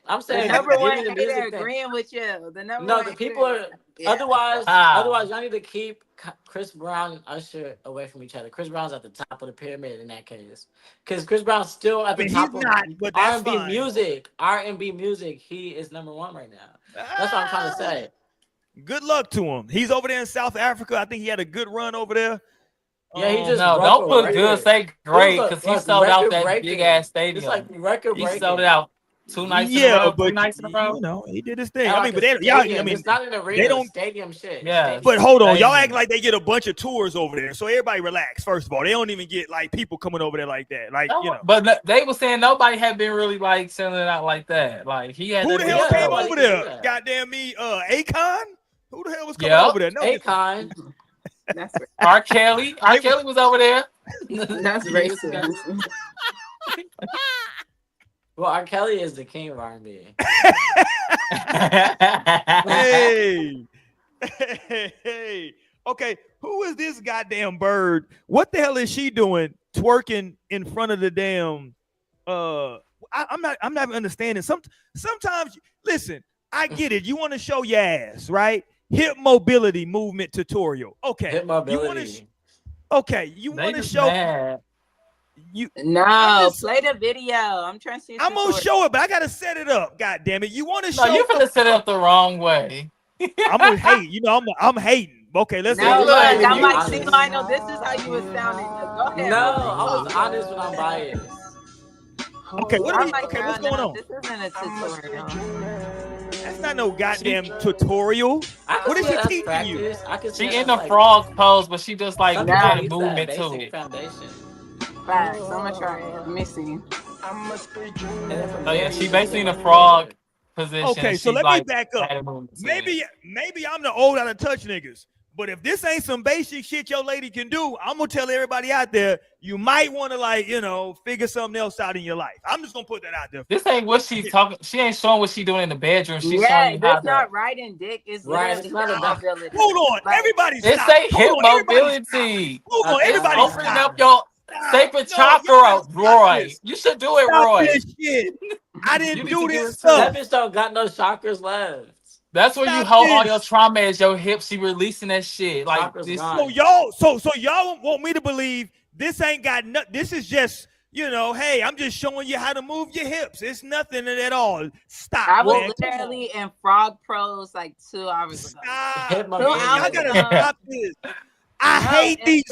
I'm saying, The number give one me the hater music thing. agreeing with you. The number No, one the people hater. are. Yeah. Otherwise, y'all need to keep Chris Brown and Usher away from each other. Chris Brown's at the top of the pyramid in that case, because Chris Brown's still at the I mean, top he's of not, but that's R&B fine. music. R&B music, he is number one right now. That's what I'm trying to say. Good luck to him. He's over there in South Africa. I think he had a good run over there. Yeah, he just no, broke don't a put record. good. Say great It was because he like sold out that record-breaking. big ass stadium. It's like record He breaking. sold it out 2 nights in a row, 3 nights in a row. You know, he did his thing. And I like mean, but a they, y'all, stadium. I mean, it's not an arena. they don't. Stadium shit. Yeah. Stadium. But hold on, y'all Stadium. act like they get a bunch of tours over there. So everybody relax. First of all, they don't even get like people coming over there like that. Like you know, But they were saying nobody had been really like selling it out like that. Like he had who that the hell big came show. nobody over can there? do that. Goddamn me, Akon. Who the hell was coming Yeah. over there? No, Akon. That's R. Kelly. R. Kelly was over there. that's racist. Well, R. Kelly is the king of R&B. hey, hey. Okay, who is this goddamn bird? What the hell is she doing twerking in front of the damn? I'm not understanding. Sometimes, listen, I get it. You want to show your ass, right? Hip mobility movement tutorial. Okay, Hip mobility. You They want to just show mad. you. No, play the video. I'm trying to see. I'm gonna show it, but I gotta set it up. God damn it! You want to No, show? you're gonna set it up the wrong way. I'm gonna hate. You know, I'm hating. Okay, let's No, see. look, I'm you like, honest. see, Lionel, this is how you was sounding. Go ahead. No, I was honest when I'm biased. Okay, what are I'm we? like, Okay, girl, what's going no, on? This isn't a tutorial. That's not no goddamn tutorial. I can What is see she that's teaching you? practice. I can see She that's in the like, frog pose, but she just like some No. people add a use that movement to basic it. foundation. Facts. I'm gonna try it. Let me see. And then from Oh yeah, there, she you basically in get a it. frog position. Okay, and so she, let me like, back up. add a movement to it. Maybe I'm the old out of touch niggas, But if this ain't some basic shit your lady can do, I'm gonna tell everybody out there, you might want to figure something else out in your life. I'm just gonna put that out there. This ain't what she's talking. She ain't showing what she doing in the bedroom. She's showing you how that's to. not riding dick. It's Right, literally it's not hip about- mobility. Hold on, Like, everybody It stop. say hip Hold on, everybody mobility. Hold on, Okay. everybody Opening stop. up your sacred chakra, y'all gotta stop Roy. this. You should do it, Stop Roy. this shit. I You didn't need do to do this it too. stuff. That bitch don't got no chakras left. That's where you Stop hold all this. your trauma as your hips. She releasing that shit. Like Chakras this. gone. So y'all want me to believe this ain't got nothing. This is just, hey, I'm just showing you how to move your hips. It's nothing at all. Stop. I was man. Come literally in Frog Pros like 2 hours ago. Stop. Hip Man. mobility. Y'all gotta stop this. I hate these.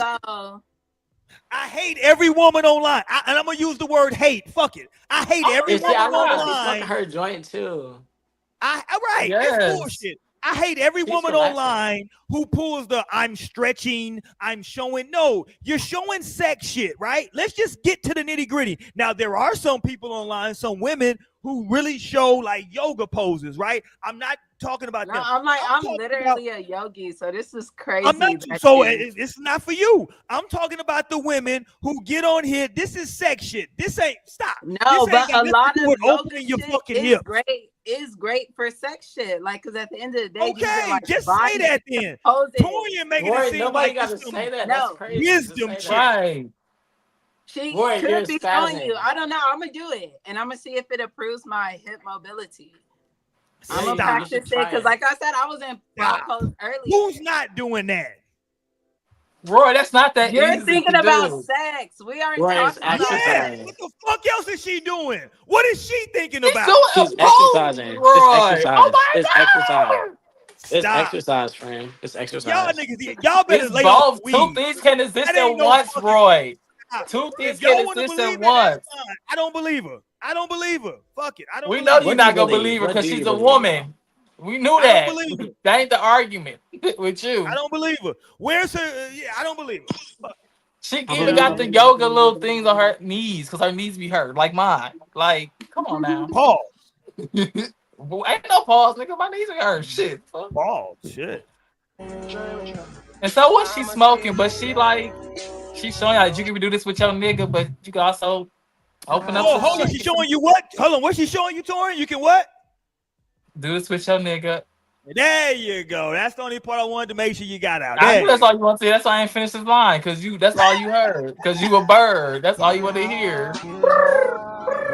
I hate every woman online. And I'm gonna use the word hate. Fuck it. I hate every And see, I woman know that be online. fucking her joint too. Right. Yes. It's bullshit. I hate every She's woman relaxing. online who pulls the I'm stretching, I'm showing. No, you're showing sex shit, right? Let's just get to the nitty gritty. Now, there are some people online, some women who really show like yoga poses, right? I'm not talking about No, them. I'm literally a yogi, so this is crazy. I'm not, so it's not for you. I'm talking about the women who get on here. This is sex shit. This ain't stop. No, this ain't but got a nothing lot to do of with yoga opening your shit fucking is hips. great. Is great for sex shit. Like, because at the end of the day, these Okay, are like just say body that then. poses. Torian making Roy, it seem nobody like got to it's some say that. No. That's crazy. Just wisdom say shit. that. Right. She Roy, you're could be showing spazzing. you. I don't know. I'm gonna do it, and I'm gonna see if it improves my hip mobility. I'm gonna Yeah, practice you it should try because, it. like I said, I was in frog Stop. pose earlier. Who's not doing that? Roy, that's not that You're easy thinking to about do. sex. We aren't Roy, it's talking about exercise. Yeah. What the fuck else is she doing? What is she thinking He's about? doing She's a pose, exercising. Roy. It's exercise. Oh my It's God. exercise. It's Stop. exercise, friend. It's exercise. Y'all niggas, y'all better It's lay off both. the Two weed. things can exist That at ain't no once, fucking Roy. stop. Two things If y'all can want to exist believe at it, that's once. fine. I don't believe her. I don't believe her. Fuck it. I don't We believe know her. you're What do you not gonna believe? believe her What because do you she's a believe? woman. We knew I that. don't believe her. That ain't the argument with you. I don't believe her. Where's her? Yeah, I don't believe her. Fuck. She I even got the believe yoga little things on her knees because her knees be hurt, like mine. Like, come on now. Pause. Ain't no pause, nigga. My knees are hurt. Shit. Fuck. Pause. Shit. And so what? She smoking, but she like, she's showing you like you can do this with your nigga, but you can also open up Oh, some hold on. shit. She's showing you what? Hold on. What's she showing you, Torian? You can what? Do this with your nigga. There you go. That's the only part I wanted to make sure you got out. I There knew that's you all you want to say. That's why I ain't finished this line, cause that's all you heard. Cause you a bird. That's all you want to hear.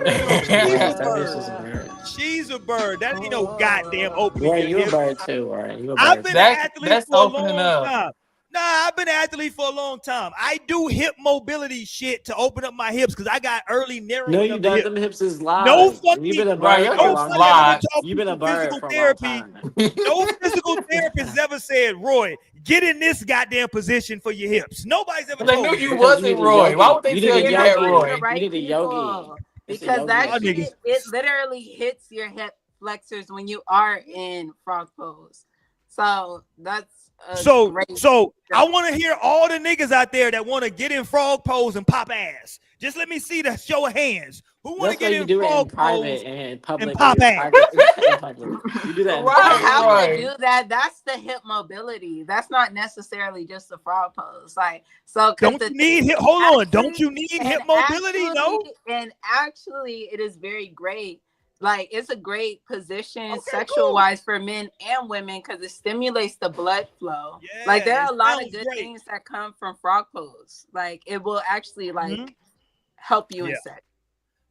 Yes, that bitch is a bird. She's a bird. That ain't no goddamn opening Roy, your you a hips. bird too, Roy. You a I've bird been too. an athlete That's for a opening long up. time. Nah, I've been an athlete for a long time. I do hip mobility shit to open up my hips because I got early narrowing No, of you the done. hip. Them hips is live. No You've fucking, been a Right, bird your for a hips long nobody I've ever live. time. talked You've to been a for bird physical for a long therapy. time. No physical therapist ever said, Roy, get in this goddamn position for your hips. Nobody's ever But they told knew me you that. Because you wasn't need a Roy. Why yogi. would they You need tell a you You're not that, going to yogi. the Roy? right You need a yogi. people It's a because yogi. that Y'all shit, niggas. it literally hits your hip flexors when you are in frog pose. So that's a So great. I want to hear all the niggas out there that want to get in frog pose and pop ass. Just let me see the show of hands. Who want to That's why get you in do it in frog private pose and in and public. pop ass? In public. You do that in You don't Right, have public. to right. do that. That's the hip mobility. That's not necessarily just the frog pose. Like, so Don't you need hip? Hold on. Don't you need hip mobility? No. And actually, it is very great. Like, it's a great position, Okay, sexual cool. wise, for men and women because it stimulates the blood flow. Yeah, Like, there are it a lot of sounds good great. things that come from frog pose. Like, it will actually like Mhm. help you in Yeah. sex.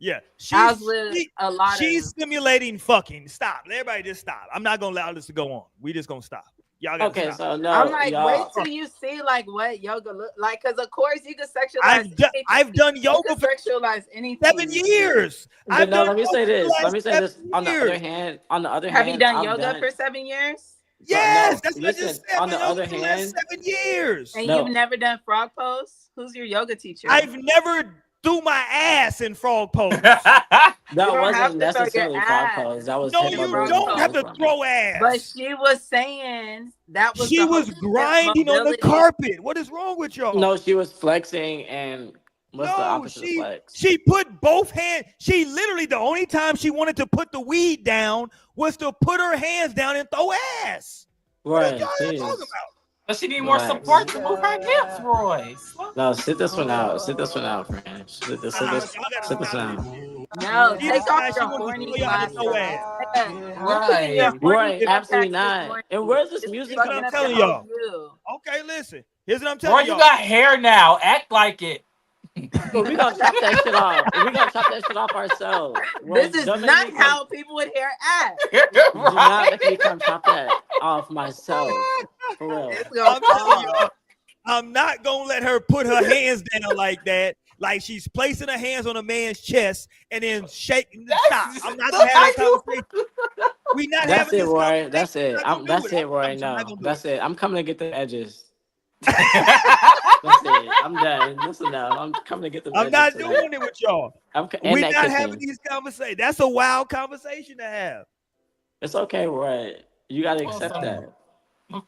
Yeah, As with a lot she's of stimulating fucking. Stop. Everybody just stop. I'm not gonna allow this to go on. We just gonna stop. Y'all gotta Okay, stop. so no, I'm like, wait y'all. till you see like what yoga look like, because of course you can sexualize. I've done You yoga can for sexualize anything. 7 years. But I've no, done let me yoga say for the this. Let last me say 7 this. On the years. other hand, Have you done I've yoga done. for 7 years? Yes, no, that's what I just listen, said. on the I've done other yoga for the last hand- 7 years. And No. you've never done frog pose? Who's your yoga teacher? I've never threw my ass in frog pose. That don't have wasn't to throw your necessarily frog ass. pose. That was No, hip you mobility don't have pose to for me. throw ass. But she was saying that was She the was whole hip grinding on the mobility. carpet. What is wrong with y'all? No, she was flexing, and what's the opposite of flex? she put both hands. She literally, the only time she wanted to put the weed down was to put her hands down and throw ass. What are Right, y'all please. talking about? But she need more Relax. support to move her hips, Royce. No, sit this one out. Sit this one out, friend. Y'all gotta Sit this stop one this. out. No, She take off decides she your wants to horny show y'all how to throw glasses. ass. Yeah, you're putting your Right. horny Roy, absolutely contacts as not. horny. And where's this It's music Here's what coming I'm fucking up your telling from? whole y'all. view. Okay, listen. Here's what I'm Roy, telling you y'all. got hair now. Act like it. Well, we gonna chop that shit off. We gonna chop that shit off ourselves. Roy, This is don't make not me come. how people with hair act. Do not Right? make me come chop that off myself. For real. It's gonna I'm telling fall. y'all, I'm not gonna let her put her hands down like that, like she's placing her hands on a man's chest and then shaking the stop. I'm not gonna have How that you? conversation. We not That's having it, this Roy. conversation. That's I'm it. not gonna do That's it. I it, Roy. promise you, I'm not No, gonna do that's it. it. I'm coming to get the edges. That's it. I'm done. Listen now. I'm coming to get the I'm edges not tonight. doing it with y'all. And We're that not having kissing. these conversations. That's a wild conversation to have. It's okay, Roy. You gotta Put accept some, that.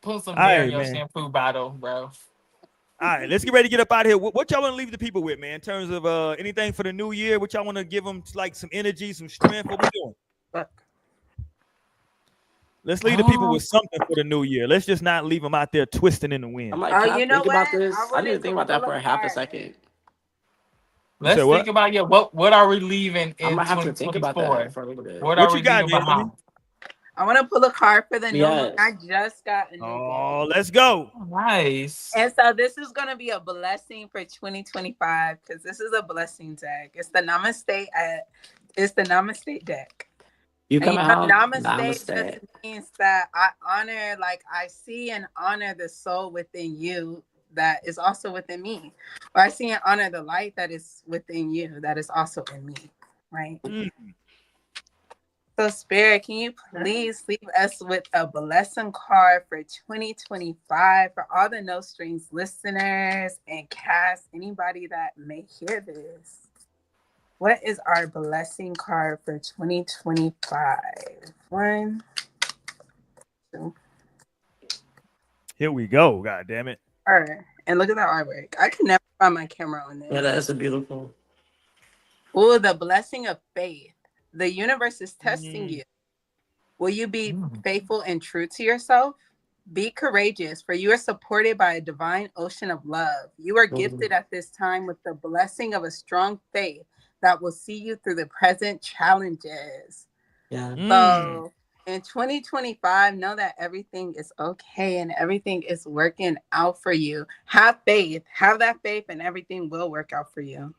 put some All hair in right, your man. shampoo bottle, bro. All right, let's get ready to get up out of here. What y'all want to leave the people with, man? In terms of anything for the new year, what y'all want to give them like some energy, some strength? What we doing? Let's leave the people with something for the new year. Let's just not leave them out there twisting in the I'm wind. like, Oh, can I you know think about what? I this? I need to wanted think to about that pull for a a half a card. second. You said Let's what? think about what are we leaving I in might have to think about 2024? that for a little bit. What are What we you got, leaving Naomi? behind? I want to pull a card for the new moon. Yes. I just got a new Oh, moon. let's go. Nice. And so this is going to be a blessing for 2025 because this is a blessing deck. It's the Namaste deck. You And you coming know, home? Namaste Namaste. just means that I see and honor the soul within you that is also within me. Or I see and honor the light that is within you that is also in me, right? Mm. So, Spirit, can you please leave us with a blessing card for 2025 for all the No Strings listeners and cast, anybody that may hear this? What is our blessing card for 2025? One, two. Here we go. God damn it. All right. And look at that artwork. I can never find my camera on Yeah, this. that's a beautiful. Oh, the blessing of faith. The universe is testing you. Will you be faithful and true to yourself? Be courageous, for you are supported by a divine ocean of love. You are gifted at this time with the blessing of a strong faith that will see you through the present challenges. Yeah. So in 2025, know that everything is okay and everything is working out for you. Have faith, have that faith, and everything will work out for you.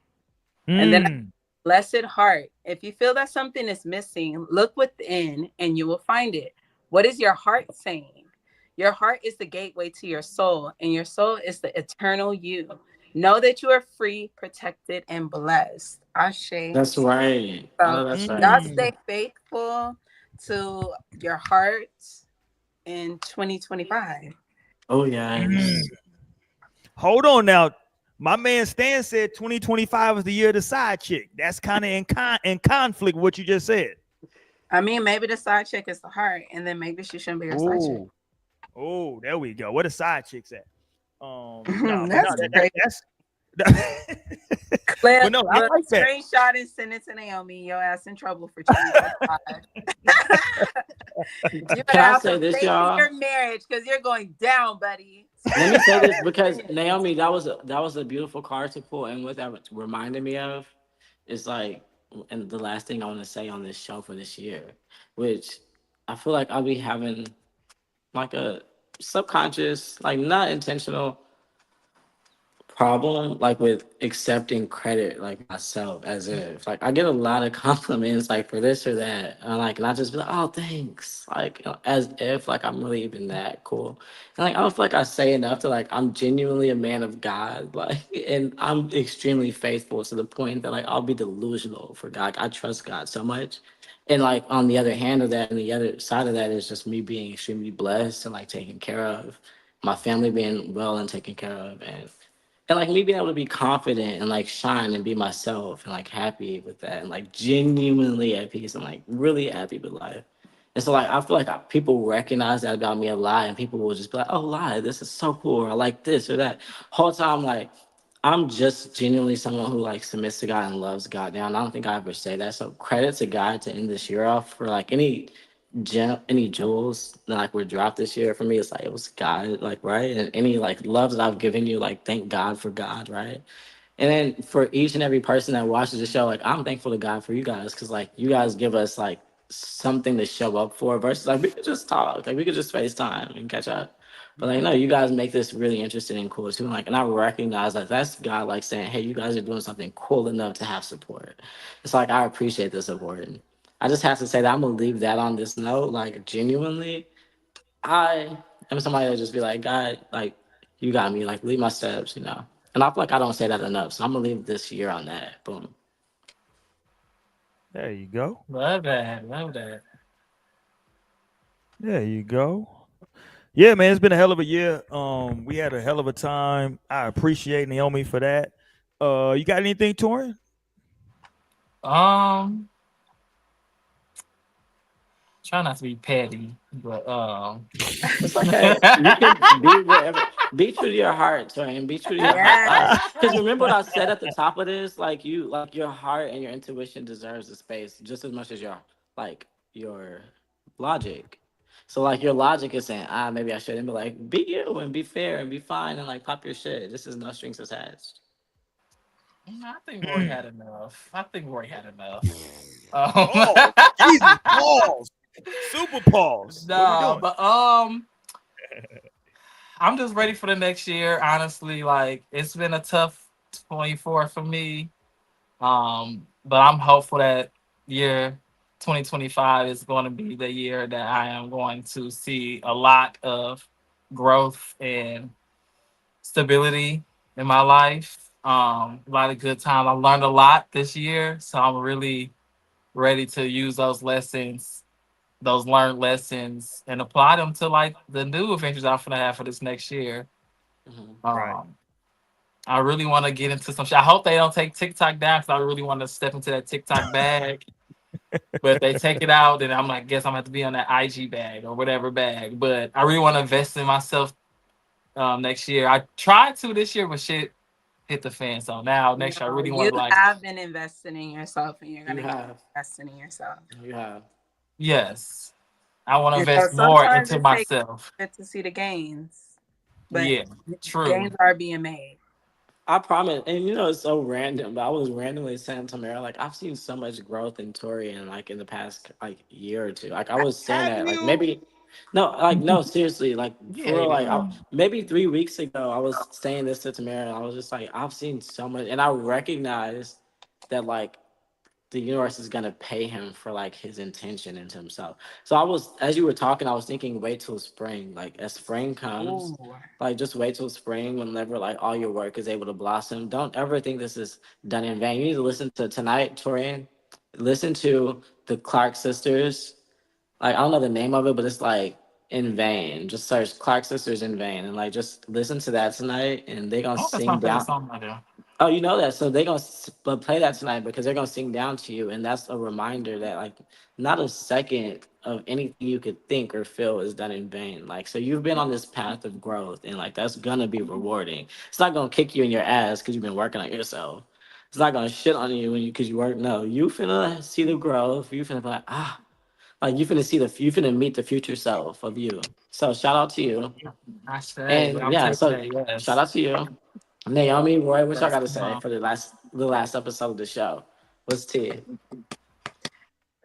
And then blessed heart. If you feel that something is missing, look within and you will find it. What is your heart saying? Your heart is the gateway to your soul, and your soul is the eternal you. Know that you are free, protected, and blessed. Ashe. That's right. So That's y'all right. stay faithful to your heart in 2025. Oh yes. Hold on now. My man Stan said 2025 is the year of the side chick. That's kind of in conflict with what you just said. I mean, maybe the side chick is the heart, and then maybe she shouldn't be your side chick. Oh, there we go. Where the side chicks at? No, That's great. that's Clip, but no, I like that. Screenshot and send it to Naomi. Your ass in trouble for 2025. You better Can I have say some this, faith in y'all? your marriage because you're going down, buddy. Let me say this because Naomi, that was a beautiful card to pull, and what that reminded me of is like, and the last thing I want to say on this show for this year, which I feel like I'll be having like a subconscious, like not intentional problem like with accepting credit like myself as if like I get a lot of compliments like for this or that and like not just be like oh thanks like you know, as if like I'm really even that cool and like I don't feel like I say enough to like I'm genuinely a man of God like and I'm extremely faithful to the point that like I'll be delusional for God. I trust God so much and like on the other hand of that and the other side of that is just me being extremely blessed and like taken care of, my family being well and taken care of and like me being able to be confident and like shine and be myself and like happy with that and like genuinely at peace and like really happy with life. And so like I feel like people recognize that about me a lot and people will just be like, oh lie, this is so cool or I like this or that. Whole time like I'm just genuinely someone who like submits to God and loves God. Now I don't think I ever say that. So credit to God to end this year off for like any any jewels that like were dropped this year for me, it's like it was God, like right, and any like love that I've given you, like thank God for God, right? And then for each and every person that watches the show, like I'm thankful to God for you guys because like you guys give us like something to show up for versus like we could just talk, like we could just FaceTime and catch up. But like no, you guys make this really interesting and cool too. Like and I recognize like that's God like saying, hey, you guys are doing something cool enough to have support. It's like I appreciate the support. And I just have to say that I'm gonna leave that on this note. Like genuinely, I am somebody that just be like, God, like you got me, like lead my steps, you know. And I feel like I don't say that enough, so I'm gonna leave this year on that. Boom. There you go. Love that. Love that. There you go. Yeah, man, it's been a hell of a year. We had a hell of a time. I appreciate Naomi for that. You got anything, Torin? Um, try not to be petty, but It's okay. You can be wherever. Be true to your heart, sorry, and be true to your heart. Yeah. Because remember what I said at the top of this, like you, like your heart and your intuition deserves the space just as much as your like your logic. So like your logic is saying, maybe I shouldn't, but like be you and be fair and be fine and like pop your shit. This is no strings attached. I think Roy had enough. I think Roy had enough. Pause. Jesus, pause. Super pause. What we Nah, doing? but I'm just ready for the next year. Honestly, like it's been a tough 24 for me. But I'm hopeful that year 2025 is going to be the year that I am going to see a lot of growth and stability in my life. A lot of good time. I learned a lot this year, so I'm really ready to use those lessons, those learned lessons, and apply them to like the new adventures I'm gonna have for this next year. Mhm. Right. I really want to get into some shit. I hope they don't take TikTok down because I really want to step into that TikTok bag. But if they take it out, then I'm like, guess I'm gonna have to be on that IG bag or whatever bag. But I really want to invest in myself next year. I tried to this year, but shit hit the fan. So now next year, I No, really want you to like, have been investing in yourself and you're You gonna keep have, investing in yourself. you have. yes, I want to And so invest more sometimes into it takes myself. a bit to see the gains, but Yeah, true. gains are being made. I promise, and you know it's so random, but I was randomly saying to Mara, like I've seen so much growth in Torian like in the past like year or two. Like I was saying Have that like you? maybe no, like no, seriously, like for real, like Yeah. maybe 3 weeks ago I was saying this to Tamara and I was just like I've seen so much and I recognized that like the universe is gonna pay him for like his intention into himself. So I was, as you were talking, I was thinking, wait till spring. Like as spring comes, Ooh. like just wait till spring whenever like all your work is able to blossom. Don't ever think this is done in vain. You need to listen to tonight, Torian. Listen to the Clark sisters. Like I don't know the name of it, but it's like in vain. Just search Clark sisters in vain and like just listen to that tonight, and they gonna Oh, that's sing my favorite down. song right there. Oh, you know that. So they're gonna play that tonight because they're gonna sing down to you, and that's a reminder that like not a second of anything you could think or feel is done in vain. Like so, you've been on this path of growth, and like that's gonna be rewarding. It's not gonna kick you in your ass because you've been working on yourself. It's not gonna shit on you when you because you work. No, you finna see the growth. You finna be like you finna see you finna meet the future self of you. So shout out to you, I say, and I'm yeah, taking so that. shout Yes. out to you. Naomi, Roy, what y'all Yes. got to say for the last episode of the show? What's T?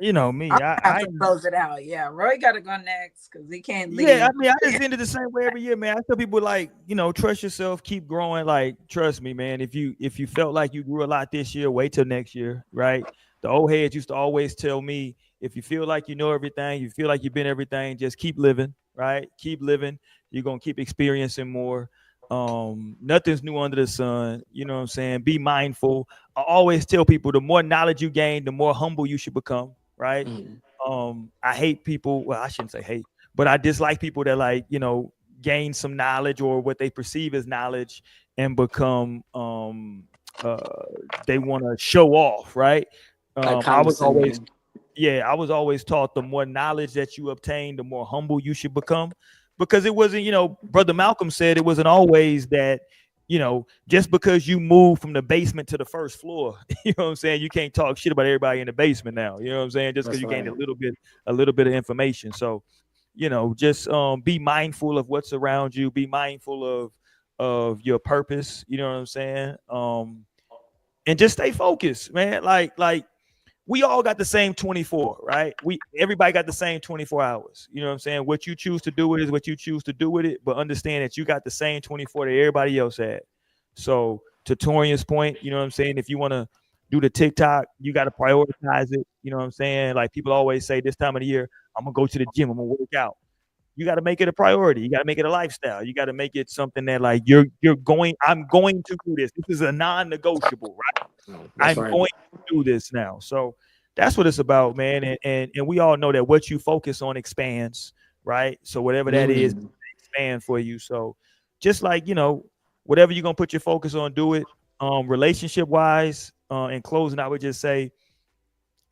You know I'm me. gonna have to close it out. Yeah, Roy gotta go next because he can't Yeah, leave. I mean, I just ended the same way every year, man. I tell people like, trust yourself, keep growing. Like, trust me, man. If you felt like you grew a lot this year, wait till next year, right? The old heads used to always tell me, if you feel like you know everything, you feel like you've been everything, just keep living, right? Keep living. You're gonna keep experiencing more. Nothing's new under the sun. You know what I'm saying? Be mindful. I always tell people the more knowledge you gain, the more humble you should become, right? Mm, I hate people. Well, I shouldn't say hate, but I dislike people that like gain some knowledge or what they perceive as knowledge and become uh they want to show off, right? like I was always condescending. yeah, I was always taught the more knowledge that you obtain, the more humble you should become, because it wasn't, Brother Malcolm said it wasn't always that just because you move from the basement to the first floor, you know what I'm saying? You can't talk shit about everybody in the basement now. You know what I'm saying? Just because That's you gained right. a little bit of information. So, just be mindful of what's around you. Be mindful of your purpose. You know what I'm saying? And just stay focused, man. Like we all got the same 24, right? Everybody got the same 24 hours. You know what I'm saying? What you choose to do with it is what you choose to do with it, but understand that you got the same 24 that everybody else had. So to Torian's point, you know what I'm saying? If you want to do the TikTok, you got to prioritize it. You know what I'm saying? Like people always say this time of the year, I'm gonna go to the gym, I'm gonna work out. You got to make it a priority. You got to make it a lifestyle. You got to make it something that like I'm going to do this. This is a non-negotiable, right? That's I'm right. going to do this now. So that's what it's about, man. And we all know that what you focus on expands, right? So whatever that is, Mm. expand for you. So just like, whatever you're gonna put your focus on, do it. Relationship wise, in closing, I would just say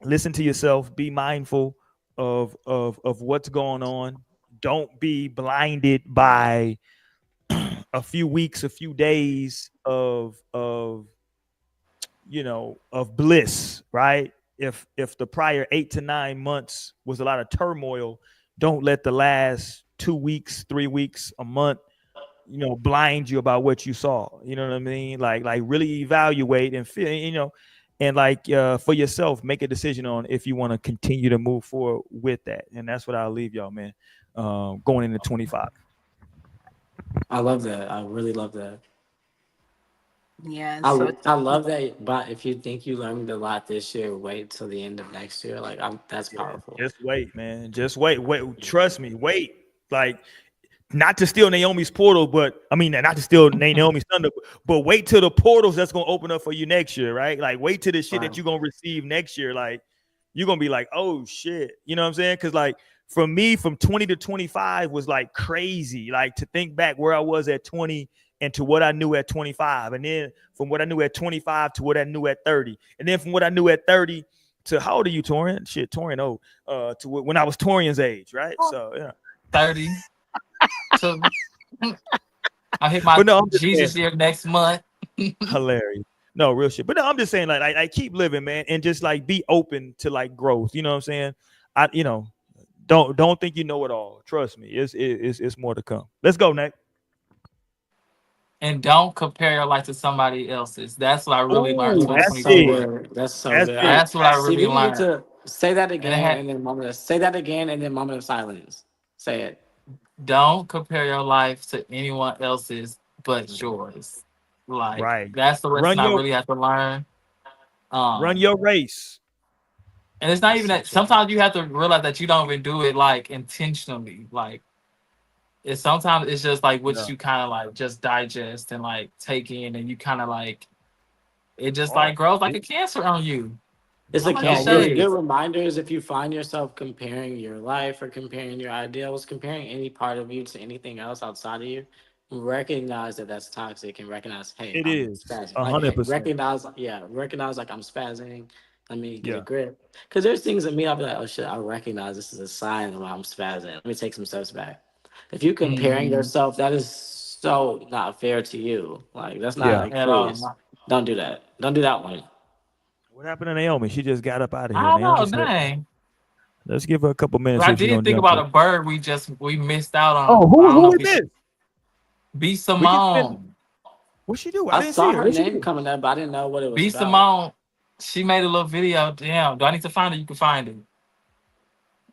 listen to yourself, be mindful of what's going on. Don't be blinded by a few weeks, a few days of bliss, right? If the prior 8 to 9 months was a lot of turmoil, don't let the last 2 weeks, 3 weeks, a month, blind you about what you saw. You know what I mean? Like really evaluate and feel, and like for yourself, make a decision on if you want to continue to move forward with that. And that's what I'll leave y'all, man. Going into 25. I love that. I really love that. Yeah. I, So I love that. But if you think you learned a lot this year, wait till the end of next year. Like that's Yeah, powerful. just wait, man. Just wait. Wait. Trust me. Wait. Like not to steal Naomi's portal, but I mean not to steal Naomi's thunder, but wait till the portals that's gonna open up for you next year, right? Like wait till the shit Right. that you're gonna receive next year. Like you're gonna be like, oh shit. You know what I'm saying? Cause like for me, from 20 to 25 was like crazy. Like to think back where I was at 20 and to what I knew at 25. And then from what I knew at 25 to what I knew at 30. And then from what I knew at 30 to how old are you, Torian? Shit, Torian, to when I was Torian's age, right? So yeah. 30. So I hit my But no, I'm just saying, Jesus year next month. hilarious. No, real shit. But no, I'm just saying, like, I keep living, man, and just like be open to like growth. You know what I'm saying? Don't think you know it all. Trust me, it's more to come. Let's go, Nick. And don't compare your life to somebody else's. That's what I really learned Oh, That's that's so 2024. big. good. That's so That's good. big. That's what I See, really we need learned. to say that And it again, had, and then say that again, and then moment of silence. Say it. don't compare your life to anyone else's but yours. Like Right. that's the lesson Run I your really have to learn. run Um, your race. and it's not That's even so that. true. Sometimes you have to realize that you don't even do it like intentionally. Like it's sometimes it's just like what Yeah. you kind of like just digest and like take in, and you kind of like it just Oh, like grows like a cancer on you. It's I'm a not gonna no, show real it's shit. good you. reminders if you find yourself comparing your life or comparing your ideals, comparing any part of you to anything else outside of you. Recognize that that's toxic and recognize, hey, It I'm is spazzing. Like, hey, 100%. recognize, yeah, recognize like I'm spazzing. Let me get a Yeah. grip. Because there's things in me, I'll be like, oh shit, I recognize this is a sign that I'm spazzing. Let me take some steps back. If you're comparing Hmm. yourself, that is so not fair to you. Like, that's not Yeah. like, At please all. don't do that. Don't do that one. What happened to Naomi? She just got up out of here. I don't Naomi know, said, dang. let's give her a couple But minutes, see I if she's did gonna think jump about in. a bird we missed out Oh, on. I who don't know who if is we this? should B We can spend. Simone. What she do? I I didn't see saw her. her What she name do? coming up, but I didn't know what it was B about. Simone. She made a little video. Damn. Do I need to find it? You can find it.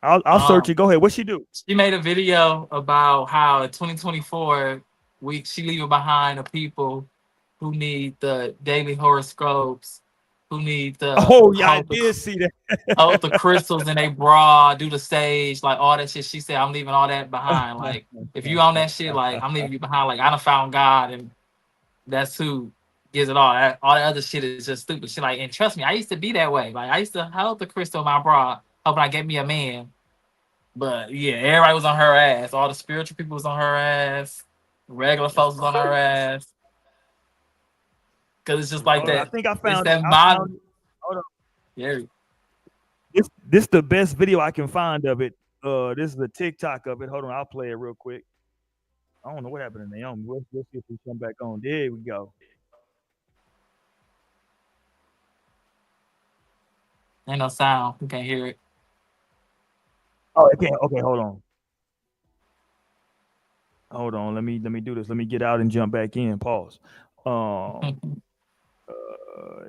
I'll search Um, it. Go ahead. What she do? she made a video about how in 2024 she leaving behind the people who need the daily horoscopes, who need the Oh yeah, I did see hold the that. crystals in a bra, do the stage, like all that shit. She said, I'm leaving all that behind. Like, if you on that shit, like I'm leaving you behind. Like I done found God, and that's who gives it all. All that other shit is just stupid. She like, and trust me, I used to be that way. Like I used to hold the crystal in my bra, hoping I get me a man. But yeah, everybody was on her ass. All the spiritual people was on her ass. Regular That's folks was on her crazy. ass. Cause it's just like Hold on. I that. think I It's found it. that I found mind. it. Hold on. Yeah. This the best video I can find of it. This is the TikTok of it. Hold on, I'll play it real quick. I don't know what happened to Naomi. We'll see if we come back on. There we go. Ain't no sound. We can't hear it. Oh, it can't. Okay, hold on. Hold on. Let me do this. Let me get out and jump back in. Pause. Um.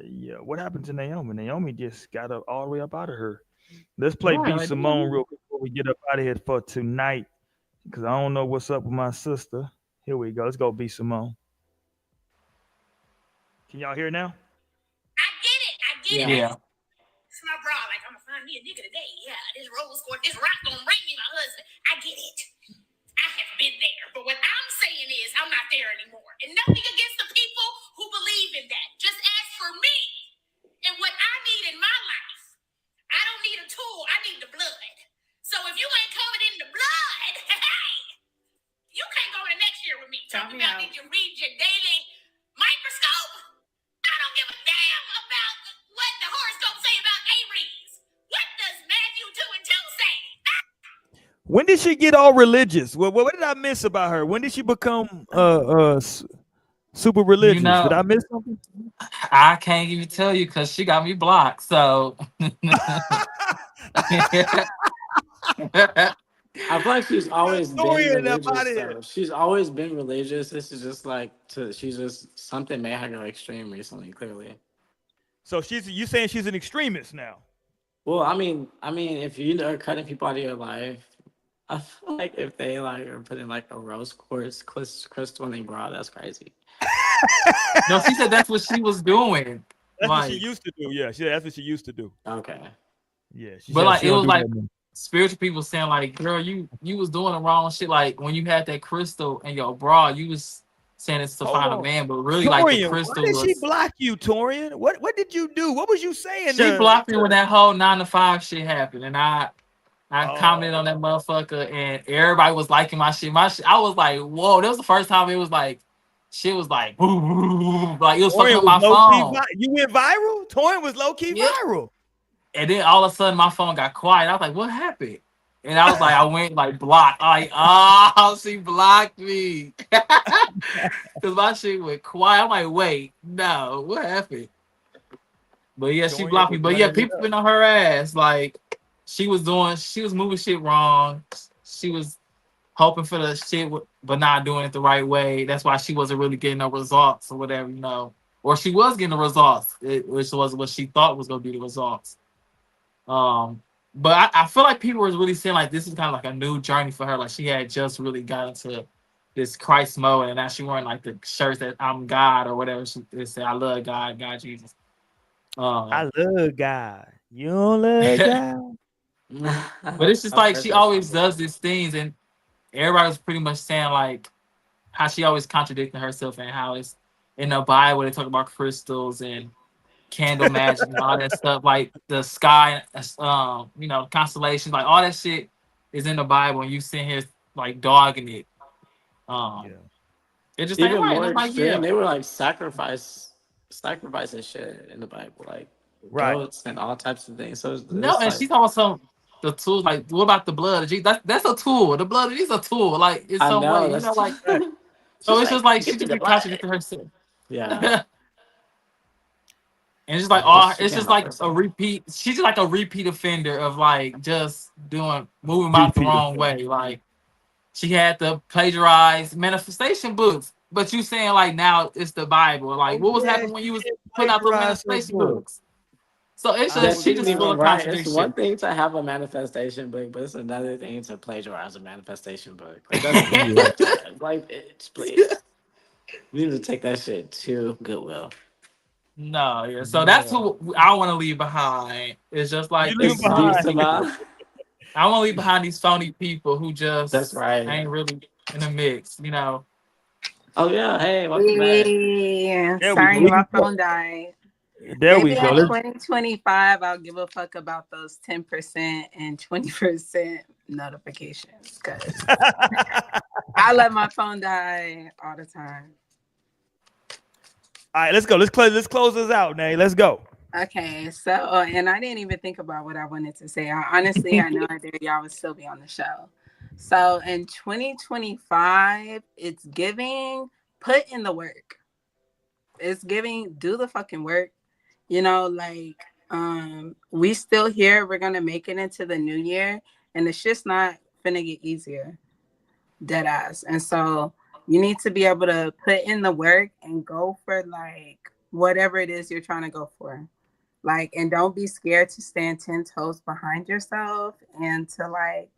Yeah. What happened to Naomi? Naomi just got up all the way up out of her. Let's play Right, B like, Simone real quick before we get up out of here for tonight. Because I don't know what's up with my sister. Here we go. Let's go B Simone. Can y'all hear it now? I get it. yeah. It's my bra. Like, I'm gonna find me a nigga today. Yeah, this rose quartz, this rock gonna bring me my husband. I get it. I have been there. But what I'm saying is, I'm not there anymore. And nothing against the people who believe in that. Just as for me and what I need in my life, I don't need a tool. I need the blood. So if you ain't covered in the blood, hey, you can't go to next year with me. Talking about did you read your daily microscope? I don't give a damn about what the horoscope say about Aries. What does Matthew 2 and 2 say? When did she get all religious? What did I miss about her? When did she become super religious? You know, Did I miss something? I can't even tell you because she got me blocked. So I feel like she's always been Torian up religious. outta here. So she's always been religious. This is just like she's just something made her go extreme recently. Clearly. So you saying she's an extremist now? Well, I mean, if you are cutting people out of your life, I feel like if they like are putting like a rose quartz crystal in their bra, that's crazy. no, she said that's what she was doing. That's like, what she used to do. Yeah, that's what she used to do. Okay. Yeah, but like she it don't was do like that anymore. spiritual people saying like, girl, you was doing the wrong shit. Like when you had that crystal in your bra, you was saying it's to Hold find on. a man, but really like the Torian, crystal why did she was. block you, Torian? What did you do? What was you saying? She blocked me when that whole 9 to 5 shit happened, and I commented on that motherfucker, and everybody was liking my shit. I was like, whoa, that was the first time it was like, shit was like, like it was fucking up my phone. You went viral? Torian was low key viral. And then all of a sudden my phone got quiet. I was like, what happened? And I was like, I went like blocked. Like, oh, she blocked me. Because my shit went quiet. I'm like, wait, no, what happened? But yeah, she blocked me. But yeah, people been on her ass. Like, she was moving shit wrong. She was hoping for the shit, but not doing it the right way. That's why she wasn't really getting no results or whatever, you know. Or she was getting the results, which was what she thought was going to be the results. But I feel like people was really saying like this is kind of like a new journey for her. Like she had just really got into this Christ mode, and now she wearing like the shirts that I'm God or whatever. She said, I love God, God Jesus. I love God. You don't love God. But it's just like she always does these things, and everybody was pretty much saying like how she always contradicting herself and how it's in the Bible they talk about crystals and candle magic and all that stuff, like the sky, you know, constellations, like all that shit is in the Bible, and you sitting here like dogging it. It just even ain't right. more Like, extreme. yeah. They were like sacrificing shit in the Bible, like goats and all types of things. So no, and like, she's also the tools. Like, what about the blood of Jesus? That's a tool. The blood of Jesus is a tool. Like, in some way, you know, like. So it's just like she just be contradicting herself. Yeah. And it's just like it's just like a repeat. She's just like a repeat offender of like just moving out the wrong way. Like she had to plagiarize manifestation books, but you saying like now it's the Bible. Like what was happening when you was putting out the manifestation books? So it's just she just full of contradictions. It's one thing to have a manifestation book, but it's another thing to plagiarize a manifestation book. Like, that's like bitch, please. We need to take that shit to Goodwill. No, yeah. So that's who I want to leave behind. It's just like I want to leave behind these phony people who just ain't really in the mix, you know. Oh yeah, hey, welcome back. Sorry, my phone died. There Maybe we go. in 2025, I'll give a fuck about those 10% and 20% notifications because I let my phone die all the time. All right, let's go. Let's close this out, Nay. Let's go. Okay, so and I didn't even think about what I wanted to say. I know y'all would still be on the show. So in 2025, it's giving put in the work. It's giving do the fucking work. Like we still here. We're gonna make it into the new year, and it's just not gonna get easier. Dead ass. And so you need to be able to put in the work and go for like whatever it is you're trying to go for. Like, and don't be scared to stand 10 toes behind yourself and to like,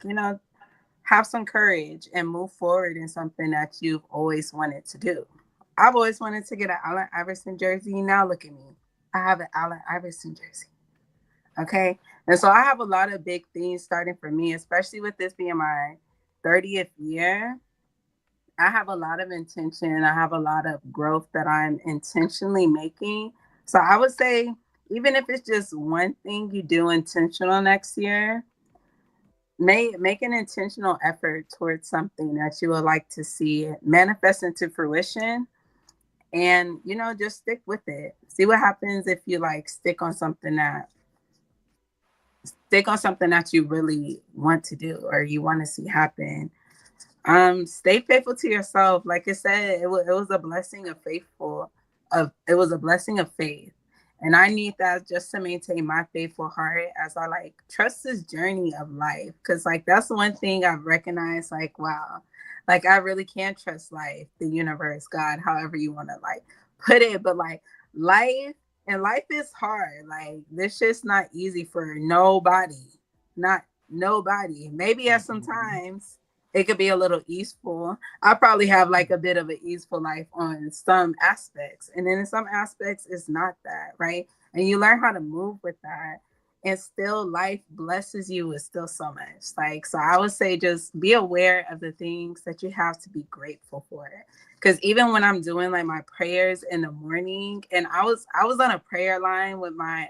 have some courage and move forward in something that you've always wanted to do. I've always wanted to get an Allen Iverson jersey. Now look at me. I have an Allen Iverson jersey. Okay. And so I have a lot of big things starting for me, especially with this being my 30th year. I have a lot of intention. I have a lot of growth that I'm intentionally making. So I would say, even if it's just one thing you do intentional next year, make an intentional effort towards something that you would like to see manifest into fruition. And, just stick with it. See what happens if you like stick on something that you really want to do or you want to see happen. Stay faithful to yourself. Like I said, it was a blessing of it was a blessing of faith. And I need that just to maintain my faithful heart as I like trust this journey of life. Cause like that's one thing I've recognized, like, wow, like I really can trust life, the universe, God, however you want to like put it. But like life is hard. Like this shit's not easy for nobody. Not nobody. Maybe at some times it could be a little easeful. I probably have like a bit of an easeful life on some aspects. And then in some aspects, it's not that, right? And you learn how to move with that. And still life blesses you with still so much. Like, so I would say just be aware of the things that you have to be grateful for. Because even when I'm doing like my prayers in the morning, and I was on a prayer line with my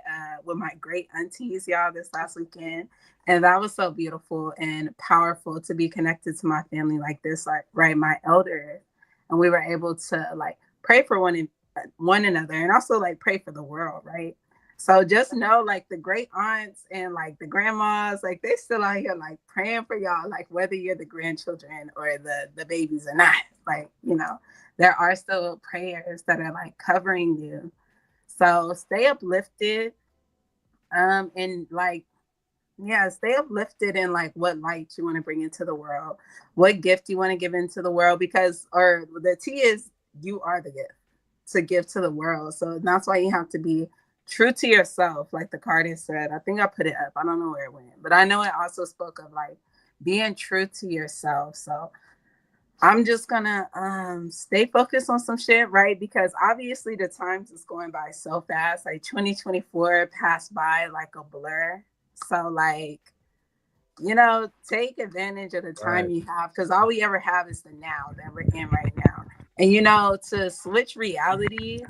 great aunties, y'all, this last weekend. And that was so beautiful and powerful to be connected to my family like this, like, right, my elders. And we were able to like pray for one another and also like pray for the world, right? So just know like the great aunts and like the grandmas, like they still out here like praying for y'all, like whether you're the grandchildren or the babies or not, like, there are still prayers that are like covering you. So stay uplifted. And like, yeah, stay uplifted in like what light you want to bring into the world, what gift you want to give into the world, because, or the T is you are the gift to give to the world. So that's why you have to be true to yourself. Like the card has said, I think I put it up. I don't know where it went, but I know it also spoke of like being true to yourself. So I'm just gonna stay focused on some shit, right? Because obviously the times is going by so fast. Like 2024 passed by like a blur. So like, take advantage of the time you have, because all we ever have is the now that we're in right now. And to switch realities,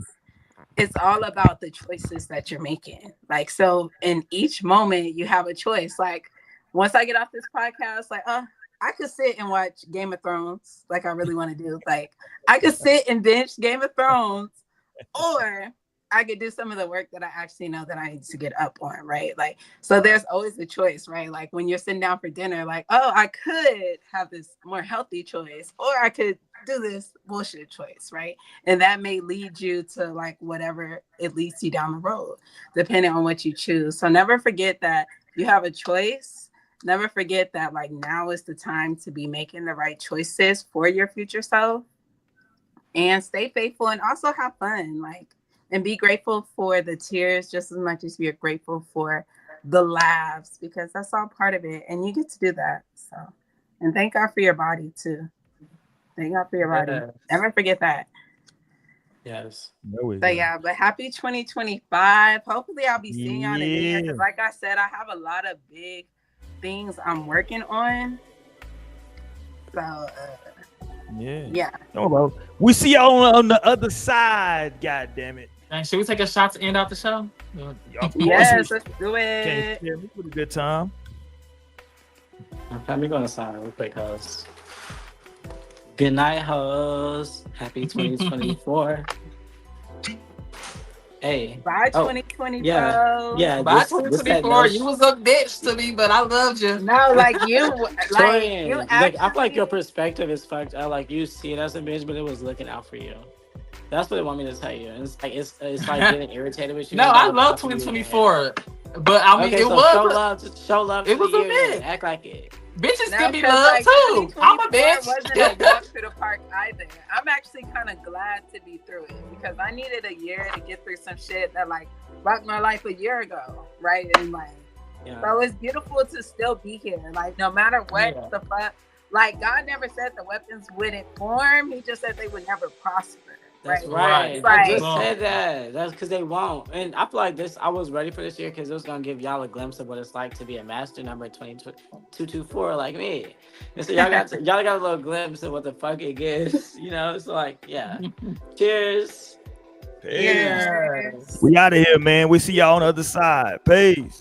it's all about the choices that you're making. Like, so in each moment you have a choice. Like once I get off this podcast, like, I could sit and watch Game of Thrones like I really want to do. Like I could sit and binge Game of Thrones, or I could do some of the work that I actually know that I need to get up on, right? Like, so there's always a choice, right? Like when you're sitting down for dinner, like, oh, I could have this more healthy choice, or I could do this bullshit choice, right? And that may lead you to like whatever it leads you down the road, depending on what you choose. So never forget that you have a choice. Never forget that like now is the time to be making the right choices for your future self, and stay faithful and also have fun. Like, and be grateful for the tears just as much as you're grateful for the laughs, because that's all part of it. And you get to do that. So, and thank God for your body too. Thank God for your body. Yes. Never forget that. Yes. But yeah, but happy 2025. Hopefully I'll be seeing y'all in the new year. Because like I said, I have a lot of big things I'm working on. So yeah. Oh, we see y'all on the other side. God damn it! Should we take a shot to end out the show? Yes, let's do it. We put a good time. I'm gonna sign real quick, host. Good night, host. Happy 2024. Hey. By Oh, 2020, yeah. bro. Yeah. By This that 2024, you was a bitch to me, but I loved you. No, like you Torian, like I feel like your actually. perspective is fucked up. Like you see it as a bitch, but it was looking out for you. That's what they want me to tell you. And it's like getting irritated with you. No, It's I not love about you in your head. 2024, but I mean, Okay, it so was show love it to was the a year then. bit. Act like it. Bitches No, can be 'cause, loved like, too. I'm a 2024 bitch. wasn't a walk through the park either. I'm actually kind of glad to be through it because I needed a year to get through some shit that like rocked my life a year ago, right? And like, Yeah. so it's beautiful to still be here. Like, no matter what the fuck, like God never said the weapons wouldn't form. He just said they would never prosper. That's Right. right. I just Right. said that. That's because they won't. And I feel like this. I was ready for this year because it was gonna give y'all a glimpse of what it's like to be a master number 224 like me. And so y'all got a little glimpse of what the fuck it gives. You know, it's like cheers. Peace. We out of here, man. We see y'all on the other side. Peace.